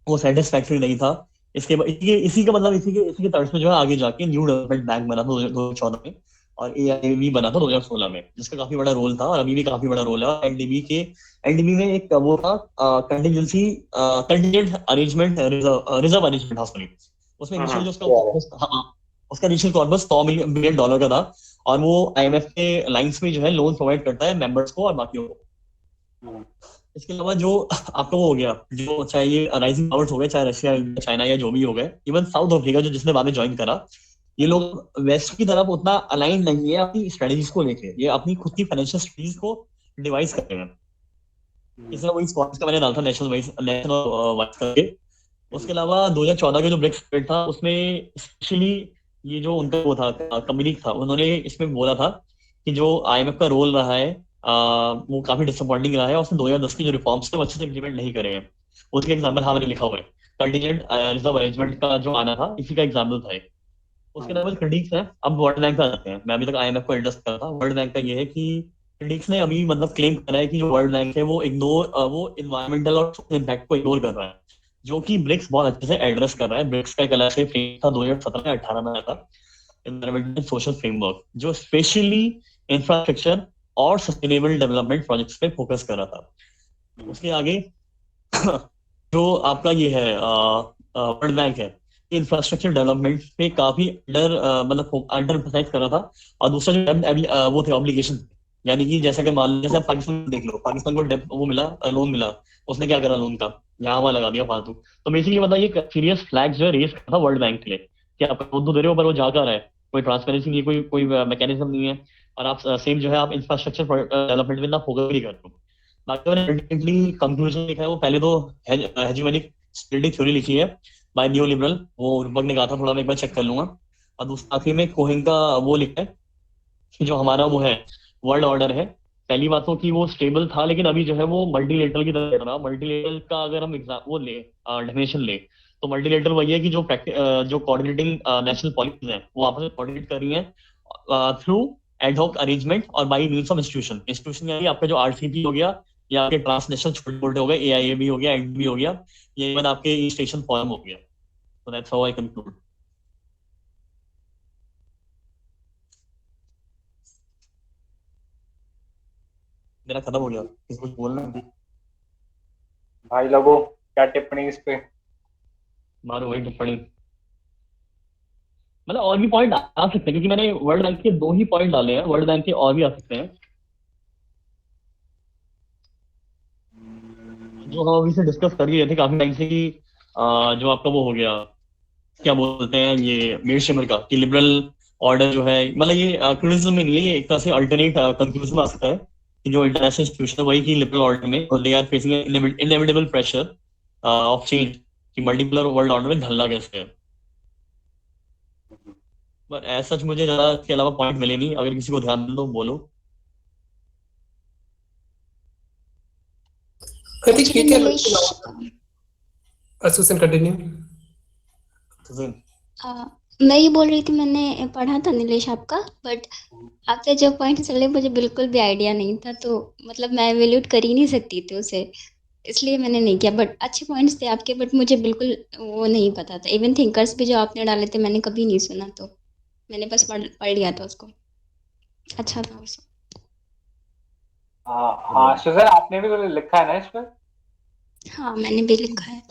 वो सेटिस्फैक्टरी नहीं था। इसी के तर्ज में जो है आगे जाके न्यू डेवलपमेंट बैंक बना था 2014 में, और AIIB बना था 2016 में, जिसका काफी बड़ा रोल था और अभी भी काफी बड़ा रोल है। एनडीबी में एक वो था contingent arrangement reserve arrangement, sorry, उसमें इनिशियल जो उसका इनिशियल कॉर्पस $100 बिलियन का था, और वो IMF के लाइंस में जो है लोन प्रोवाइड करता है मेंबर्स को और बाकियों को। इसके अलावा जो आपका वो हो गया, जो चाहे ये राइजिंग पावर्स हो गए, चाहे रशिया, चाइना या जो भी हो गए, इवन साउथ अफ्रीका जो जिसने बाद में ज्वाइन करा, ये लोग वेस्ट की तरफ उतना अलाइन नहीं है अपनी स्ट्रेटजीज को लेके, ये अपनी खुद की फाइनेंशियल स्ट्रेटजीज को डिवाइस कर रहे हैं। इसमें वही स्पॉट्स का मैंने डाला था नेशनल वाइज करके। उसके अलावा 2014 का जो ब्रिक्स समिट था उसमें स्पेशली ये जो उनका वो था कम्युनिक था, उन्होंने इसमें बोला था कि जो IMF का रोल रहा है वो काफी डिसअपॉइंटिंग रहा है, और उसने 2010 की जो रिफॉर्म्स थे वो अच्छे से इम्प्लीमेंट नहीं करे हैं। उसके एग्जाम्पल हमारे लिखा हुआ है, कंटिजेंट रिजर्व अरेंजमेंट का जो आना था इसी का एग्जाम्पल था। उसके अलावा क्रिटिक्स है, अब वर्ल्ड बैंक पे आते हैं। मैं अभी तक IMF को एड्रेस कर रहा था, वर्ल्ड बैंक का ये है कि क्रिटिक्स ने अभी मतलब क्लेम करा है कि जो वर्ल्ड बैंक है वो इन्वायरमेंटल और सोशल इम्पैक्ट को इग्नोर कर रहा है, जो कि ब्रिक्स बहुत अच्छे से एड्रेस कर रहा है। ब्रिक्स का एक अलग से फ्रेम था 2017 में 18 में आया था, इन्वायरमेंटल सोशल फ्रेमवर्क, जो स्पेशली इंफ्रास्ट्रक्चर और सस्टेनेबल डेवलपमेंट प्रोजेक्ट्स पे फोकस कर रहा था। उसके आगे जो आपका ये है वर्ल्ड बैंक है, इंफ्रास्ट्रक्चर डेवलपमेंट पे काफी अंडर एम्फसाइज कर रहा था। और दूसरा जो वो थे ऑब्लिगेशन, यानी कि जैसे कि मान लो जैसे पाकिस्तान देख लो, पाकिस्तान को वो मिला, लोन मिला, उसने क्या करा लोन का, यहाँ वहाँ लगा दिया फालतू। तो बेसिकली मतलब ये सीरियस फ्लैग जो है रेस कर था वर्ल्ड बैंक के लिए कि आप लोन तो दे रहे हो पर वो जा कर रहा है, कोई ट्रांसपेरेंसी नहीं है, कोई मैकेनिज्म नहीं है, और आप सेम जो है आप इंफ्रास्ट्रक्चर डेवलपमेंट में ना फोकस नहीं कर रहे हो। बाकी मैंने अल्टीमेटली कंक्लूजन लिखा है वो पहले तो हेजेमोनिक स्टेबिलिटी थ्योरी लिखी है बाय नियो लिबरल, वो रुपक ने कहा था, थोड़ा मैं एक बार चेक कर लूंगा। और दूसरा आखिर में कोहेन का वो लिखा है कि जो हमारा वो है वर्ल्ड ऑर्डर है, पहली बात तो कि वो स्टेबल था, लेकिन अभी जो है वो मल्टीलेटरल की तरह रहा। मल्टीलेटरल का अगर हम वो ले डेफिनेशन ले तो मल्टीलेटरल वही है कि जो कोऑर्डिनेटिंग नेशनल पॉलिसीज हैं वो आपस में कोऑर्डिनेट कर रही हैं थ्रू एडहॉक अरेंजमेंट और बाय मींस ऑफ इंस्टीट्यूशन यानी आपका जो आरसीपी हो गया या आपके ट्रांसनेशनल छोटे मोटे हो गए, एआईएबी हो गया, एनडीबी हो गया, ये इवन आपके स्टेशन फॉर्म हो गया। So that's how I conclude. मेरा खत्म हो गया, किसी कुछ बोलना है? भाई लोगों क्या टिप्पणी इस पे? मारो वही टिप्पणी। मतलब और भी पॉइंट आ सकते हैं क्योंकि मैंने वर्ल्ड बैंक के 2 ही पॉइंट डाले हैं, वर्ल्ड बैंक के और भी आ सकते हैं जो हम अभी से डिस्कस कर ही रहे थे काफी टाइम से कि जो आपका वो हो गया क्या बोलते हैं ये मीर शिमर का कि लिबरल ऑर्डर जो है, मतलब ये क्रिटिसिज्म में नहीं है, ये एक तरह से अल्टरनेट कंक्लूजन आ सकता है कि जो इंटरनेशनल इंस्टीट्यूशन है वही की लिबरल ऑर्डर में they are facing inevitable pressure of change कि मल्टीपोलर वर्ल्ड ऑर्डर में ढलना कैसे है। बट एज सच मुझे ज्यादा इसके अलावा पॉइंट मिले नहीं, अगर किसी को ध्यान दो बोलो। I think we can. Susan, continue. Susan. मैं ये बोल रही थी, मैंने पढ़ा था नीलेश आपका, बट आपसे जो पॉइंट चले मुझे बिल्कुल भी आइडिया नहीं था, तो मतलब मैं एवेल्यूट कर ही नहीं सकती थी उसे, इसलिए मैंने नहीं किया। बट अच्छे पॉइंट्स थे आपके, बट मुझे बिल्कुल वो नहीं पता था। इवन थिंकर्स भी जो आपने डाले थे मैंने कभी नहीं सुना, तो मैंने बस पढ़ लिया था उसको। अच्छा था उसको। हाँ सुजन, आपने भी तो लिखा है ना इस पर? हाँ मैंने भी लिखा है।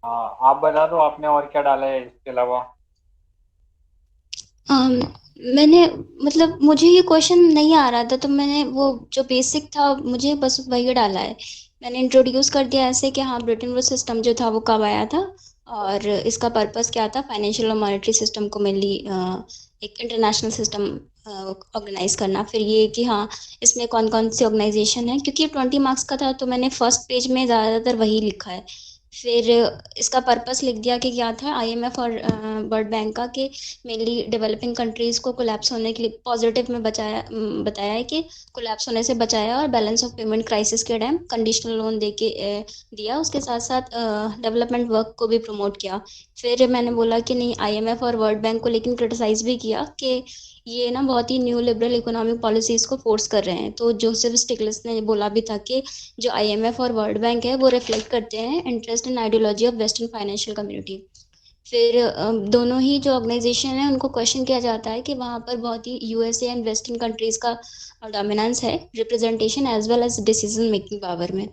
हाँ आप बता दो आपने और क्या डाला है इसके अलावा? मैंने मतलब मुझे ये क्वेश्चन नहीं आ रहा था, तो मैंने वो जो बेसिक था मुझे बस वही डाला है। मैंने इंट्रोड्यूस कर दिया ऐसे कि हाँ ब्रिटेन वुड्स सिस्टम जो था वो कब आया था और इसका पर्पस क्या था, फाइनेंशियल और मॉनेटरी सिस्टम को मेनली एक इंटरनेशनल सिस्टम ऑर्गेनाइज करना। फिर ये कि हाँ इसमें कौन कौन सी ऑर्गेनाइजेशन है, क्योंकि 20 मार्क्स का था तो मैंने फर्स्ट पेज में ज़्यादातर वही लिखा है। फिर इसका पर्पस लिख दिया कि क्या था आईएमएफ और वर्ल्ड बैंक का, कि मेनली डेवलपिंग कंट्रीज़ को कोलैप्स होने के लिए पॉजिटिव में बताया है कि कोलैप्स होने से बचाया और बैलेंस ऑफ पेमेंट क्राइसिस के टाइम कंडीशनल लोन दे के दिया। उसके साथ साथ डेवलपमेंट वर्क को भी प्रमोट किया। फिर मैंने बोला कि नहीं आईएमएफ और वर्ल्ड बैंक को लेकिन क्रिटिसाइज़ भी किया कि ये ना बहुत ही न्यू लिबरल इकोनॉमिक पॉलिसीज़ को फोर्स कर रहे हैं। तो जोसेफ स्टिग्लिट्ज़ ने बोला भी था कि जो आईएमएफ और वर्ल्ड बैंक है वो रिफ्लेक्ट करते हैं interest in ideology of western financial community. फिर दोनों ही जो ऑर्गेनाइजेशन है उनको क्वेश्चन किया जाता है कि वहाँ पर बहुत ही यूएसए एंड वेस्टर्न कंट्रीज़ का डोमिनेंस है representation as well as decision making power में।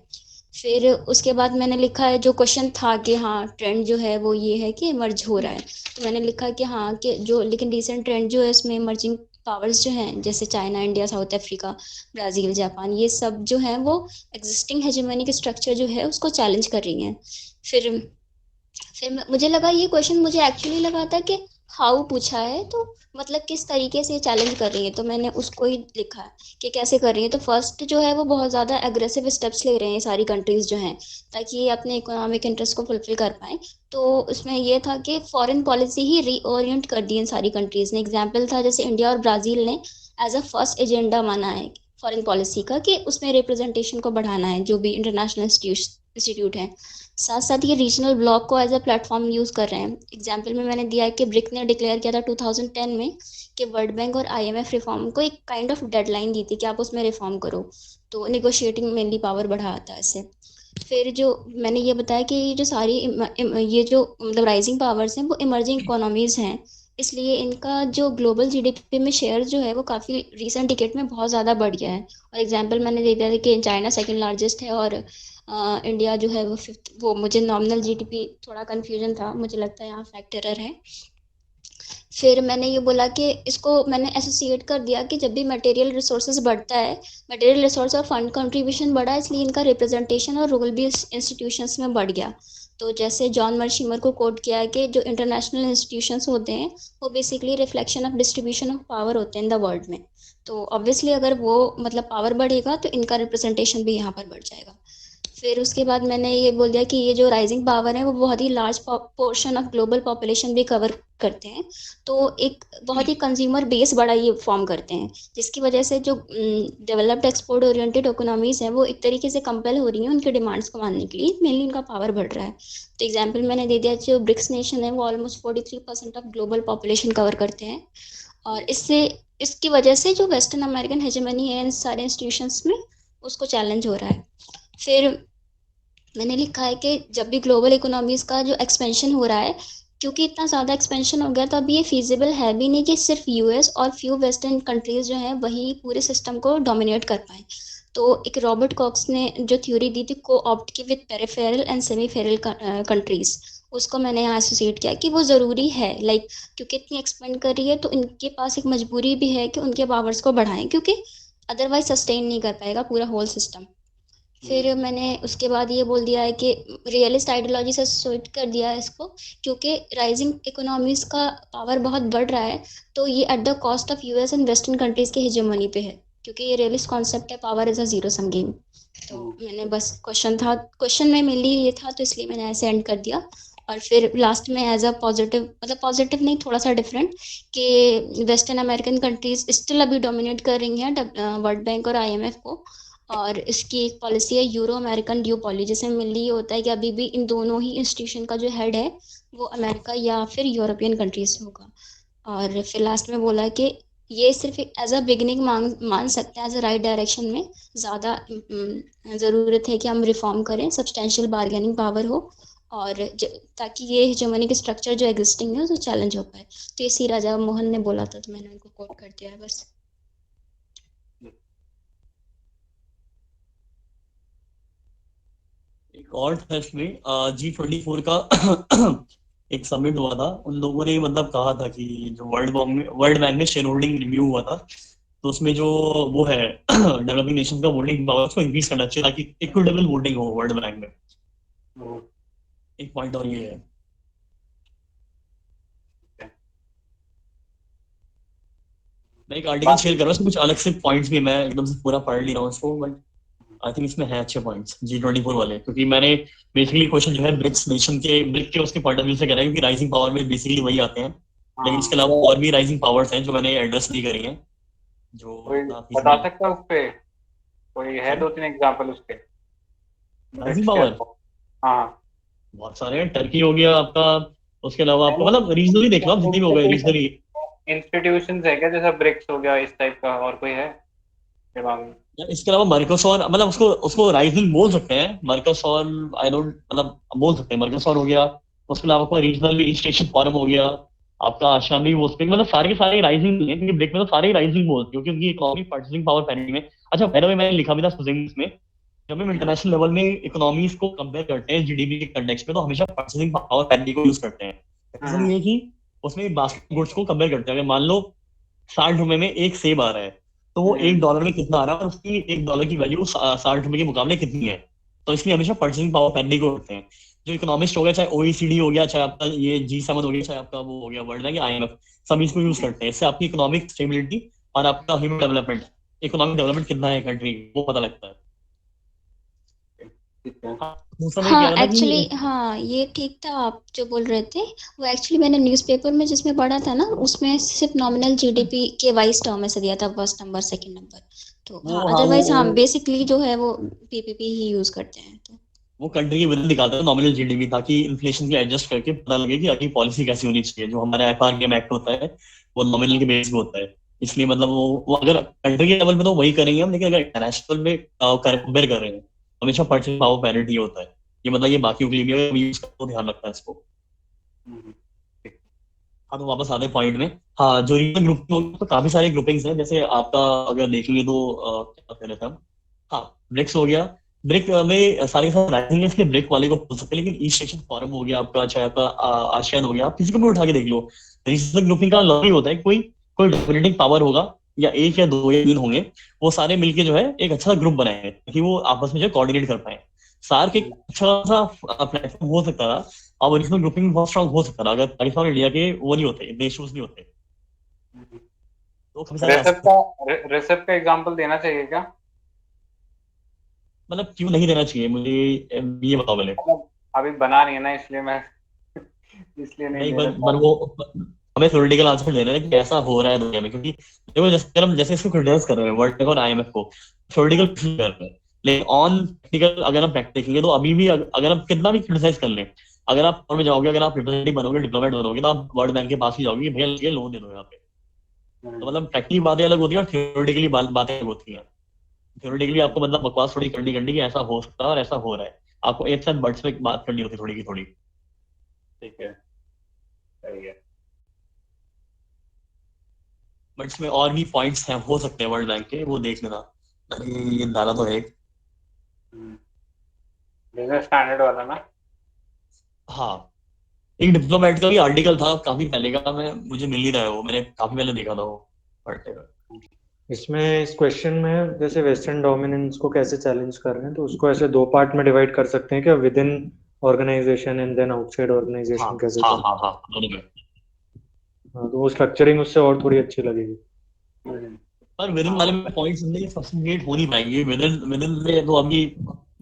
फिर उसके बाद मैंने लिखा है जो क्वेश्चन था कि हाँ ट्रेंड जो है वो ये है कि इमर्ज हो रहा है, तो मैंने लिखा कि हाँ कि जो लेकिन रिसेंट ट्रेंड जो है इसमें इमर्जिंग पावर्स जो हैं जैसे China, India, south Africa, Brazil, Japan, ये सब जो हैं वो एग्जिस्टिंग हेजेमोनिक स्ट्रक्चर जो है उसको चैलेंज कर रही हैं। फिर मुझे लगा ये क्वेश्चन मुझे एक्चुअली लगा था कि हाउ पूछा है, तो मतलब किस तरीके से चैलेंज कर रही है, तो मैंने उसको ही लिखा है कि कैसे कर रही है। तो फर्स्ट जो है वो बहुत ज़्यादा एग्रेसिव स्टेप्स ले रहे हैं सारी कंट्रीज़ जो हैं ताकि ये अपने इकोनॉमिक इंटरेस्ट को फुलफिल कर पाएँ। तो उसमें ये था कि फॉरेन पॉलिसी ही रीओरिएंट कर दी इन सारी कंट्रीज़ ने। एग्जाम्पल था जैसे इंडिया और ब्राज़ील ने एज अ फर्स्ट एजेंडा माना है फॉरेन पॉलिसी का कि उसमें रिप्रेजेंटेशन को बढ़ाना है जो भी इंटरनेशनल इंस्टीट्यूट है। साथ साथ ये रीजनल ब्लॉक को एज अ प्लेटफॉर्म यूज़ कर रहे हैं। एग्जाम्पल में मैंने दिया है कि ब्रिक ने डिक्लेयर किया था 2010 में कि वर्ल्ड बैंक और आईएमएफ रिफॉर्म को एक काइंड ऑफ डेडलाइन दी थी कि आप उसमें रिफॉर्म करो, तो नेगोशिएटिंग मेनली पावर बढ़ाता है इससे। फिर जो मैंने ये बताया कि ये जो सारी ये जो मतलब राइजिंग पावर्स हैं वो इमर्जिंग इकोनॉमीज़ हैं, इसलिए इनका जो ग्लोबल जीडीपी में शेयर जो है वो काफ़ी रिसेंट डिकेड में बहुत ज़्यादा बढ़ गया है। और एग्जांपल मैंने दे दिया था कि चाइना सेकंड लार्जेस्ट है और इंडिया जो है वो 5th। वो मुझे नॉमिनल जीडीपी थोड़ा कन्फ्यूजन था, मुझे लगता है यहाँ फैक्ट एरर है। फिर मैंने ये बोला कि इसको मैंने एसोसिएट कर दिया कि जब भी मटेरियल रिसोर्सेज बढ़ता है, मटेरियल रिसोर्स और फंड कंट्रीब्यूशन बढ़ा, इसलिए इनका रिप्रेजेंटेशन और रोल भी इंस्टीट्यूशंस में बढ़ गया। तो जैसे जॉन मर्शिमर को कोट किया है कि जो इंटरनेशनल इंस्टीट्यूशंस होते हैं वो basically reflection of distribution of power होते हैं इन द वर्ल्ड में। तो ऑब्वियसली अगर वो मतलब पावर बढ़ेगा तो इनका रिप्रेजेंटेशन भी यहाँ पर बढ़ जाएगा। फिर उसके बाद मैंने ये बोल दिया कि ये जो राइजिंग पावर है वो बहुत ही large portion of global population भी कवर करते हैं, तो एक बहुत ही कंज्यूमर बेस बड़ा ये फॉर्म करते हैं, जिसकी वजह से जो डेवलप्ड एक्सपोर्ट ओरिएंटेड इकोनॉमीज़ हैं वो एक तरीके से कंपेल हो रही हैं उनके डिमांड्स को मानने के लिए, मेनली उनका पावर बढ़ रहा है। तो एग्जाम्पल मैंने दे दिया, जो ब्रिक्स नेशन है वो almost 43% of global population cover करते हैं, और इसकी वजह से जो वेस्टर्न अमेरिकन हेजेमनी है इन सारे इंस्टीट्यूशंस में उसको चैलेंज हो रहा है। फिर मैंने लिखा है कि जब भी ग्लोबल इकोनॉमीज़ का जो एक्सपेंशन हो रहा है, क्योंकि इतना ज़्यादा एक्सपेंशन हो गया तो अभी ये फीजिबल है भी नहीं कि सिर्फ यूएस और फ्यू वेस्टर्न कंट्रीज़ जो हैं वही पूरे सिस्टम को डोमिनेट कर पाएँ। तो एक रॉबर्ट कॉक्स ने जो थ्योरी दी थी को ऑप्ट की विद पेरिफेरल एंड सेमीफेरल कंट्रीज़, उसको मैंने यहाँ एसोसिएट किया कि वो ज़रूरी है, लाइक क्योंकि इतनी एक्सपेंड कर रही है तो इनके पास एक मजबूरी भी है कि उनके पावर्स को बढ़ाएं, क्योंकि अदरवाइज सस्टेन नहीं कर पाएगा पूरा होल सिस्टम। फिर मैंने उसके बाद ये बोल दिया है कि रियलिस्ट आइडियोलॉजी से एसोसिएट कर दिया है इसको, क्योंकि राइजिंग इकोनॉमीज़ का पावर बहुत बढ़ रहा है तो ये at the cost of US and western countries के हेजेमनी पे है, क्योंकि ये रियलिस्ट कॉन्सेप्ट है power is a zero sum game. तो मैंने बस क्वेश्चन में मेनली ये था तो इसलिए मैंने ऐसे एंड कर दिया। और फिर लास्ट में एज अ पॉजिटिव, मतलब पॉजिटिव नहीं थोड़ा सा डिफरेंट, कि वेस्टर्न अमेरिकन कंट्रीज स्टिल अभी डोमिनेट कर रही हैं वर्ल्ड बैंक और आईएमएफ को, और इसकी एक पॉलिसी है यूरो अमेरिकन ड्यूपॉली, जिसमें मेनली ये होता है कि अभी भी इन दोनों ही इंस्टीट्यूशन का जो हेड है वो अमेरिका या फिर यूरोपियन कंट्रीज होगा। और फिर लास्ट में बोला कि ये सिर्फ एज अ बिगिनिंग मान सकते हैं, एज अ राइट डायरेक्शन में ज़्यादा ज़रूरत है कि हम रिफॉर्म करें, सब्सटेंशियल बार्गेनिंग पावर हो, और ताकि ये हेजेमनी के स्ट्रक्चर जो एग्जिस्टिंग है उसको चैलेंज हो पाए। तो ये सी राजा मोहन ने बोला था तो मैंने उनको कोट कर दिया है बस। एक और था इसमें G24 का एक समिट हुआ था, उन लोगों ने मतलब कहा था कि जो वर्ल्ड बैंक में शेयर होल्डिंग रिव्यू हुआ था, तो उसमें जो वो है डेवलपिंग नेशन का वोटिंग पावर उसको इंक्रीज करना चाहिए ताकि इक्विटेबल वोटिंग हो वर्ल्ड बैंक में। एक पॉइंट और ये है। मैं एक आर्टिकल शेयर कर रहा हूँ, उसमें कुछ अलग से पॉइंट्स भी, मैं एकदम से पूरा पढ़ नहीं रहा हूँ इसको, बट आई थिंक इसमें है अच्छे पॉइंट्स G24 वाले, क्योंकि मैंने बेसिकली क्वेश्चन जो है ब्रिक्स नेशन के ब्रिक के उसके पॉइंट ऑफ व्यू से कर रहा है, क्योंकि राइजिंग पावर में बेसिकली वही आते हैं, लेकिन इसके अलावा और भी राइजिंग पावर्स हैं जो मैंने एड्रेस नहीं करी हैं। जो बता सकता है उस पे कोई है 2-3 एग्जांपल उसके राइजिंग पावर? हाँ बहुत सारे हैं, टर्की हो गया आपका, उसके अलावा आपको मतलब रीजनली देख लो आप, जितनी भी हो गए रीजनली इंस्टीट्यूशंस है क्या, जैसा ब्रिक्स हो गया इस टाइप का, और कोई है दिमाग में? इसके अलावा मर्कोसॉर, मतलब उसको राइजिंग बोल सकते हैं, मर्कोसॉर आई डोंट मतलब बोल सकते हैं, मर्कोसॉर हो गया, उसके अलावा आपका रीजनल ईस्ट एशियन फोरम हो गया, आपका आशियान भी बोल सकते हैं, मतलब सारे के सारे राइजिंग नहीं है, क्योंकि ब्रिक में तो सारे राइजिंग बोल, क्योंकि उनकी इकोनॉमिक पर्चेसिंग पावर पैरिटी में। अच्छा पहले मैंने लिखा भी था में, जब हम इंटरनेशनल लेवल में इकोनॉमीज को कंपेयर करते हैं जीडीपी के कंटेक्स्ट में, तो हमेशा पर्चेसिंग पावर पैरिटी को यूज करते हैं। रीजन ये कि उसमें बास्केट गुड्स को कंपेयर करते हैं, अगर मान लो 60 रुपए में एक सेब आ रहा है तो वो $1 में कितना आ रहा है, और उसकी $1 की वैल्यू 60 रुपए के मुकाबले कितनी है, तो इसलिए हमेशा पर्चेसिंग पावर पैरिटी को करते हैं। जो इकोनॉमिस्ट हो गया, चाहे OECD हो गया, चाहे आपका ये G7 हो गया, चाहे आपका वो हो गया वर्ल्ड बैंक, IMF, सभी इसको यूज करते हैं। इससे आपकी इकोनॉमिक स्टेबिलिटी और आपका ह्यूमन डेवलपमेंट, इकोनॉमिक डेवलपमेंट कितना है कंट्री, वो पता लगता है। हाँ एक्चुअली हाँ ये ठीक था आप जो बोल रहे थे, वो एक्चुअली मैंने न्यूज़पेपर में जिसमें पढ़ा था ना, उसमें सिर्फ नॉमिनल जीडीपी के वाइज टर्म ऐसे दिया था, फर्स्ट नंबर सेकंड नंबर, तो हाँ अदरवाइज हाँ बेसिकली जो है वो पीपीपी ही यूज करते हैं। तो वो कंट्री की विद दिखाता है नॉमिनल जीडीपी, ताकि इन्फ्लेशन के एडजस्ट करके पता लगे कि अगली पॉलिसी कैसी होनी चाहिए। जो हमारा FRDM एक्ट होता है वो नॉमिनल के बेस पे होता है, इसलिए मतलब वो अगर कंट्री के लेवल पे तो वही करेंगे हम, लेकिन अगर इंटरनेशनल में कंपेयर कर रहे हैं हमेशा पर्चेसिंग पावर पैरिटी होता है। ये मतलब ये बाकी के लिए भी यूज करते ध्यान रखता है इसको। हाँ तो वापस आते हैं पॉइंट में। हाँ जो रीजनल ग्रुपिंग तो काफी सारे ग्रुपिंग्स हैं, जैसे आपका अगर देखेंगे तो क्या कह रहे थे हम, हाँ ब्रिक्स हो गया, ब्रिक में सारे राइजिंग है, इसलिए ब्रिक वाले को बोल सकते हैं, लेकिन ईस्ट एशियन फोरम हो गया आपका, चाहे आपका आशियान हो गया, आप किसी को भी उठा के देख लो, रीजनल ग्रुपिंग का लॉजिक होता है कोई डोमिनेटिंग पावर होगा या 1 या 2 या 3 होंगे, वो सारे मिलके जो है एक अच्छा ग्रुप बनाएंगे ताकि वो आपस में जो कोऑर्डिनेट कर पाए। सार्क एक अच्छा सा प्लेटफॉर्म हो सकता था, अब रीजनल ग्रुपिंग बहुत स्ट्रांग हो सकता था अगर पाकिस्तान और इंडिया के वो नहीं होते, इतने इश्यूज नहीं होते, तो काफी सारे रेसिप का एग्जांपल देना चाहिए क्या? मतलब क्यों नहीं देना चाहिए मुझे ये बताओ पहले। अभी बना नहीं है ना, इसलिए मैं इसलिए नहीं दे पर वो हमें थ्योरेटिकल आंसर देना है कि ऐसा हो रहा है दुनिया में, क्योंकि देखो जैसे इसको क्रिटिसाइज कर रहे हैं वर्ल्ड बैंक और आईएमएफ को, थ्योरेटिकल कर रहे हैं, लेकिन ऑन टेक्निकल अगर हम प्रैक्टिस करेंगे तो अभी भी अगर हम कितना भी क्रिटिसाइज कर लें, अगर आप में जाओगे, अगर आप रिप्रेजेंटेटिव बनोगे, डिप्लोमेट बनोगे, तो आप वर्ल्ड बैंक के पास ही जाओगे, भैया लोन दे दो यहाँ पे। तो मतलब प्रैक्टिकली बातें अलग होती है और थ्योरेटिकली बातें अलग होती है। थ्योरेटिकली आपको मतलब बकवास थोड़ी करनी कि ऐसा हो सकता है और ऐसा हो रहा है, आपको एक साथ बर्ड्स पे बात करनी होती है थोड़ी की थोड़ी। ठीक है, सही है। बट इसमें और भी पॉइंट्स हैं, हो सकते हैं वर्ल्ड बैंक के, वो देख लेना। ये डाला तो है बिजनेस स्टैंडर्ड वाला ना। हाँ, एक डिप्लोमेट का भी आर्टिकल था काफी पहले का, मुझे मिल नहीं रहा है वो, मैंने काफी पहले देखा था वो आर्टिकल। इसमें इस क्वेश्चन में जैसे वेस्टर्न डोमिनेंस को कैसे चैलेंज कर रहे हैं, तो उसको ऐसे दो पार्ट में डिवाइड कर सकते हैं कि within organisation and then outside organisation कैसे। हाँ, तो वो स्ट्रक्चरिंग उससे और थोड़ी अच्छी लगेगी। पर विद इन वाले में पॉइंट्स सब्स्टिट्यूट हो नहीं पाएंगे, विद इन में तो अभी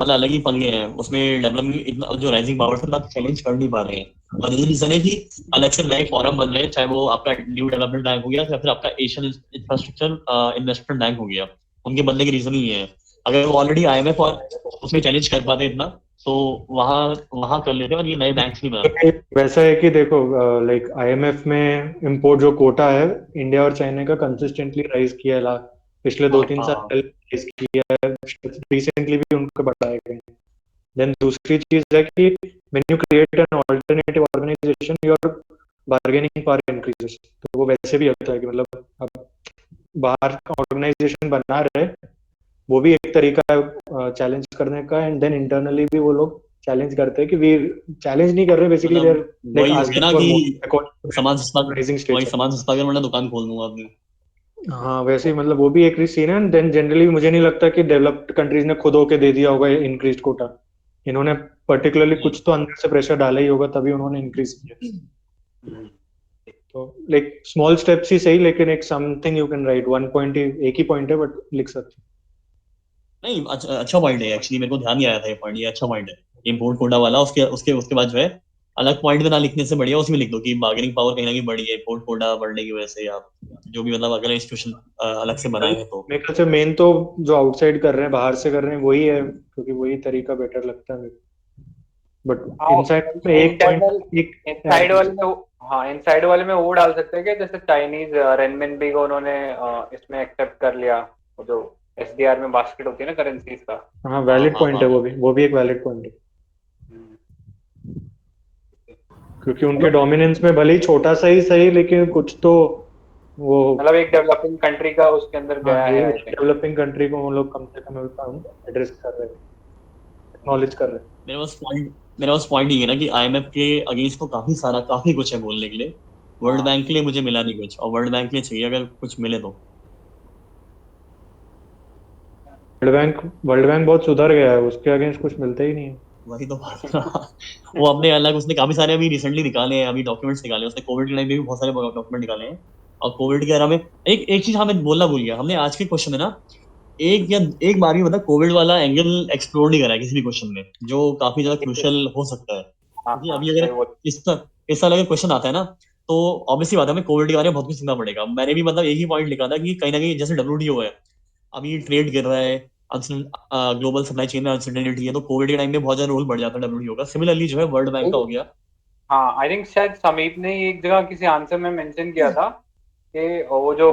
मतलब अलग ही पंगे हैं उसमें, डेवलपमेंट इतना जो राइजिंग पावर से चैलेंज कर नहीं पा रहे हैं, और यही रीजन है कि अलग से नए फॉरम बन रहे हैं, चाहे वो आपका न्यू डेवलपमेंट बैंक हो गया या फिर आपका एशियन इंफ्रास्ट्रक्चर इन्वेस्टमेंट बैंक हो गया, उनके बनने की रीजन ही है। अगर वो ऑलरेडी आईएमएफ और उसमें चैलेंज कर पाते इतना, तो वहां कर लेते हैं, और ये नए बैंक्स नहीं बना। वैसा है कि देखो लाइक आईएमएफ में इंपोर्ट जो कोटा है इंडिया और चाइना का कंसिस्टेंटली राइज किया है, पिछले 2-3 साल राइज किया है, रिसेंटली भी उनको बढ़ाए गए। देन दूसरी चीज है कि when you create an alternative organisation your bargaining power increases, तो वो वैसे भी होता है कि मतलब अब बाहर ऑर्गेनाइजेशन बना रहे, वो भी एक तरीका है चैलेंज करने का, एंड देन इंटरनली भी वो लोग चैलेंज करते हैं कि वी चैलेंज नहीं कर रहे, basically they are like asking for more सामान सस्ता कर वरना दुकान खोल दूंगा अपनी। हाँ, वैसे ही मतलब वो भी एक सीन है। देन जनरली मुझे नहीं लगता कि डेवलप्ड कंट्रीज ने खुद होके दे दिया होगा इंक्रीज कोटा, इन्होंने पर्टिकुलरली कुछ तो अंदर से प्रेशर डाला ही होगा, तभी उन्होंने इंक्रीज किया। तो लाइक स्मॉल स्टेप्स ही सही, लेकिन एक something you can write, 1 point ही, एक ही पॉइंट है बट लिख सकते। नहीं, अच्छा पॉइंट है एक्चुअली, मेरे को ध्यान नहीं आया था ये पॉइंट, ये अच्छा पॉइंट है इंपोर्ट कोटा वाला। उसके बाद जो है अलग पॉइंट में ना लिखने से बढ़िया उसमें लिख दो कि बार्गेनिंग पावर कहीं ना कहीं बढ़ी है इंपोर्ट कोटा बढ़ने की वजह से, या जो भी मतलब अगर इंस्टीट्यूशन अलग से बनाए हैं तो। मेरे ख्याल से मेन तो जो आउटसाइड कर रहे हैं, बाहर से कर रहे हैं, वही है, क्योंकि वही तरीका बेटर लगता है मेरे को। बट इनसाइड में एक पॉइंट, इनसाइड वाले में, हाँ इनसाइड वाले में वो डाल सकते हैं कि जैसे चाइनीज रेनमिनबी को उन्होंने इसमें एक्सेप्ट कर लिया, जो एसडीआर में बास्केट होती है ना करेंसीज का। हाँ, वैलिड पॉइंट है वो भी एक वैलिड पॉइंट है, क्योंकि उनके डोमिनेंस में भले ही छोटा सा ही सही, लेकिन कुछ तो वो मतलब एक डेवलपिंग कंट्री का उसके अंदर गया है। डेवलपिंग कंट्री को वो लोग कम से कम एड्रेस कर रहे हैं, एक्नॉलेज कर रहे हैं। मेरा बस पॉइंट ये है ना कि आईएमएफ के अगेंस्ट तो काफी कुछ है बोलने के लिए, वर्ल्ड बैंक के लिए मुझे मिला नहीं कुछ, और वर्ल्ड बैंक के लिए चाहिए अगर कुछ मिले तो। वर्ल्ड बैंक बहुत सुधर गया है, उसके अगेंस्ट कुछ मिलता ही नहीं है। वही तो वो अपने अलग, उसने काफी सारे अभी रिसेंटली निकाले हैं, अभी डॉक्यूमेंट्स निकाले, उसने कोविड के टाइम पे भी बहुत सारे डॉक्यूमेंट निकाले हैं, और कोविड के एरा में एक चीज हमें बोलना भूल गया, हमने आज के क्वेश्चन में ना एक बार भी मतलब कोविड वाला एंगल एक्सप्लोर नहीं करा है किसी भी क्वेश्चन में, जो काफी ज्यादा क्रूशियल हो सकता है। क्योंकि अभी अगर इस साल अगर क्वेश्चन आता है ना, तो ऑब्वियसली बात है हमें कोविड के बारे में बहुत कुछ सुनना पड़ेगा। मैंने भी मतलब यही पॉइंट लिखा था कि कहीं ना कहीं जैसे WTO है, अभी ट्रेड गिर रहा है, ग्लोबल सप्लाई चेन में अनसर्टेनिटी है, तो कोविड के टाइम में बहुत ज्यादा रोल बढ़ जाता है WTO का। सिमिलरली जो है वर्ल्ड बैंक का हो गया। हाँ, आई थिंक शायद समीप ने एक जगह किसी आंसर में मेंशन किया था कि वो जो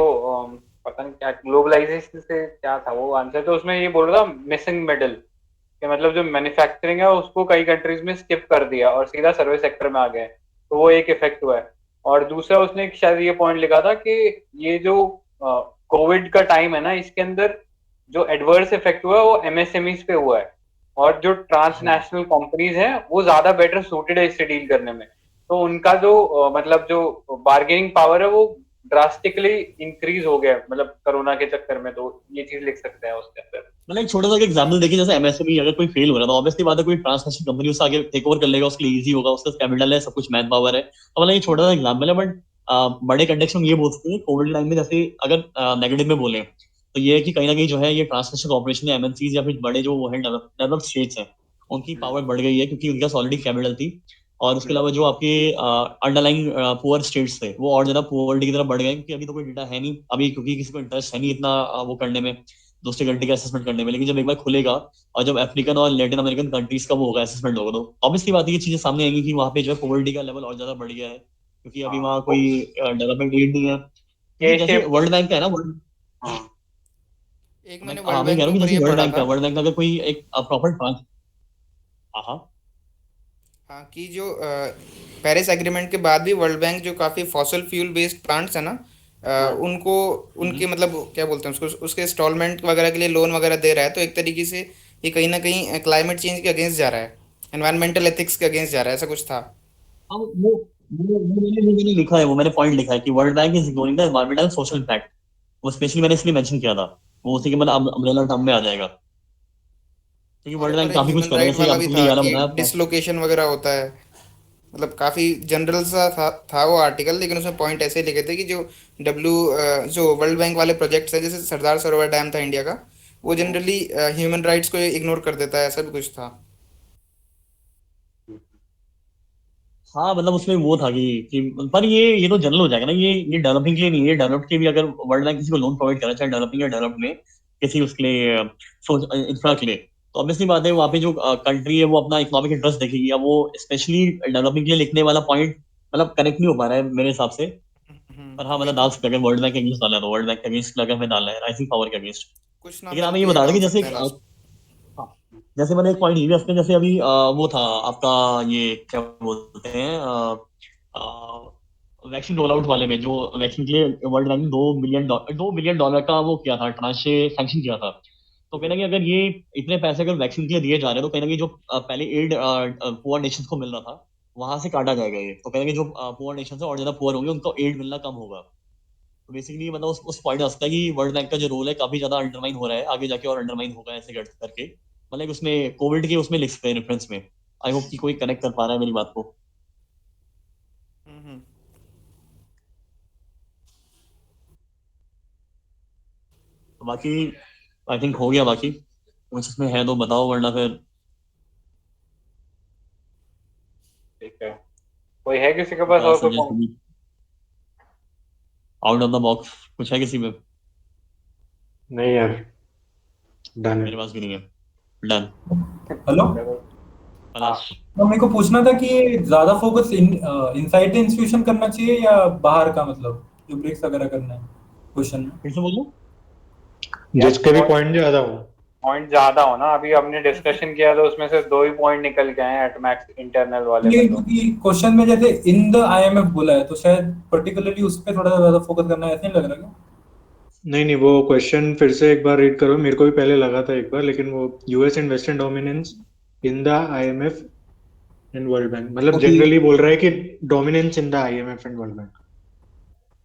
पता नहीं क्या ग्लोबलाइजेशन से क्या था वो आंसर, तो उसमें ये बोल रहा था मिसिंग मिडल, कि मतलब जो मैन्युफैक्चरिंग है उसको कई कंट्रीज में स्किप कर दिया और सीधा सर्विस सेक्टर में आ गए, तो वो एक इफेक्ट हुआ है। और दूसरा उसने शायद ये पॉइंट लिखा था कि ये जो कोविड का टाइम है ना, इसके अंदर जो एडवर्स इफेक्ट हुआ है वो MSMEs पे हुआ है, और जो ट्रांसनेशनल कंपनीज हैं वो ज्यादा बेटर सूटेड है इससे डील करने में। तो उनका जो मतलब जो बार्गेनिंग पावर है वो ड्रास्टिकली इंक्रीज हो गया मतलब कोरोना के चक्कर में, तो ये चीज लिख सकते हैं उसके अंदर। मतलब एक छोटा सा एग्जांपल देखिए, जैसे एमएसएमई अगर कोई फेल हो रहा है तो ऑब्वियसली बात है कोई ट्रांसनेशनल कंपनी उससे आगे टेक ओवर कर लेगा, उसके लिए इजी होगा, उसका कैपिटल है, सब कुछ मैन पावर है। तो मतलब ये छोटा सा एग्जांपल है, बट बड़े कंटेक्स्ट में ये बोल सकते हैं कोविड टाइम में जैसे अगर नेगेटिव में बोले तो ये है कि कहीं ना कहीं जो है ये ट्रांसनेशनल कॉर्पोरेशन या एमएनसीज या फिर बड़े जो वो है डेवलप स्टेट्स हैं उनकी पावर बढ़ गई है, क्योंकि उनके पास ऑलरेडी कैपिटल थी। और उसके अलावा जो आपके अंडरलाइंग पुअर स्टेट्स थे वो और ज्यादा पुअर्टी की तरफ बढ़ गए, क्योंकि अभी तो कोई डेटा है नहीं अभी, क्योंकि किसी को इंटरेस्ट है नहीं इतना वो करने में, दूसरे कंट्री का असेसमेंट करने में। लेकिन जब एक बार खुलेगा और जब अफ्रीकन और लैटिन अमेरिकन कंट्रीज का वो होगा असेसमेंट होगा, तो ऑब्वियसली बात है ये चीजें सामने आएंगी कि वहाँ पे जो है पॉवर्टी का लेवल और ज्यादा बढ़ गया है, क्योंकि अभी वहाँ कोई डेवलपमेंट एड नहीं है। जैसे वर्ल्ड बैंक का है ना, एक मैंने हाँ वर्ल्ड मैं बैंक कह के रहा हूँ कि ऊपर जैसे ये वर्ल्ड पढ़ा बैंक था। का वर्ल्ड बैंक का अगर कोई एक प्रॉपर ट्रांस हाँ हाँ कि जो पेरिस एग्रीमेंट के बाद भी वर्ल्ड बैंक जो काफ़ी फॉसिल फ्यूल बेस्ड प्लांट्स है ना, उनको उनके मतलब क्या बोलते हैं उसको, उसके इंस्टॉलमेंट वगैरह के लिए लोन वगैरह दे रहा है, तो एक तरीके से ये कहीं ना कहीं क्लाइमेट चेंज के अगेंस्ट जा रहा है, एनवायरमेंटल एथिक्स के अगेंस्ट जा रहा है, ऐसा कुछ था। हाँ, मैंने लिखा है, वो मैंने पॉइंट लिखा है कि world bank is ignoring the environmental social impact. वो स्पेशली मैंने इसलिए मेंशन किया था, वो उसी के मतलब अम्ब्रेला टर्म में आ जाएगा, क्योंकि वर्ल्ड बैंक काफी कुछ ह्यूमन कर रहा है, राइट जैसे वाला भी आपने था ये वाला कि बताया डिसलोकेशन वगैरह होता है, मतलब काफ़ी जनरल सा था वो आर्टिकल, लेकिन उसमें पॉइंट ऐसे लिखे थे कि जो वर्ल्ड बैंक वाले प्रोजेक्ट्स हैं, जैसे सरदार सरोवर डैम था इंडिया का, वो जनरली ह्यूमन राइट्स को इग्नोर कर देता है, ऐसा भी कुछ था। हाँ मतलब उसमें वो था कि पर ये तो जनरल हो जाएगा ना, ये डेवलपिंग के लिए नहीं है, डेवलप्ड के भी अगर वर्ल्ड बैंक किसी को लोन प्रोवाइड करना चाहे डेवलपिंग या डेवलप्ड में किसी उसके लिए इंफ्रा के लिए, तो ऑब्वियसली बात है वहाँ पे जो कंट्री है वो अपना इकोनॉमिक इंटरेस्ट देखेगी, या वो स्पेशली डेवलपिंग के लिए लिखने वाला पॉइंट मतलब कनेक्ट नहीं हो पा रहा है मेरे हिसाब से। पर हाँ मतलब डाल सकते हैं, अगर वर्ल्ड बैंक के अगेंस्ट डालना है तो वर्ल्ड बैंक के अगेंस्ट अगर हमें डालना है राइजिंग पावर के अगेंस्ट। कुछ ना लेकिन हमें मिल ये के बता दें डाल कि जैसे सकते हैं लास्ट। हाँ, जैसे मैंने एक पॉइंट ये भी रखते हैं, जैसे अभी वो था आपका ये क्या बोलते हैं वैक्सीन रोल आउट वाले में, जो वैक्सीन के लिए वर्ल्ड बैंक ने $2 बिलियन का वो किया था, ट्रांशे सैंक्शन किया था। तो कहीं ना कहीं अगर ये इतने पैसे अगर वैक्सीन के लिए दिए जा रहे हैं, तो कहीं ना कहीं जो पहले एड पुअर नेशंस को मिल रहा था वहां से काटा जाएगा ये, तो कहीं ना कहीं जो पुअर नेशंस है और ज्यादा पुअर होंगे उनको एड मिलना कम होगा। तो बेसिकली मतलब उस पॉइंट आ सकता है कि वर्ल्ड बैंक का जो रोल है काफी ज्यादा अंडरमाइन हो रहा है, आगे जाके और अंडरमाइन होगा ऐसे करके, मतलब उसमें कोविड के उसमें लिख सकते हैं रेफरेंस में। आई होप कि कोई कनेक्ट कर पा रहा है मेरी बात को। तो बाकी आई थिंक हो गया, बाकी कुछ इसमें है तो बताओ, वरना फिर ठीक है। कोई है किसी के पास और कोई point? Out of the box कुछ है किसी में? नहीं यार, डन है। मेरे पास भी नहीं है। डन। हेलो, तो मेरे को पूछना था कि ज्यादा फोकस इनसाइड द इंस्टीट्यूशन करना चाहिए या बाहर का, मतलब जो ब्रेक्स वगैरह करना है क्वेश्चन में। फिर से बोलो। जिसके भी पॉइंट ज्यादा हो। पॉइंट ज्यादा हो ना, अभी हमने डिस्कशन किया तो उसमें से 2 ही पॉइंट निकल के आए एट मैक्स इंटरनल वाले में। तो क्योंकि क्वेश्चन में जैसे इन द आईएमएफ बोला है, तो शायद पर्टिकुलरली उस पर थोड़ा ज्यादा फोकस करना है, ऐसा नहीं लग रहा क्या? नहीं, वो क्वेश्चन फिर से एक बार रीड करो, मेरे को भी पहले लगा था एक बार, लेकिन वो US and western dominance in the IMF and world bank, मतलब जनरली बोल रहा है कि dominance in the IMF and world bank.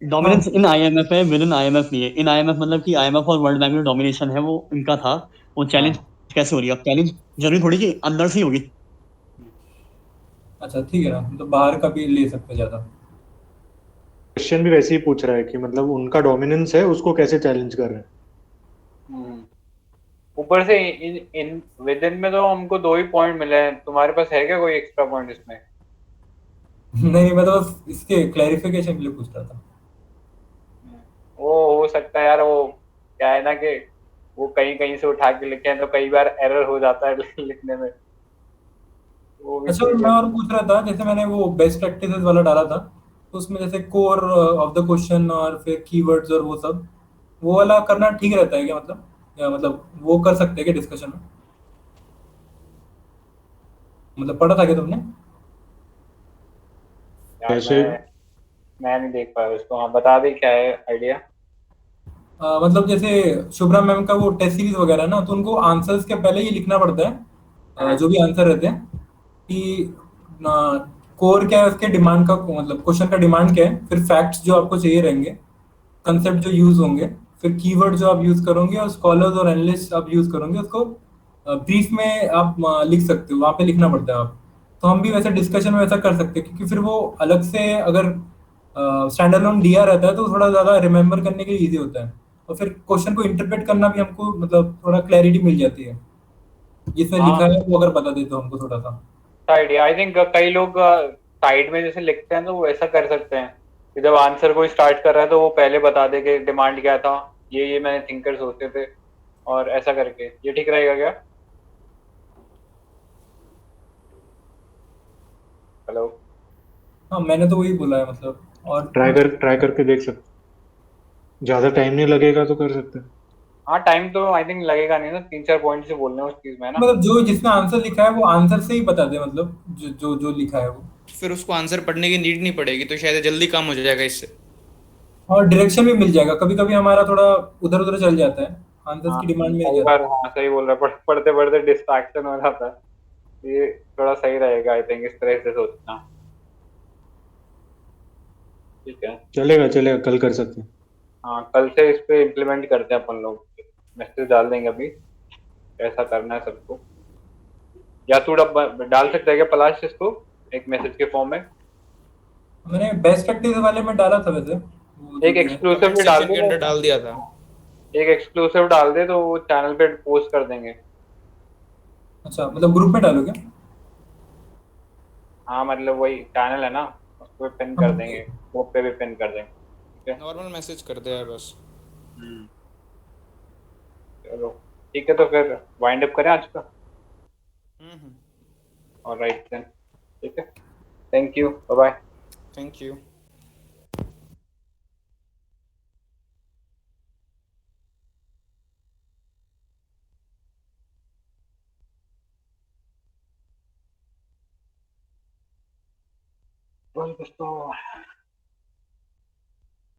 Dominance in IMF है, विद इन आईएमएफ नहीं है। इन आईएमएफ मतलब कि आईएमएफ और वर्ल्ड बैंक में डोमिनेशन है, वो इनका था। वो चैलेंज कैसे हो रही है? अब चैलेंज जरूरी थोड़ी कि अंदर से ही होगी। अच्छा ठीक है ना, तो बाहर का भी ले सकते ज्यादा। क्वेश्चन भी वैसे ही पूछ रहा है कि मतलब उनका डोमिनेंस है, उसको कैसे चैलेंज कर रहे हैं। ऊपर से इन विद इन में तो हमको 2 ही पॉइंट मिले हैं, तुम्हारे पास है क्या कोई एक्स्ट्रा पॉइंट इसमें? नहीं, मैं तो बस इसके क्लैरिफिकेशन के लिए पूछ रहा था। वो हो सकता है यार, वो क्या है ना कि वो कहीं कहीं से उठा के लिखे हैं तो कई बार एरर हो जाता है लिखने में। वो भी अच्छा, मैं और पूछ रहा था, जैसे मैंने वो बेस्ट प्रैक्टिसेस वाला डाला था, तो उसमें जैसे कोर ऑफ द क्वेश्चन और फिर कीवर्ड्स और वो सब, वो वाला करना ठीक रहता है क्या? मतलब या मतलब वो कर सकते हैं क्या डिस्कशन में? मतलब पढ़ा था क्या तुमने? यार मैं नहीं देख पाया उसको। हाँ बता दे क्या है आइडिया। मतलब जैसे शुभ्रा मैम का वो टेस्ट सीरीज वगैरह ना, तो उनको आंसर्स के पहले ये लिखना पड़ता है, जो भी आंसर रहते हैं, कि कोर क्या है उसके, डिमांड का मतलब क्वेश्चन का डिमांड क्या है, फिर फैक्ट्स जो आपको चाहिए रहेंगे, कंसेप्ट जो यूज होंगे, फिर कीवर्ड जो आप यूज करोगे और स्कॉलर्स और एनालिस्ट आप यूज करोगे, उसको ब्रीफ में आप लिख सकते हो, वहाँ पे लिखना पड़ता है आप। तो हम भी वैसे डिस्कशन में वैसा कर सकते हैं, क्योंकि फिर वो अलग से अगर स्टैंड अलोन दिया रहता है तो थोड़ा ज़्यादा रिमेम्बर करने के लिए ईजी होता है, और फिर क्वेश्चन को इंटरप्रेट करना भी हमको मतलब थोड़ा क्लैरिटी मिल जाती है, जिसमें हाँ, लिखा है वो अगर बता दे तो हमको थोड़ा सा। आइडिया आई थिंक कई लोग साइड में जैसे लिखते हैं तो वो ऐसा कर सकते हैं कि जब आंसर कोई स्टार्ट कर रहा है तो वो पहले बता दे कि डिमांड क्या था, ये मैंने थिंकर सोचे थे, और ऐसा करके ये ठीक रहेगा क्या? हेलो। हाँ, मैंने तो वही बोला है मतलब। और ट्राई करके देख सकते, ज्यादा टाइम नहीं लगेगा तो कर सकते हैं। हाँ, टाइम तो आई थिंक लगेगा नहीं ना, 3-4 पॉइंट से बोलने उस चीज में है ना। मतलब जो जिसमें आंसर लिखा है वो आंसर से ही बता दे, मतलब जो जो जो लिखा है वो। फिर उसको आंसर पढ़ने की नीड नहीं पड़ेगी, तो शायद जल्दी काम हो जाएगा इससे। और डायरेक्शन भी मिल जाएगा, कभी कभी हमारा थोड़ा उधर उधर चल जाता है, आंसर्स हाँ, की डिमांड में नहीं कई जाता। बार, हाँ सही बोल रहा है, पढ़ते पढ़ते डिस्ट्रैक्शन हो जाता है, ये थोड़ा सही रहेगा आई थिंक, इस तरह से सोचना। ठीक है। चलेगा चलेगा, कल कर सकते हैं। हाँ, कल से इस पे इम्प्लीमेंट करते हैं अपन लोग, मैसेज डाल देंगे अभी कैसा करना है सबको। या तू डाल सकता है क्या पलाश इसको एक मैसेज के फॉर्म में? मैंने बेस्ट प्रैक्टिस वाले में डाला था वैसे, वो जो एक भी है। एक्सक्लूसिव कमेंट भी डाल सेक्शन दे के तो, अंदर डाल दिया था। एक एक्सक्लूसिव डाल दे तो वो चैनल पे पोस्ट कर देंगे। अच्छा, मतलब ग्रुप में डालोगे? हाँ मतलब वही चैनल है ना, उस पर पिन कर देंगे, वो पे भी पिन कर देंगे। ठीक है। नॉर्मल मैसेज कर दे यार बस। हम्म, चलो ठीक है, तो फिर वाइंड अप करें आज का। ऑलराइट देन, ठीक है, thank you, bye bye. Thank you. दोस्तों